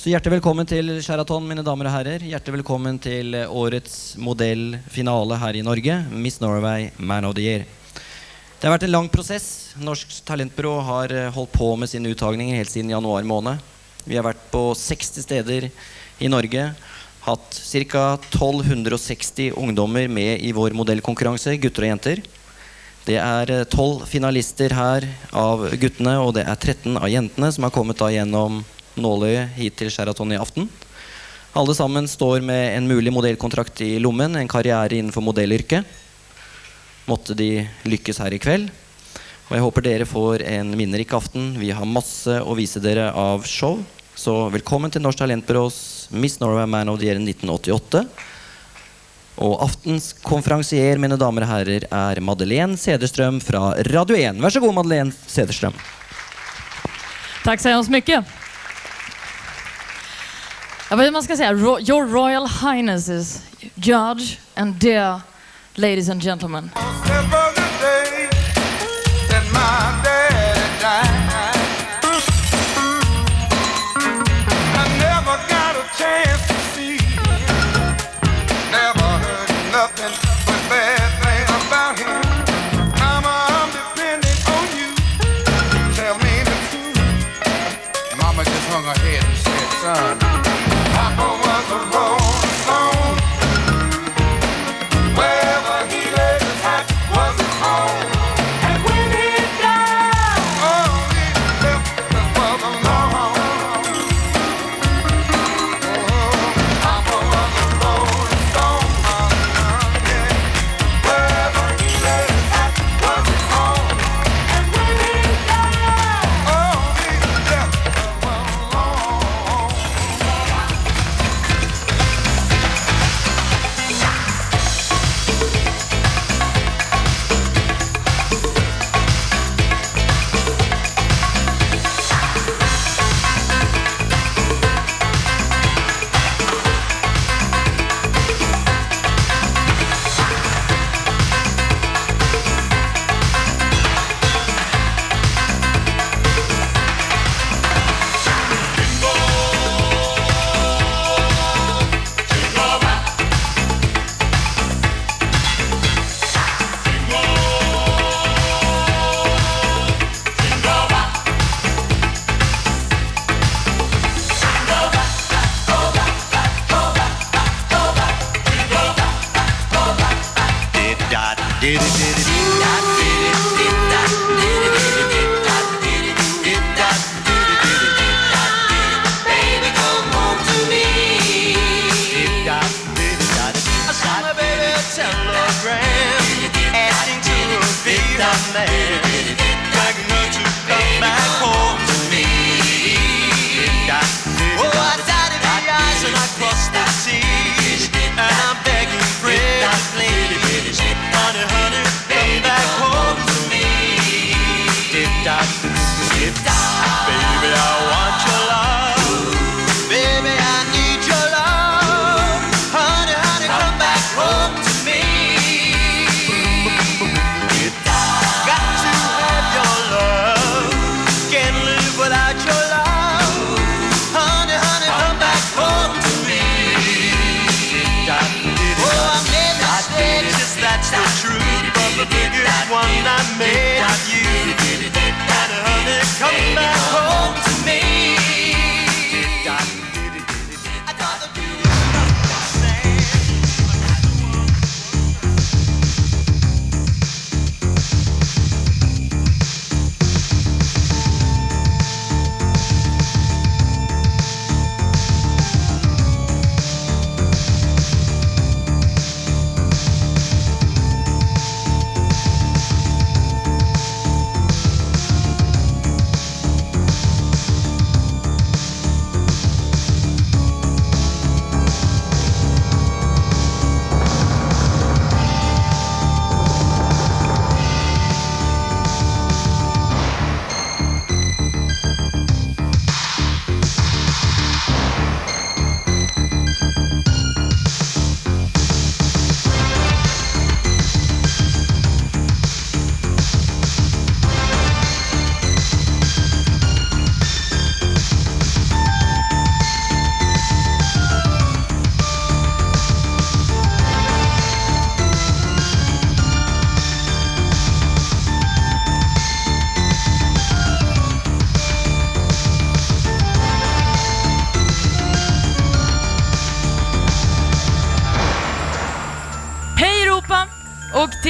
Så hjertelig velkommen til Sheraton, mine damer og herrer. Hjertelig velkommen til årets modellfinale her i Norge, Miss Norway, Man of the Year. Det har vært en lang prosess. Norsk Talentbyrå har holdt på med sine uttagninger helt siden januar måned. Vi har vært på 60 steder i Norge, hatt ca. 1260 ungdommer med i vår modellkonkurranse, gutter og jenter. Det er 12 finalister her av guttene, og det er 13 av jentene som har kommet da gjennom nåløyet hit til Sheraton i aften. Alle sammen står med en mulig modellkontrakt i lommen, en karriere innenfor modellyrket. Måtte de lykkes her i kveld. Og jeg håper dere får en minnerik aften. Vi har masse å vise dere av show. Så velkommen til Norsk Talentbyrås Miss Norway Man of the Year 1988. Og aftens konferansier, mine damer og herrer, er Madeleine Cederström fra Radio 1. Vær så god, Madeleine Cederström. Tack så hemskt mycket. Jag vet vad man ska säga. Your Royal Highnesses, Judge and dear ladies and gentlemen. Mama just hung her head and said, son, Papa was a rolling stone. Wherever he laid his hat was his home. And when he died, oh, he left us for the long. Papa was a rolling stone. Yeah. Wherever he laid his hat was his home. And when he died, oh, he left us for the long.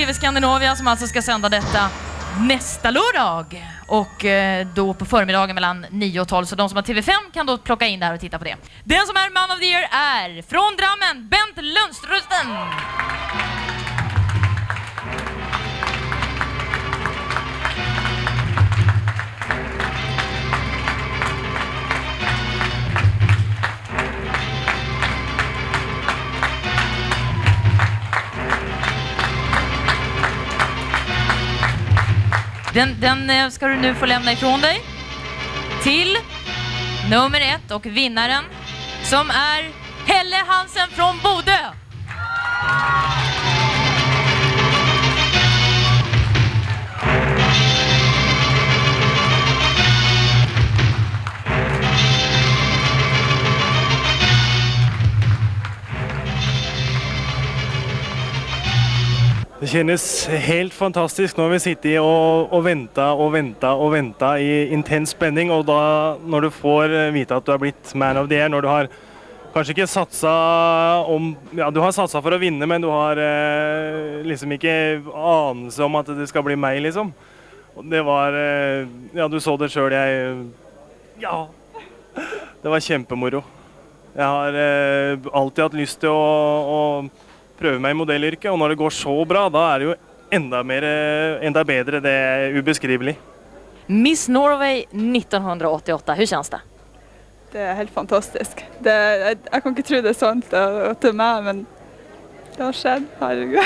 TV Skandinavia som alltså ska sända detta nästa lördag. Och då på förmiddagen mellan 9 och 12. Så de som har TV5 kan då plocka in där och titta på det. Den som är Man of the Year är från Drammen, Bent Lundstrusten. Den ska du nu få lämna ifrån dig till nummer 1 och vinnaren som är Helle Hansen från Bodö. Det känns helt fantastiskt. Nu har vi suttit och väntat i intens spänning, och då när du får veta att du har blivit Man of the Year, när du har kanske inte satsat du har satsat för att vinna, men du har liksom inte anelse om att det ska bli mig liksom. Och det var du såg det själv, det var kämpemoro. Jag har alltid haft lust till att pröva mig i modellyrket, och när det går så bra, då är det ju ända bättre. Det är obeskrivligt. Miss Norway 1988, hur känns det? Det är helt fantastiskt. Jag kan inte tro det är sånt att det är med, men det har skett. Herregud.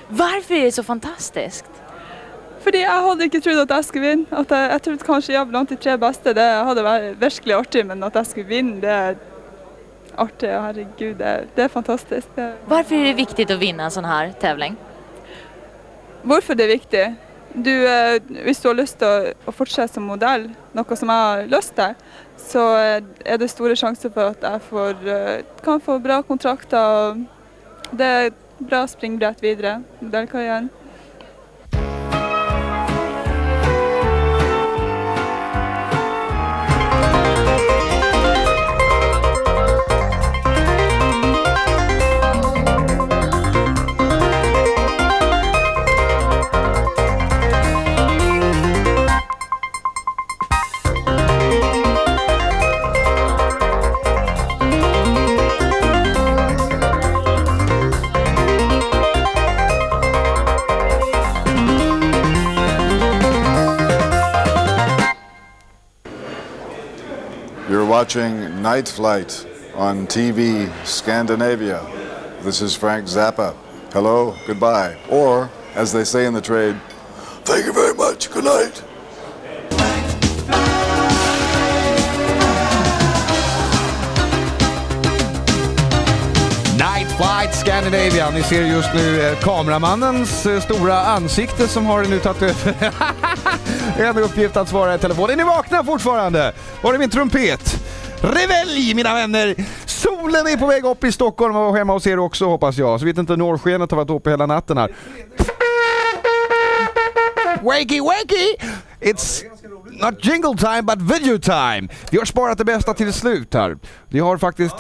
Varför är det så fantastiskt? Fordi jag hade inte trott att jag skulle vinna. Jag trodde kanske jag bland de 3 bästa. Det hade varit verkligen artigt, men att jag skulle vinna, det är artigt. Herregud, det är fantastiskt. Varför är det viktigt att vinna en sån här tävling? Varför det är viktigt? Hvis du har lust att fortsätta som modell, något som jag har lust till, så är det stora chanser för att jag kan få bra kontrakter. Det är bra springbrett vidare, modellkarriären. You're watching Nightflight on TV Scandinavia. This is Frank Zappa. Hello, goodbye. Or, as they say in the trade, thank you very much, good night. Nightflight Scandinavia. Ni ser just nu kameramannens stora ansikte som har nu tagit över. En uppgift att svara i telefon. Är ni vakna fortfarande? Var är min trumpet? Revelj, mina vänner! Solen är på väg upp i Stockholm och hemma hos er också, hoppas jag. Så vet inte norrskenet har varit uppe hela natten här. Wakey, wakey! It's not jingle time, but video time. Vi har sparat det bästa till slut här. Vi har faktiskt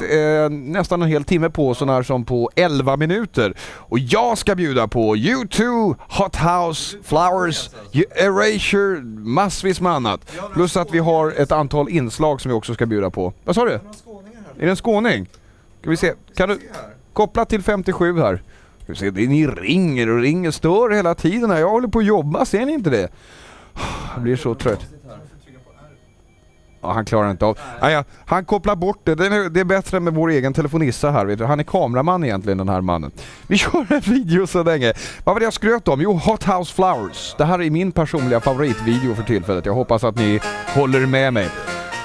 nästan en hel timme på, sån här som på 11 minuter. Och jag ska bjuda på U2, Hot House, Flowers, Erasure, massvis med annat. Plus att vi har ett antal inslag som vi också ska bjuda på. Vad sa du? Är det en skåning? Ska vi se. Kan du koppla till 57 här? Ska vi se, ni ringer och ringer, stör hela tiden här. Jag håller på att jobba, ser ni inte det? Jag blir så trött. Ja, han klarar inte av. Ja, han kopplar bort det. Det är bättre med vår egen telefonissa här. Vet du. Han är kameraman egentligen, den här mannen. Vi kör en video så länge. Vad var det jag skröt om? Jo, Hot House Flowers. Det här är min personliga favoritvideo för tillfället. Jag hoppas att ni håller med mig.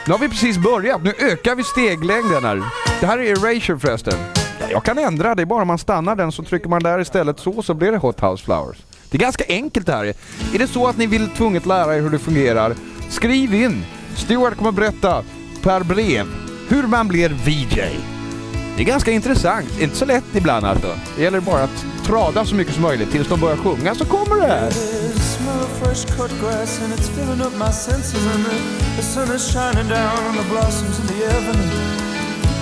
Nu har vi precis börjat. Nu ökar vi steglängden här. Det här är Erasure förresten. Ja, jag kan ändra. Det är bara om man stannar den så trycker man där istället så blir det Hot House Flowers. Det är ganska enkelt det här. Är det så att ni vill tvunget lära er hur det fungerar, skriv in. Stuart kommer berätta per brev hur man blir VJ. Det är ganska intressant. Inte så lätt ibland alltså. Det gäller bara att trada så mycket som möjligt tills de börjar sjunga, så kommer det här.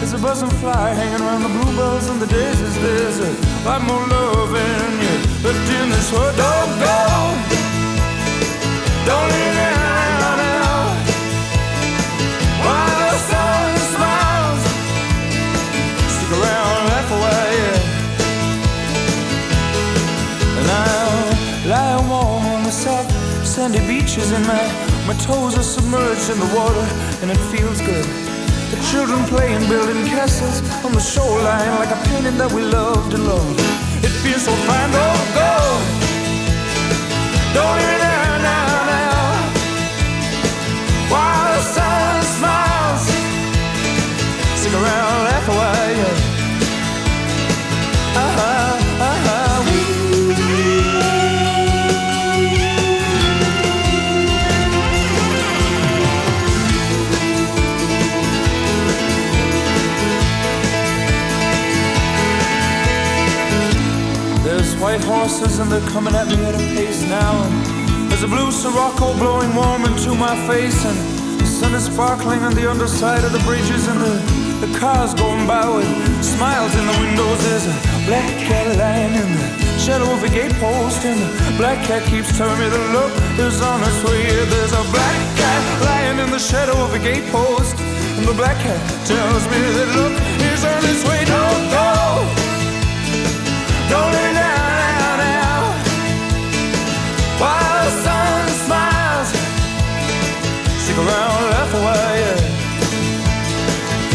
There's a buzzing fly hanging around the bluebells and the daisies. There's a lot more love in you left in this world. Don't go, don't leave me now. While the sun smiles, stick around, laugh away. And I'll lie warm on the soft sandy beaches, and my toes are submerged in the water, and it feels good. The children playing, building castles on the shoreline, like a painting that we loved and loved. It feels so fine. Don't go, don't leave me there now. While the sun smiles, stick around, laugh away. White horses and they're coming at me at a pace now, and there's a blue Sirocco blowing warm into my face, and the sun is sparkling on the underside of the bridges, and the cars going by with smiles in the windows. There's a black cat lying in the shadow of a gatepost, and the black cat keeps telling me the look is on its way. There's a black cat lying in the shadow of a gatepost, and the black cat tells me that look is on its way. Don't go, don't let it down. While the sun smiles, stick around, laugh away.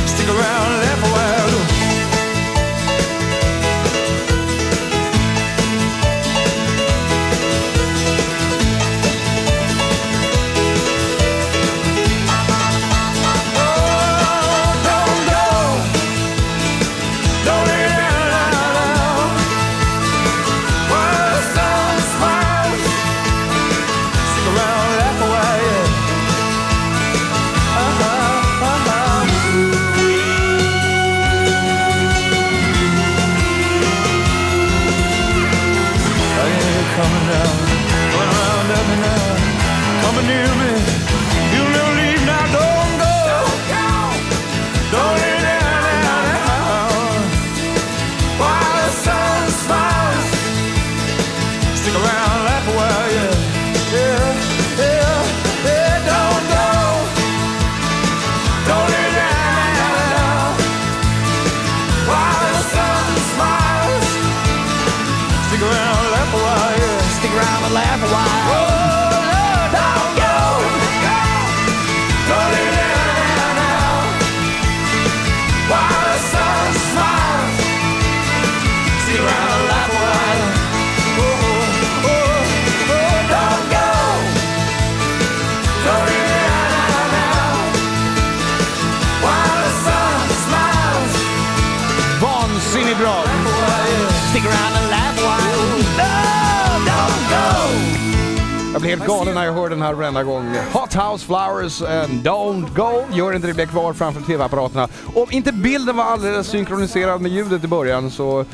Stick around, laugh away. Jag blir helt galen när jag hör den här varenda gång. Hot House Flowers and Don't Go. Gör inte det, blir kvar framför tv-apparaterna. Om inte bilden var alldeles synkroniserad med ljudet i början så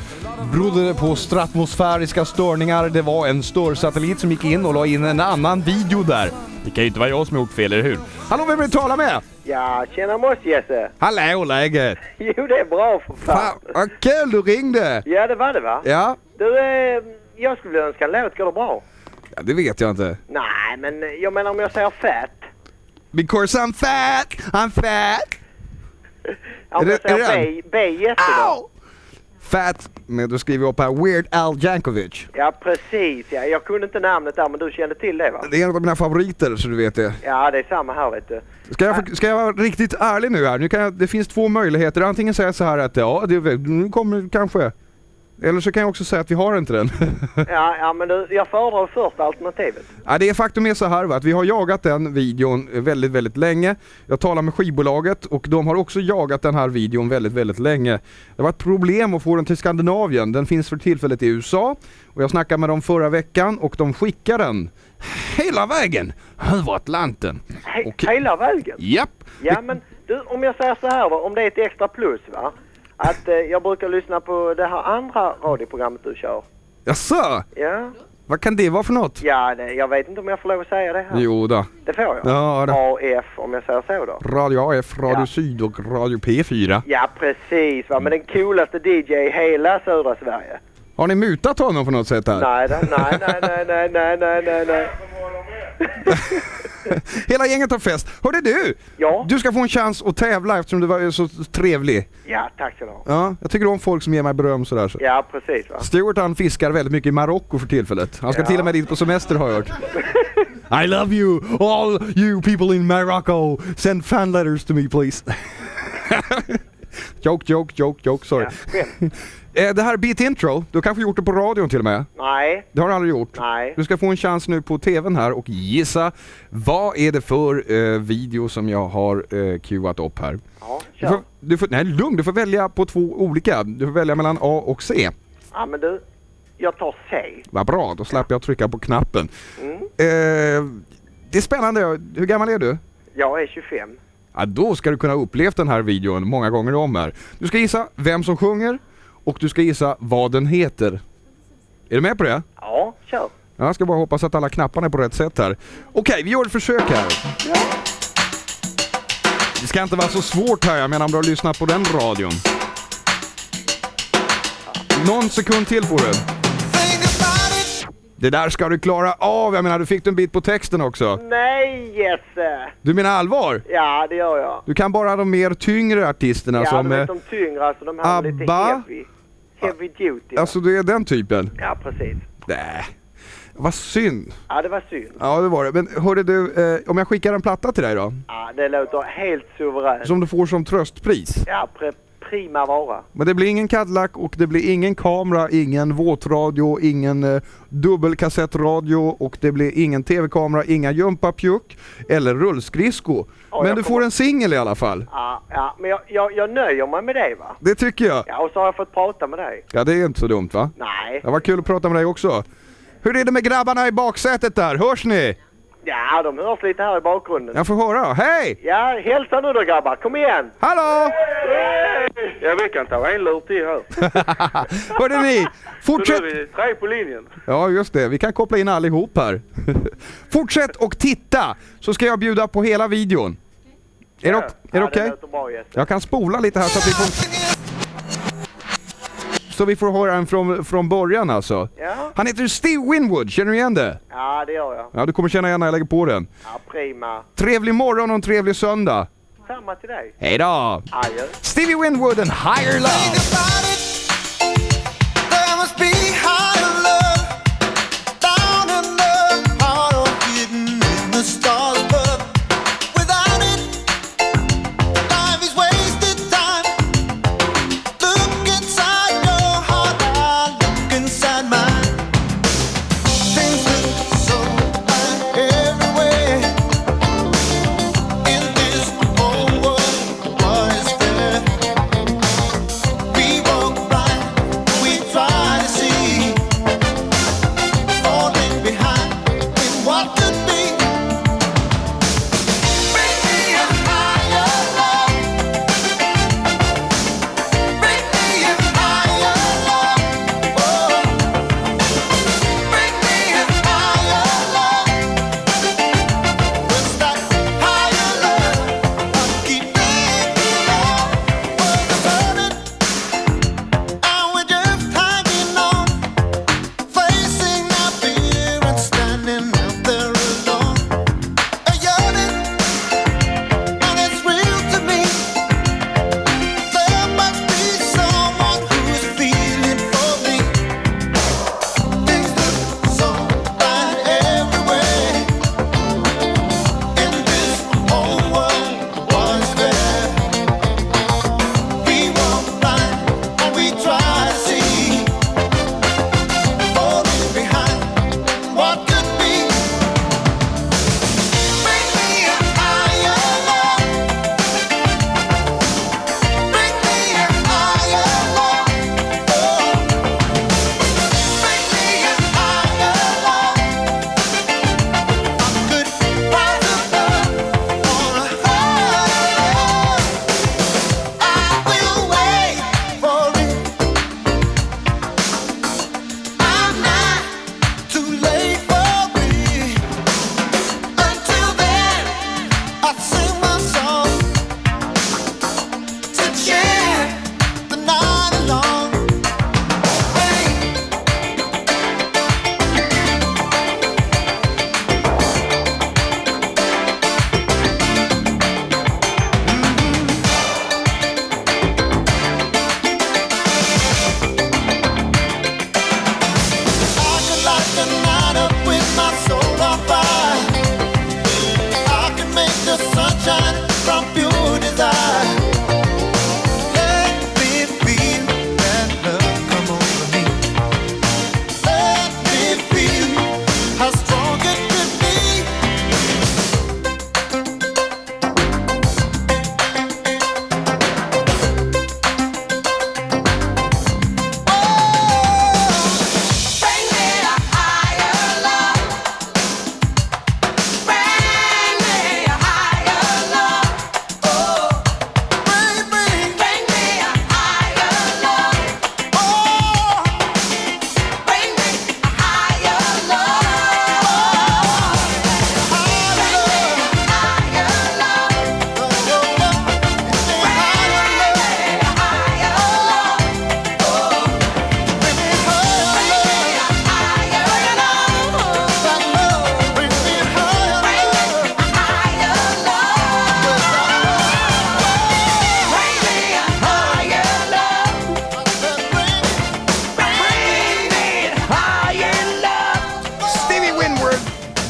berodde det på stratmosfäriska störningar. Det var en störsatellit som gick in och la in en annan video där. Det kan ju inte vara jag som har gjort fel, eller hur? Hallå, vem vill du tala med? Ja, tjena Moss Jesse. Hallå, läget? Jo, det är bra för fan. Vad kul du ringde. Ja, det var det va? Ja. Du, jag skulle önska en låt, går det bra? Ja, det vet jag inte. Nej, men jag menar om jag säger fat. Because I'm fat, I'm fat. Om jag säger B jättebra. Fat, men du skriver upp här Weird Al Yankovic. Ja, precis. Ja. Jag kunde inte namnet där, men du kände till det va? Det är en av mina favoriter, så du vet det. Ja, det är samma här vet du. Ska jag vara riktigt ärlig nu här? Det finns två möjligheter. Antingen säga så här att ja, nu kommer kanske. Eller så kan jag också säga att vi har inte den. ja, men jag föredrar första alternativet. Ja, det är faktum är så här va, att vi har jagat den videon väldigt, väldigt länge. Jag talar med skivbolaget och de har också jagat den här videon väldigt, väldigt länge. Det var ett problem att få den till Skandinavien. Den finns för tillfället i USA och jag snackade med dem förra veckan och de skickar den hela vägen över Atlanten. Hela vägen? Japp. Ja, men du, om jag säger så här va, om det är ett extra plus va? Att jag brukar lyssna på det här andra radioprogrammet du kör. Jaså? Ja. Vad kan det vara för något? Ja, jag vet inte om jag får lov att säga det här. Jo då. Det får jag. Ja, AF, om jag säger så då. Radio AF, Radio Syd och Radio P4. Ja, precis. Va? Men den coolaste DJ i hela södra Sverige. Har ni mutat honom på något sätt här? Nej. Hela gänget har fest. Hörde du? Ja? Du ska få en chans att tävla eftersom du var så trevlig. Ja, tack så du ha. Ja, jag tycker om folk som ger mig beröm sådär. Så. Ja, precis va. Stuart han fiskar väldigt mycket i Marocko för tillfället. Han ska till och med dit på semester har jag hört. I love you, all you people in Morocco. Send fan letters to me please. Joke, sorry. Ja, det här bild intro, du har kanske gjort det på radion till och med? Nej. Det har du aldrig gjort? Nej. Du ska få en chans nu på tvn här och gissa vad är det för video som jag har queuat upp här. Ja, nej, lugn, du får välja på 2 olika. Du får välja mellan A och C. Ja, men du, jag tar C. Vad bra, då släpper jag trycka på knappen. Det är spännande. Hur gammal är du? Jag är 25. Ja, då ska du kunna uppleva den här videon många gånger om här. Du ska gissa vem som sjunger och du ska gissa vad den heter. Är du med på det? Ja, kör. Jag ska bara hoppas att alla knapparna är på rätt sätt här. Okej, vi gör ett försök här. Ja. Det ska inte vara så svårt här, jag menar om du har lyssnat på den radion. Någon sekund till får du. Det där ska du klara av, jag menar du fick en bit på texten också. Nej, Jesse! Du menar allvar? Ja, det gör jag. Du kan bara de mer tyngre artisterna ja, som... Ja, de tyngre, alltså de här lite heavy duty. Alltså det är den typen? Ja, precis. Nej, vad synd. Ja, det var synd. Ja, det var det. Men hörde du, om jag skickar en platta till dig då? Ja, det låter helt suveränt. Som du får som tröstpris? Ja, prima vara. Men det blir ingen Cadillac och det blir ingen kamera, ingen våtradio, ingen dubbelkassettradio och det blir ingen tv-kamera, inga jumpapjuck eller rullskridsko. Men du får en singel i alla fall. Ja, men jag nöjer mig med det va? Det tycker jag. Ja, och så har jag fått prata med dig. Ja, det är inte så dumt va? Nej. Det var kul att prata med dig också. Hur är det med grabbarna i baksätet där? Hörs ni? Ja, de hörs lite här i bakgrunden. Jag får höra. Hej! Ja, hälsa nu då grabbar. Kom igen! Hallå! Ja, vi kan ta en lur till här. Hörde ni? Fortsätt! Så nu är vi 3 på linjen. Ja, just det. Vi kan koppla in allihop här. Fortsätt och titta, så ska jag bjuda på hela videon. Är det okej? Jag kan spola lite här så att vi får... Så vi får höra en från början alltså. Ja. Han heter Steve Winwood, känner du igen det? Ja, det gör jag. Ja, du kommer känna igen när jag lägger på den. Ja, prima. Trevlig morgon och en trevlig söndag. Samma till dig. Hej då! Adjö. Stevie Winwood and Higher Love. There must be higher love down in the heart of hidden in the stars above. Without it, life is wasted time. Look inside your heart, I look inside mine. Things look so bad everywhere in this whole world. What is fair? We walk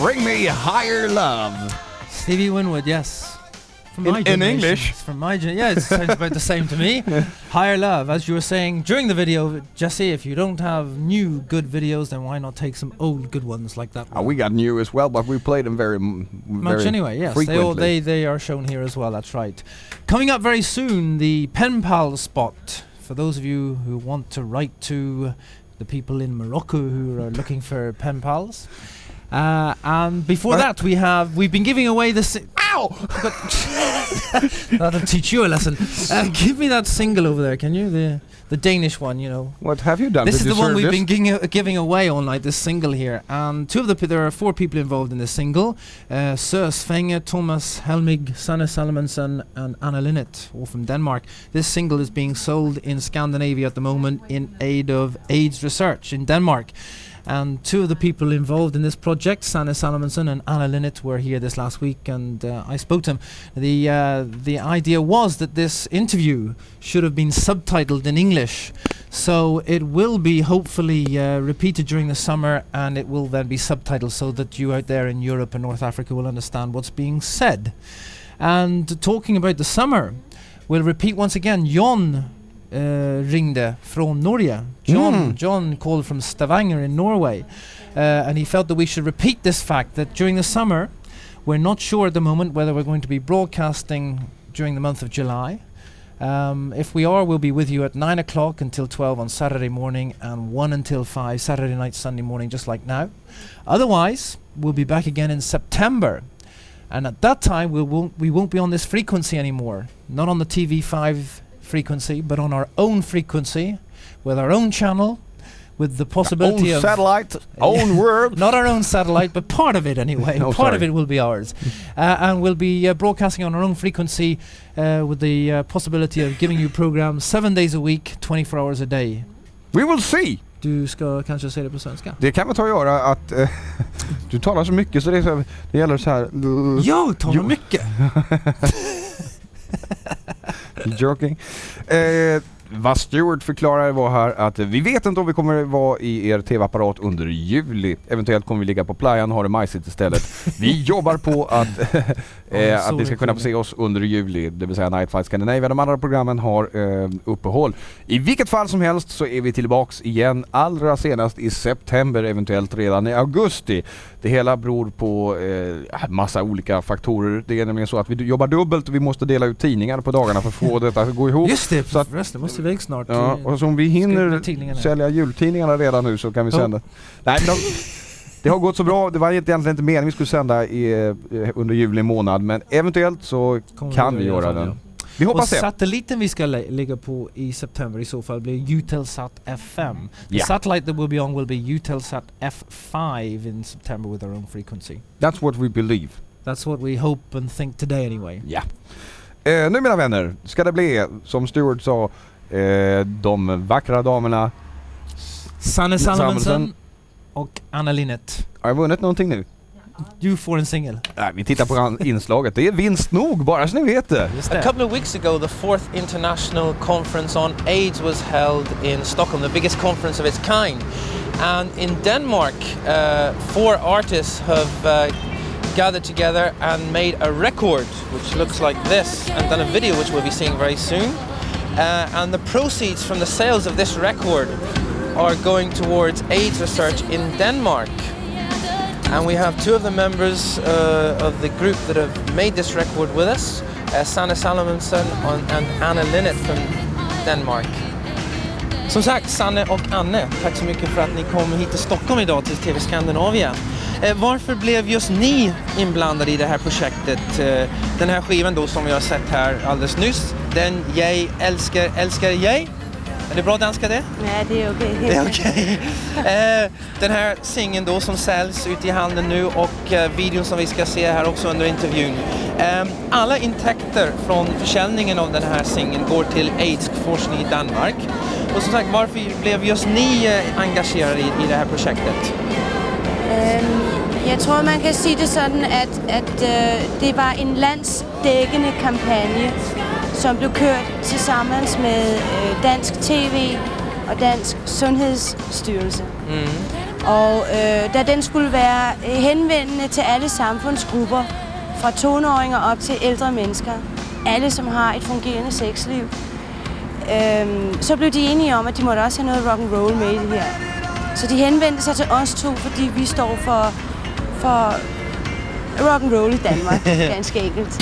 Bring me higher love. Stevie Winwood, yes. From In English? From my yeah, it sounds about the same to me. Higher love, as you were saying during the video, Jesse, if you don't have new good videos, then why not take some old good ones like that one? We got new as well, but we played them very much anyway, yes. frequently. They are shown here as well, that's right. Coming up very soon, the pen pal spot. For those of you who want to write to the people in Morocco who are looking for pen pals. And before that, we've been giving away the ow! That'll teach you a lesson. Give me that single over there, can you? The Danish one, you know. What have you done? This is the one we've been giving away all night. This single here, and there are 4 people involved in this single: Sven, Thomas Helmig, Sanne Salomonsen, and Linnet, all from Denmark. This single is being sold in Scandinavia at the moment in aid of AIDS research in Denmark. And 2 of the people involved in this project, Sanne Salomonsen and Linnet, were here this last week, and I spoke to them. The idea was that this interview should have been subtitled in English, so it will be hopefully repeated during the summer, and it will then be subtitled so that you out there in Europe and North Africa will understand what's being said. And talking about the summer, we'll repeat once again. John ringde från Norge. John called from Stavanger in Norway, and he felt that we should repeat this fact that during the summer, we're not sure at the moment whether we're going to be broadcasting during the month of July. If we are, we'll be with you at 9 o'clock until 12 on Saturday morning and 1 until 5 Saturday night, Sunday morning, just like now. Otherwise, we'll be back again in September. And at that time, we won't be on this frequency anymore. Not on the TV5 frequency, but on our own frequency, with our own channel, with the possibility own of satellite, own world. Not our own satellite, but part of it anyway. Part of it will be ours, and we'll be broadcasting on our own frequency with the possibility of giving you programs 7 days a week, 24 hours a day. We will see. Du ska kanske säga det på svenska. Det kan man ta och göra att du talar så mycket så det gäller så här. Jag talar mycket. Joking. Vad Stuart förklarar var här att vi vet inte om vi kommer vara i er tv-apparat under juli. Eventuellt kommer vi ligga på playan och ha det majsigt istället. Vi jobbar på att ni ska kunna få se oss under juli, det vill säga Nightflight Scandinavia. De andra programmen har uppehåll. I vilket fall som helst så är vi tillbaks igen allra senast i september, eventuellt redan i augusti. Det hela beror på massa olika faktorer. Det är nämligen så att vi jobbar dubbelt och vi måste dela ut tidningar på dagarna för att få detta att gå ihop. Just det, så att, förresten måste vi snart. Ja, och som vi hinner sälja jultidningarna redan nu så kan vi sända. Nej, men det har gått så bra. Det var egentligen inte meningen vi skulle sända under juli månad, men eventuellt så kan vi göra den. Ja. Vi hoppas det. Satelliten vi ska ligga på i september i så fall blir Eutelsat F5. The satellite that will be on will be Eutelsat F5 in September with our own frequency. That's what we believe. That's what we hope and think today anyway. Ja. Nu mina vänner, ska det bli, som Stuart sa, de vackra damerna Sanne Salomonsen och Linnet. Har jag vunnit någonting nu? Du får en singel. Nej, vi tittar på inslaget. Det är vinst nog, bara så ni vet det. A couple of weeks ago, the 4th International Conference on AIDS was held in Stockholm, the biggest conference of its kind. And in Denmark, 4 artists have gathered together and made a record, which looks like this, and done a video, which we'll be seeing very soon. And the proceeds from the sales of this record are going towards AIDS research in Denmark. And we have 2 of the members of the group that have made this record with us, Sanne Salomonsen and Linnet from Denmark. Som sagt, Sanne och Anne, tack så mycket för att ni kom hit till Stockholm idag till TV Skandinavien. Varför blev just ni inblandade i det här projektet? Den här skivan då som vi har sett här alldeles nyss, den jag älskar jag. Är det bra danska det? Nej, det är okej. Det är okej. Den här singeln då som säljs ute i handeln nu och videon som vi ska se här också under intervjun. Alla intäkter från försäljningen av den här singeln går till AIDS-forskning i Danmark. Och som sagt, varför blev just ni engagerade i det här projektet? Jeg tror, man kan sige det sådan, at det var en landsdækkende kampagne, som blev kørt tillsammans med dansk TV og dansk sundhedsstyrelse. Og da den skulle være henvendende til alle samfundsgrupper, fra tonåringer op til ældre mennesker, alle som har et fungerende sexliv, så blev de enige om, at de måtte også have noget rock'n'roll med i det her. Så de henvendte sig til os to, fordi vi står for rock'n'roll i Danmark, ganske enkelt.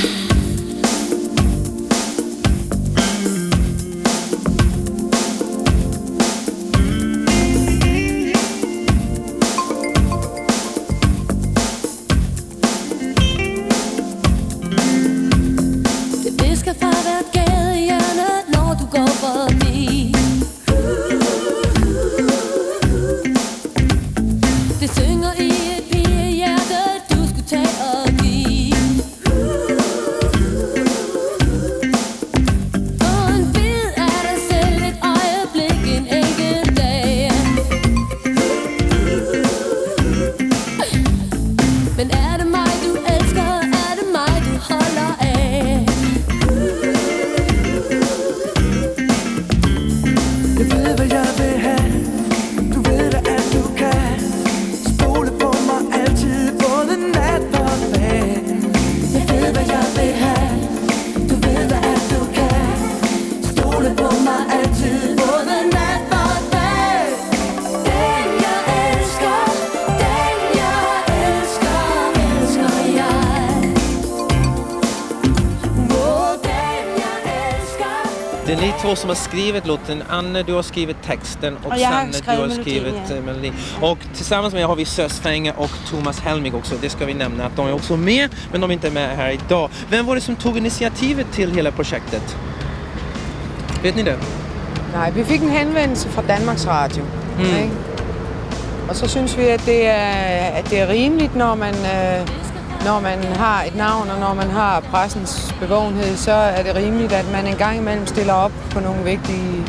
Det är ni två som har skrivit låten. Anne, du har skrivit texten och Sanne, du har skrivit melodin. Och tillsammans med har vi Sven och Thomas Helmig också. Det ska vi nämna att de är också med, men de är inte med här idag. Vem var det som tog initiativet till hela projektet? Vet ni det? Nej, vi fik en henvendelse fra Danmarks Radio. Ikke? Og så synes vi, at det er rimeligt, når man har et navn, og når man har pressens bevågenhed, så er det rimeligt, at man en gang imellem stiller op på nogle vigtige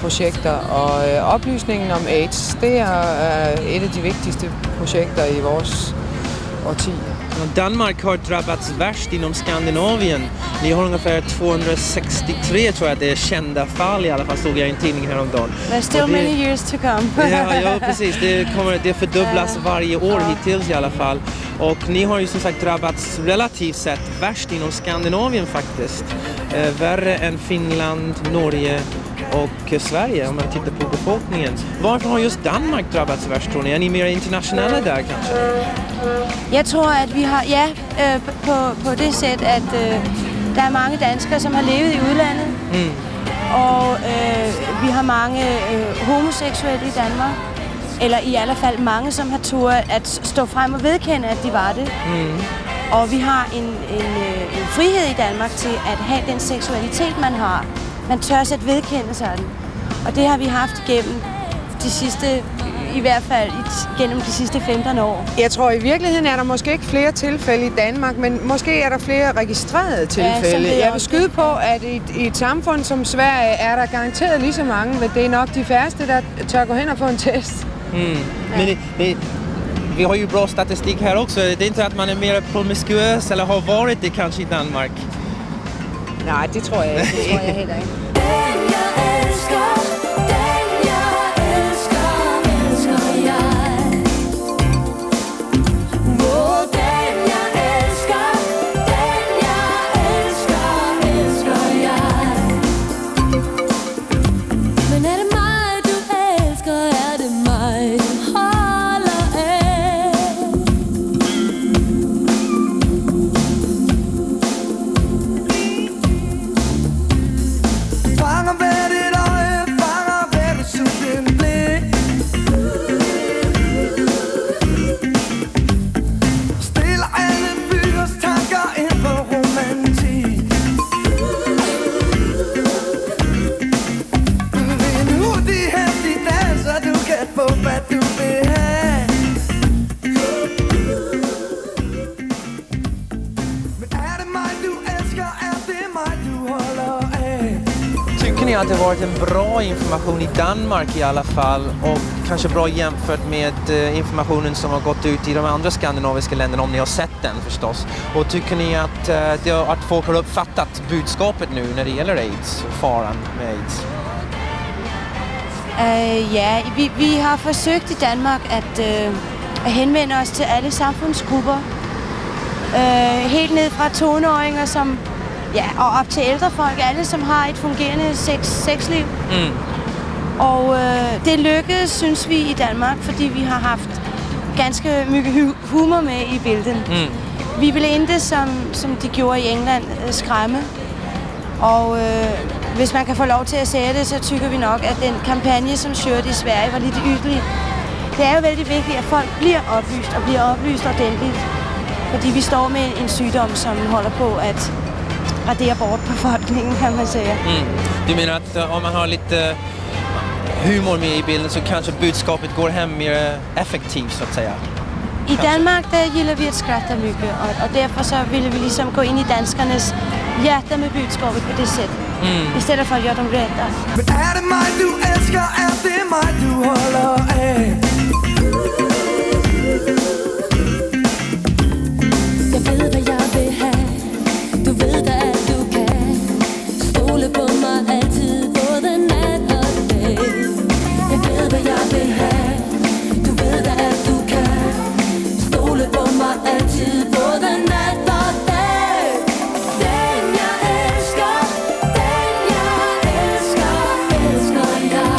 projekter. Og oplysningen om AIDS, det er et af de vigtigste projekter i vores årti. Danmark har drabbats värst inom Skandinavien. Ni har ungefär 263 tror jag det är kända fall, i alla fall såg jag i en tidning häromdagen. There's still many years to come. ja, precis. Det fördubblas varje år hittills i alla fall. Och ni har ju som sagt drabbats relativt sett värst inom Skandinavien faktiskt. Värre än Finland, Norge och Sverige om man tittar på befolkningen. Varför har just Danmark drabbats värst tror ni? Är ni mer internationella där kanske? Jeg tror, at vi har, på det sæt, at der er mange danskere, som har levet i udlandet. Og vi har mange homoseksuelle i Danmark. Eller i alle fald mange, som har turde at stå frem og vedkende, at de var det. Og vi har en frihed i Danmark til at have den seksualitet, man har. Man tør at vedkende sig den. Og det har vi haft gennem de sidste, i hvert fald gennem de sidste 15 år. Jeg tror i virkeligheden er der måske ikke flere tilfælde i Danmark, men måske er der flere registrerede tilfælde. Ja, jeg vil skyde på, at i et samfund som Sverige er der garanteret lige så mange, men det er nok de færreste, der tør gå hen og få en test. Men vi har ju bra statistik här också. Det är inte att man är mer promiskuös eller har varit det kanske i Danmark. Nej, det tror jeg ikke. Det tror jeg heller ikke. Att det varit en bra information i Danmark i alla fall och kanske bra jämfört med informationen som har gått ut i de andra skandinaviska länderna om ni har sett den förstås. Och tycker ni att folk har uppfattat budskapet nu när det gäller AIDS, faran med AIDS? Ja, vi har forsøgt i Danmark at henvende os til alle samfundsgrupper. Helt ned fra tonåringer som, ja, og op til ældre folk, alle som har et fungerende sexliv. Og det lykkedes, synes vi, i Danmark, fordi vi har haft ganske mye humor med i billedet. Vi ville ikke, som de gjorde i England, skræmme. Og hvis man kan få lov til at sige det, så tykker vi nok, at den kampagne, som kørte i Sverige, var lidt yderlig. Det er jo vældig vigtigt, at folk bliver oplyst, og bliver oplyst ordentligt. Fordi vi står med en sygdom, som holder på at radere bort befolkningen, kan man sige. Du menar att om man har lite humor med i bilden så kanske budskapet går hem mer effektivt, så att säga? I Danmark, der gilder vi at skratte mycket, og derfor så ville vi ligesom gå ind i danskernes hjerter med budskabet på det sæt. I stedet for at gøre dem rædder. Men er det mig, du elsker? Er det mig, du holder af? Jeg ved, hvad jeg vil have. Du ved da, at du kan stole på mig altid, både nat og dag. Jeg ved, hvad jeg vil have. Du ved da, at du kan stole på mig altid, både nat og dag. Den jeg elsker, den jeg elsker, elsker jeg.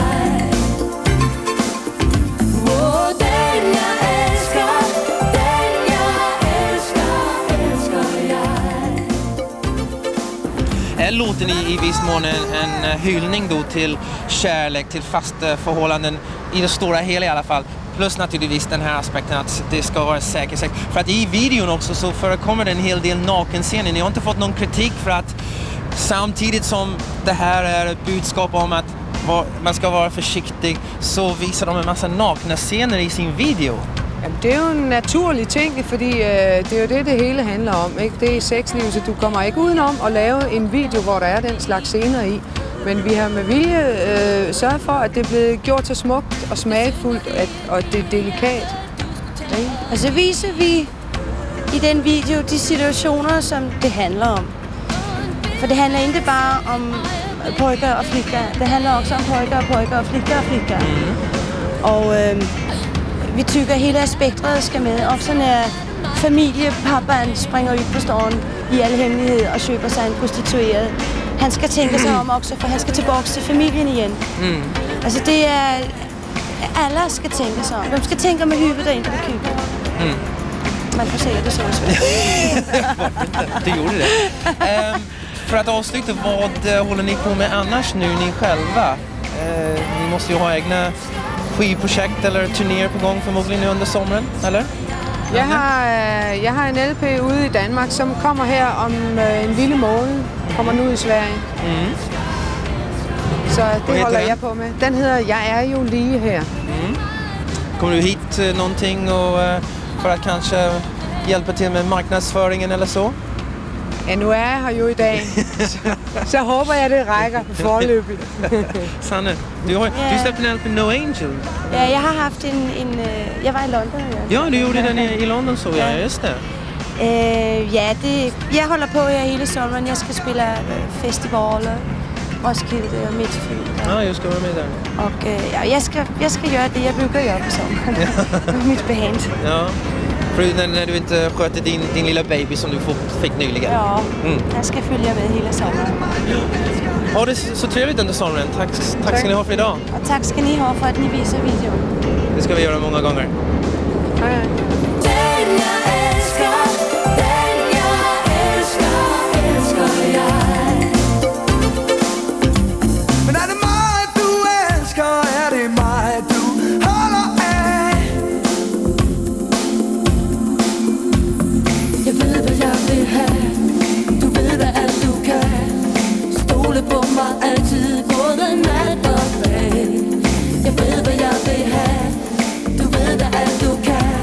Oh, den jeg elsker, den jeg elsker, elsker jeg. Är låten i viss mån en hyllning då till kärlek, till fasta förhållanden i det stora hela i alla fall? Plus naturligtvis den här aspekten att det ska vara säker sex. För att i videon också så förekommer det en hel del nakenscener. Ni har inte fått någon kritik för att samtidigt som det här är ett budskap om att man ska vara försiktig, så visar de en massa nakna scener i sin video. Jamen, det er jo en naturlig ting, fordi det er jo det hele handler om. Ikke? Det er sexliv, så du kommer ikke udenom at lave en video, hvor der er den slags scener i. Men vi har med vilje sørget for, at det er blevet gjort så smukt og smagfuldt, og det er delikat. Okay. Og så viser vi i den video de situationer, som det handler om. For det handler ikke bare om pojker og flikker. Det handler også om pojker og pojker og flikker og flikker. Og vi tykker hele spektret skal med. Også når familiepappaen springer ud på ståren i al hemmelighed og køber sig en prostitueret. Han skal tænke sig om også, for han skal tilbage til familien igen. Altså det er... Alle skal tænke sig om. De skal tænke med huvudet og inte med kuken. Man får säga det så svärt. Det gjorde det. För att avsluta, vad håller ni på med annars nu, ni själva? Ni måste ju ha egna skivprojekt eller turnéer på gång förmodligen nu under sommaren, eller? Jeg har en LP ude i Danmark, som kommer her om en lille måned. Kommer nu i Sverige. Så det holder jeg på med. Den hedder Jeg er jo lige her. Kommer du hit någonting och för att kanske hjälpa till med marknadsföringen eller så? Ja, nu er jeg her jo i dag, så håber jeg, det rækker forløbigt. Sanne, du släppte en LP No Angel. Ja, jeg har haft jeg var i London. Ja, du gjorde den i London så, ja, just det. Jeg holder på her hele sommeren. Jeg skal spille festivaler, Roskilde og Midtfyn. Ja, jag ska vara med där. Og jeg skal gøre det, jeg brukar gøre på sommaren. Med mit band. Ja. För när du inte sköter din lilla baby som du fick nyligen. Ja, jag ska följa med hela sommaren. Ha det så trevligt under sommaren. Tack ska ni ha för idag. Och tack ska ni ha för att ni visar videon. Det ska vi göra många gånger. Men er det mig, du elsker? Er det mig, du holder af? Jeg ved, hvad jeg vil have. Du ved da, at du kan stole på mig altid, både nat og dag. Jeg ved, hvad jeg vil have. Du ved da, at du kan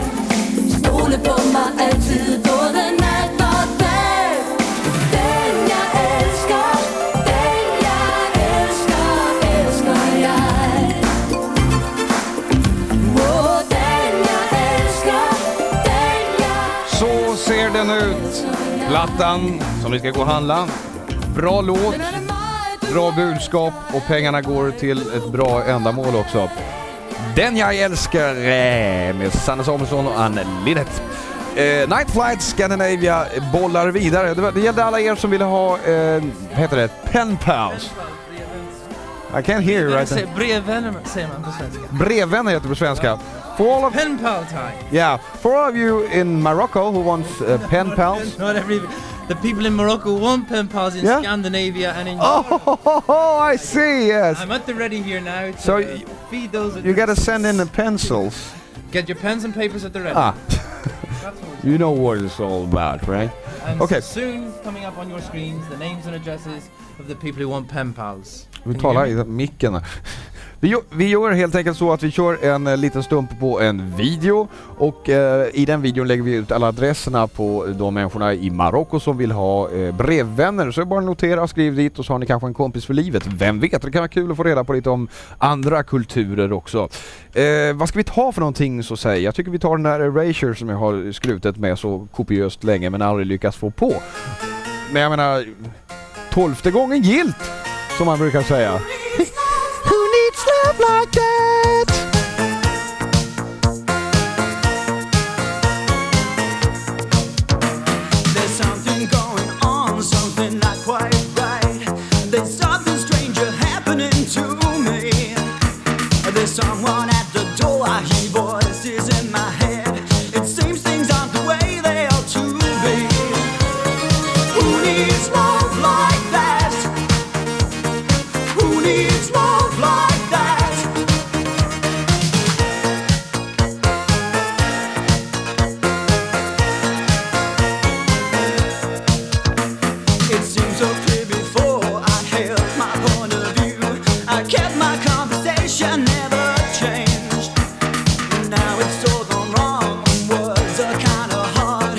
stole på mig altid, både nat og dag. Den jeg elsker, den jeg elsker, elsker jeg. Oh, den jeg elsker, den jeg... Så ser den ut. Plattan som vi ska gå och handla. Bra låt. bra budskap och pengarna går till ett bra ändamål också. Den jag älskar med Sanne Salomonsen och Linnet. Nightflight Scandinavia bollar vidare. Det gällde alla er som ville ha heter det pen pals. I can't hear you right now. Brevvänner säger man på svenska. Brevvänner heter det på svenska. For all of pen pal time. Yeah, for all of you in Morocco who wants pen pals. Not every. The people in Morocco want pen pals in Scandinavia and in Oh, I see. Yes. I'm at the ready here now. So feed those. You got to send in the pencils. Get your pens and papers at the ready. You know what it's all about, right? And Okay. soon coming up on your screens, the names and addresses of the people who want pen pals. Vi talar i micken. Vi gör helt enkelt så att vi kör en liten stump på en video och i den videon lägger vi ut alla adresserna på de människorna i Marocko som vill ha brevvänner. Så bara notera och skriv dit och så har ni kanske en kompis för livet. Vem vet, det kan vara kul att få reda på lite om andra kulturer också. Vad ska vi ta för någonting så säg? Jag tycker vi tar den där Erasure som jag har skrutit med så kopiöst länge men aldrig lyckats få på. Men jag menar, 12:e gången gilt som man brukar säga. Who needs love like that? There's something going on, something not quite right. There's something stranger happening to me. There's someone at the door, I hear voices in my head. It seems things aren't the way they ought to be. Who needs love like that? Who needs love like that? It seemed so clear before I held my point of view. I kept my conversation, never changed. Now it's all gone wrong. Words are kind of hard.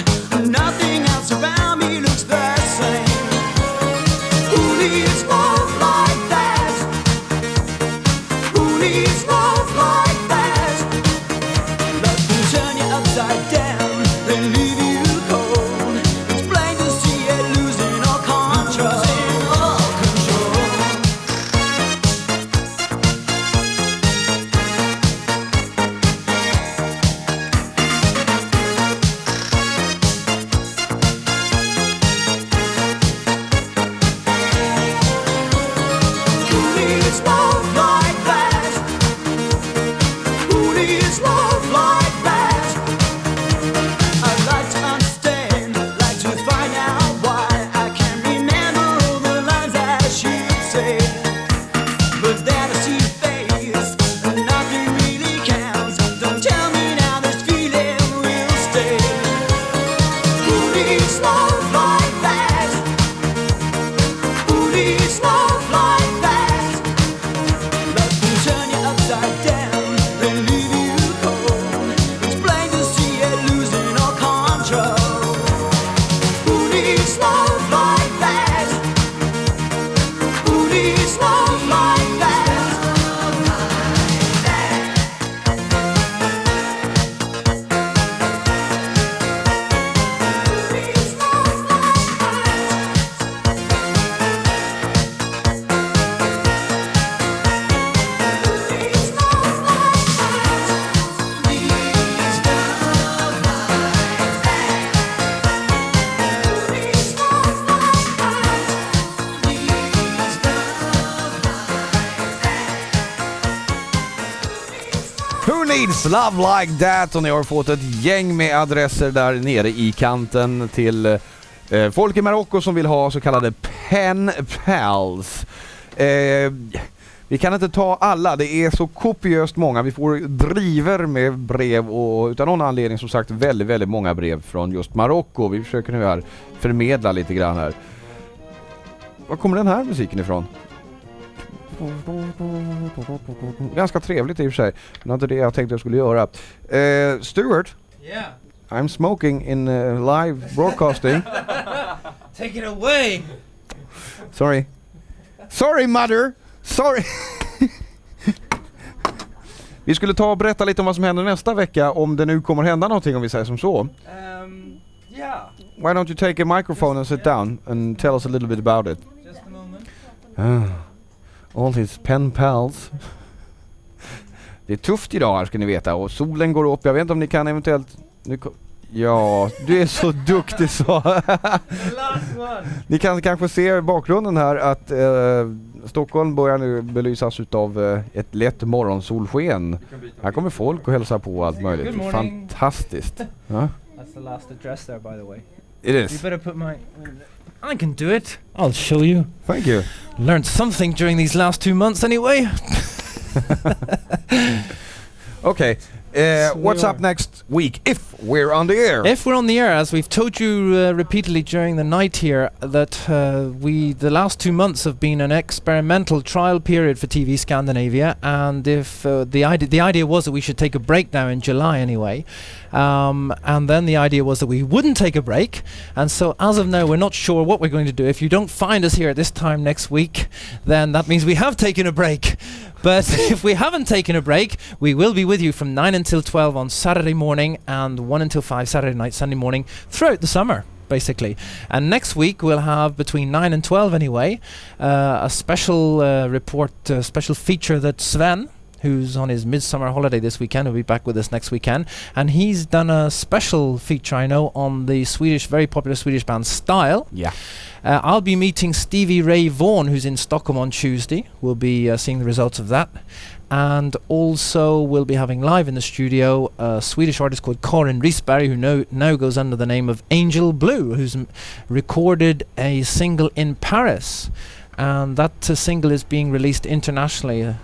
Nothing else around me looks the same. Who needs love like that? Who needs love like that? Love can turn you upside down, then leave you cold. It's plain to see it losing all control. Who needs love like that? Who needs love like that? I'd like to understand, like to find out why. I can't remember all the lines I should say, but then I see your face, and nothing really counts. Don't tell me now this feeling will stay. Who needs love like that? Who needs love like that? Love can turn you upside down, then leave you cold. It's plain to see it losing all control. Who needs love like that? Who needs love like that? Who needs love like that? Och ni har fått ett gäng med adresser där nere i kanten till folk i Marocko som vill ha så kallade pen pals. Vi kan inte ta alla, det är så kopiöst många. Vi får driver med brev och utan någon anledning som sagt väldigt, väldigt många brev från just Marocko. Vi försöker nu här förmedla lite grann här. Var kommer den här musiken ifrån? Ganska trevligt i och för sig. Men det är inte det jag tänkte jag skulle göra. Stuart? Yeah. I'm smoking in live broadcasting. Take it away. Sorry. Sorry mother. Sorry. Vi skulle ta och berätta lite om vad som händer nästa vecka om det nu kommer hända någonting om vi säger som så. Yeah. Why don't you take a microphone and sit down and tell us a little bit about it? Just a moment. All his pen pals. Det är tufft idag här ska ni veta och solen går upp. Jag vet inte om ni kan eventuellt... Ja, du är så duktig så. Ni kan kanske se i bakgrunden här att Stockholm börjar nu belysas utav ett lätt morgonsolsken. Här kommer folk och hälsar på allt möjligt. Fantastiskt. Ja? That's the last address there, by the way. It is. You better put my... I can do it. I'll show you. Thank you. Learned something during these last 2 months anyway. Okay. What's up next week if we're on the air? If we're on the air, as we've told you repeatedly during the night here, that the last 2 months have been an experimental trial period for TV Scandinavia, and if the idea was that we should take a break now in July anyway, and then the idea was that we wouldn't take a break, and so as of now we're not sure what we're going to do. If you don't find us here at this time next week, then that means we have taken a break. But if we haven't taken a break, we will be with you from 9 until 12 on Saturday morning and 1 until 5 Saturday night, Sunday morning throughout the summer, basically. And next week we'll have between 9 and 12 anyway, a special special feature that Sven, who's on his midsummer holiday this weekend, will be back with us next weekend, and he's done a special feature, I know, on the very popular Swedish band Style. Yeah. I'll be meeting Stevie Ray Vaughan, who's in Stockholm on Tuesday. We'll be seeing the results of that. And also we'll be having live in the studio a Swedish artist called Karin Risberg, who now goes under the name of Angel Blue, who's recorded a single in Paris. And that single is being released internationally,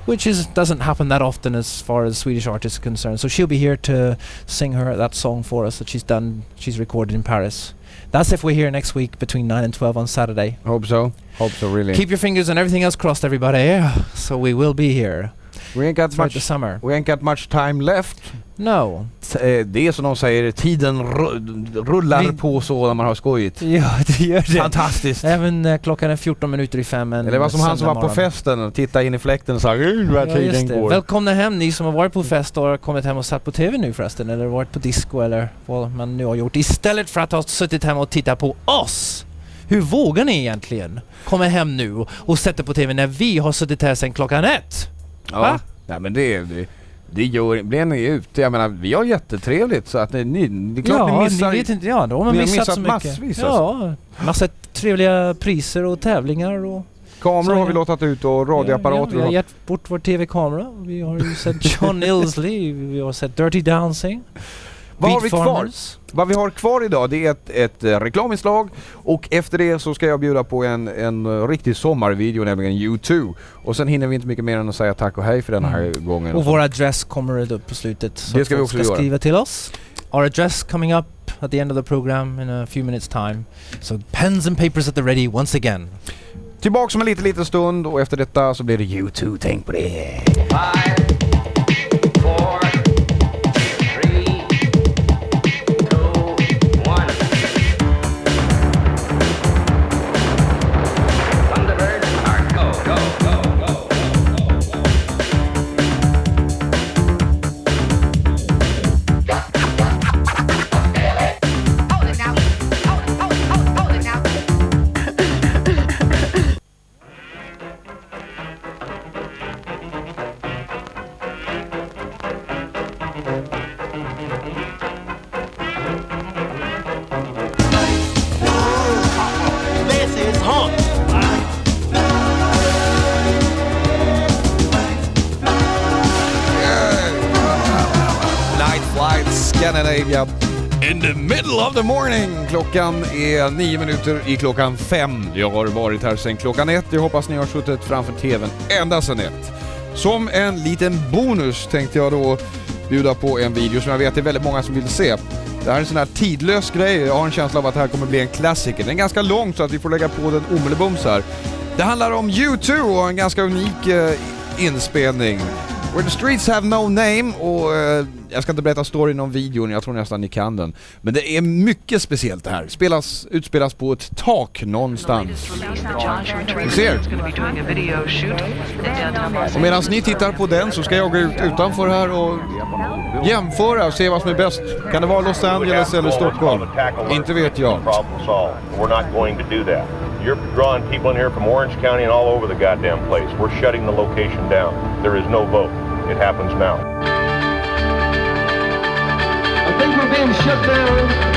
which doesn't happen that often as far as Swedish artists are concerned. So she'll be here to sing that song for us that she's recorded in Paris. That's if we're here next week between 9 and 12 on Saturday. Hope so, really. Keep your fingers and everything else crossed, everybody. Yeah. So we will be here. We ain't got much the summer. We ain't got much time left. No. Det är som de säger, tiden rullar på så när man har skojigt. Ja, det gör det. Fantastiskt. Även klockan är 14 minuter i 5. Eller vad som han som var på festen och tittade in i fläkten och sa vad tiden går. Välkomna hem ni som har varit på fest och har kommit hem och satt på TV nu förresten, eller varit på disco eller vad man nu har gjort, istället för att ha suttit hemma och tittat på oss. Hur vågar ni egentligen komma hem nu och sätta på TV när vi har suttit här sedan klockan 1? Ja, nej, men det blir ni ute. Jag menar, vi har jättetrevligt så att ni det är klart ni missar. Ni vet inte, ja, då har man missat så mycket. Massvis, ja, massa trevliga priser och tävlingar och kameror har vi låtat ut och radioapparater. Vi har gett bort vår TV-kamera. Vi har ju sett John Illsley, vi har sett Dirty Dancing. Vad har vi kvar? Vad vi har kvar idag, det är ett reklaminslag, och efter det så ska jag bjuda på en riktig sommarvideo, nämligen U2. Och sen hinner vi inte mycket mer än att säga tack och hej för den här gången. Och vår adress kommer upp på slutet, så det ska vi också göra. Skriva till oss. Our address coming up at the end of the program in a few minutes time. So pens and papers at the ready once again. Tillbaka om en liten stund, och efter detta så blir det U2, tänk på det. In the middle of the morning. Klockan är 9 minuter i klockan 5. Jag har varit här sedan klockan 1. Jag hoppas ni har suttit framför tvn ända sedan 1. Som en liten bonus tänkte jag då bjuda på en video som jag vet är väldigt många som vill se. Det här är en sån här tidlös grej. Jag har en känsla av att det här kommer bli en klassiker. Den är ganska lång så att vi får lägga på den omedelbums här. Det handlar om U2 och en ganska unik inspelning. Where the streets have no name, och jag ska inte berätta storyn om videon, jag tror nästan ni kan den. Men det är mycket speciellt det här. Utspelas på ett tak någonstans. Ni ser. Och medan ni tittar på den så ska jag gå ut utanför här och jämföra och se vad som är bäst. Kan det vara Los Angeles eller Stockholm? Inte vet jag. You're drawing people in here from Orange County and all over the goddamn place. We're shutting the location down. There is no vote. It happens now. I think we're being shut down.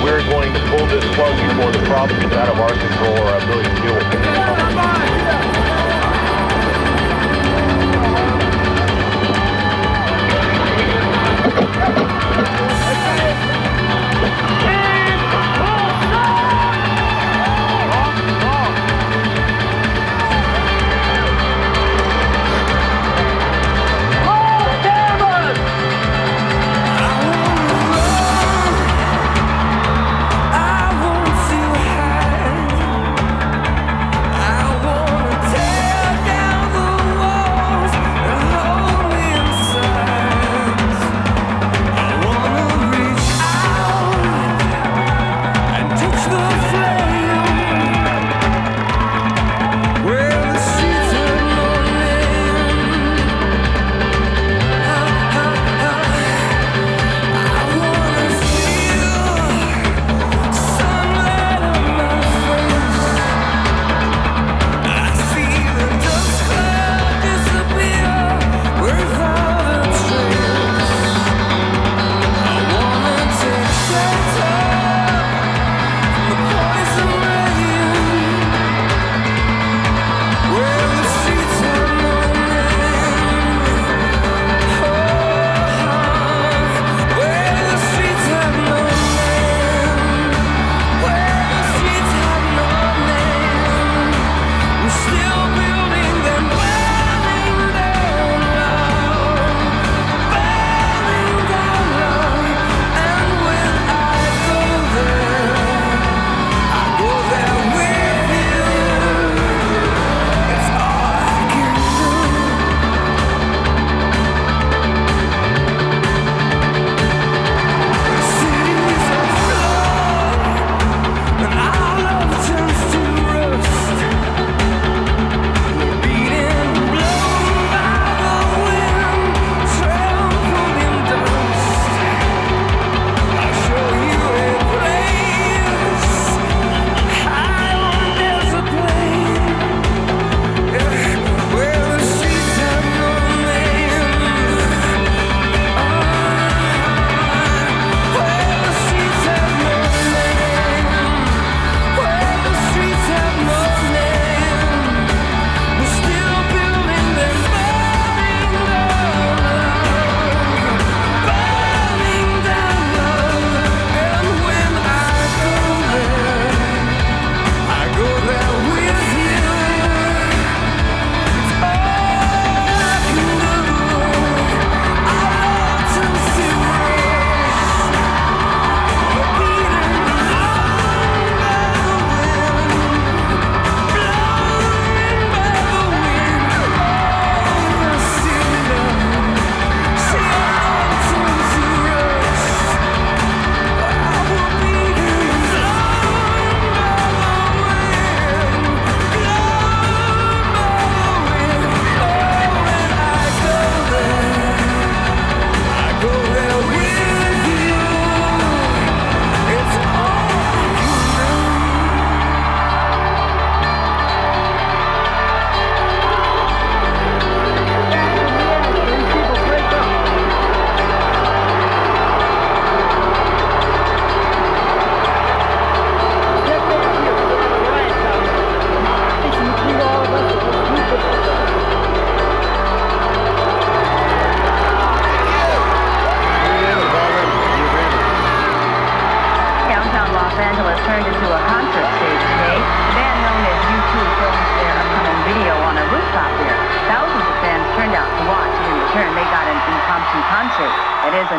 We're going to pull this plug before the problem is out of our control or our ability to deal with it.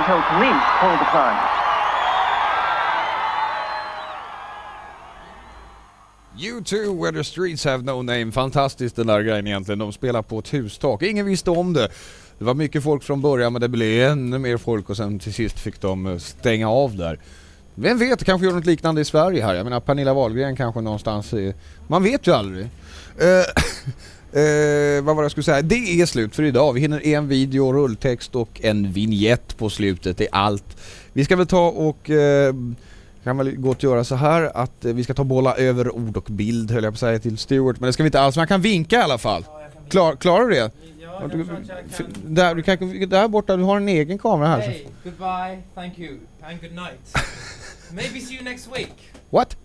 until police pulled the plug. U2, Where the Streets Have No Name. Fantastiskt den där grejen egentligen. De spelar på ett hustak. Ingen visste om det. Det var mycket folk från början, men det blev ännu mer folk och sen till sist fick de stänga av där. Vem vet, kanske gör något liknande i Sverige här. Jag menar, Pernilla Wahlgren kanske någonstans i... Man vet ju aldrig. Vad var det jag skulle säga? Det är slut för idag. Vi hinner en video, rulltext och en vignett på slutet. Det är allt. Vi ska väl ta och kan väl gå att göra så här att vi ska ta bolla över ord och bild, höll jag på att säga till Stuart. Men det ska vi inte alls. Man kan vinka i alla fall. Klarar du det? Ja, där borta, du har en egen kamera här. Hey, goodbye, thank you, and good night. Maybe see you next week. What?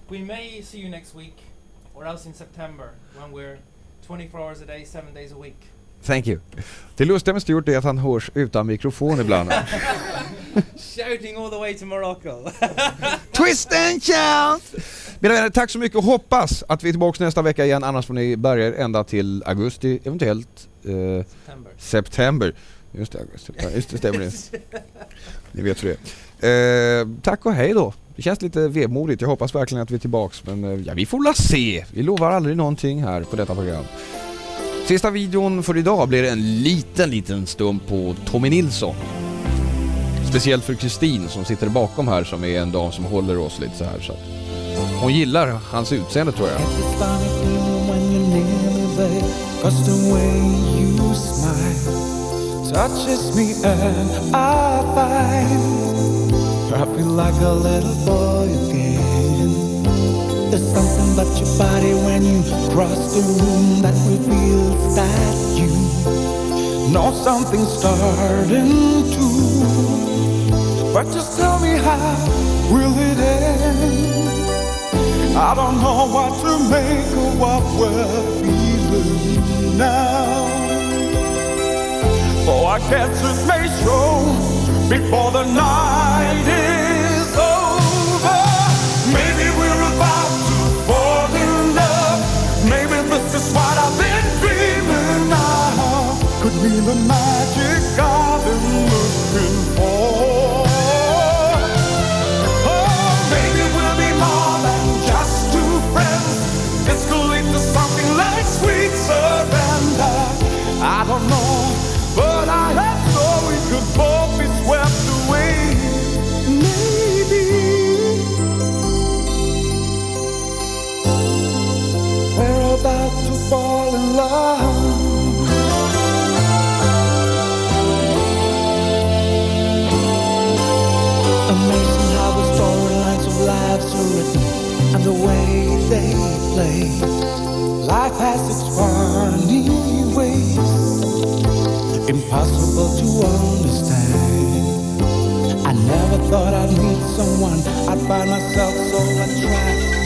We may see you next week, or else in September, when we're 24 hours a day, 7 days a week. Thank you. Det lustiga med Stuart är att han hörs utan mikrofon ibland. Shouting all the way to Morocco. Twist and shout! Mina vänner, tack så mycket och hoppas att vi är tillbaka nästa vecka igen. Annars får ni bärga er ända till augusti, eventuellt september. Just det, augusti. Just det, stämmer det. Ni vet hur det är. Tack och hej då. Det känns lite vemodigt. Jag hoppas verkligen att vi är tillbaka. Men ja, vi får la se. Vi lovar aldrig någonting här på detta program. Sista videon för idag blir en liten stund på Tommy Nilsson. Speciellt för Kristin som sitter bakom här, som är en dam som håller oss lite så här. Så att hon gillar hans utseende, tror jag. Touches me and I find I feel like a little boy again. There's something about your body when you cross the room that reveals that you know something's starting to. But just tell me, how will it end? I don't know what to make of what we're feeling now. Oh, I guess it may show before the night is over. Maybe we're about to fall in love. Maybe this is what I've been dreaming of. Could be the magic I've been looking for. Oh, maybe we'll be more than just two friends. This could lead to something like sweet surrender. I don't know, but I hope so we could both be swept away. Maybe we're about to fall in love. Amazing how the storylines of lives are written and the way they play. Life has its funny ways, impossible to understand. I never thought I'd meet someone I'd find myself so attracted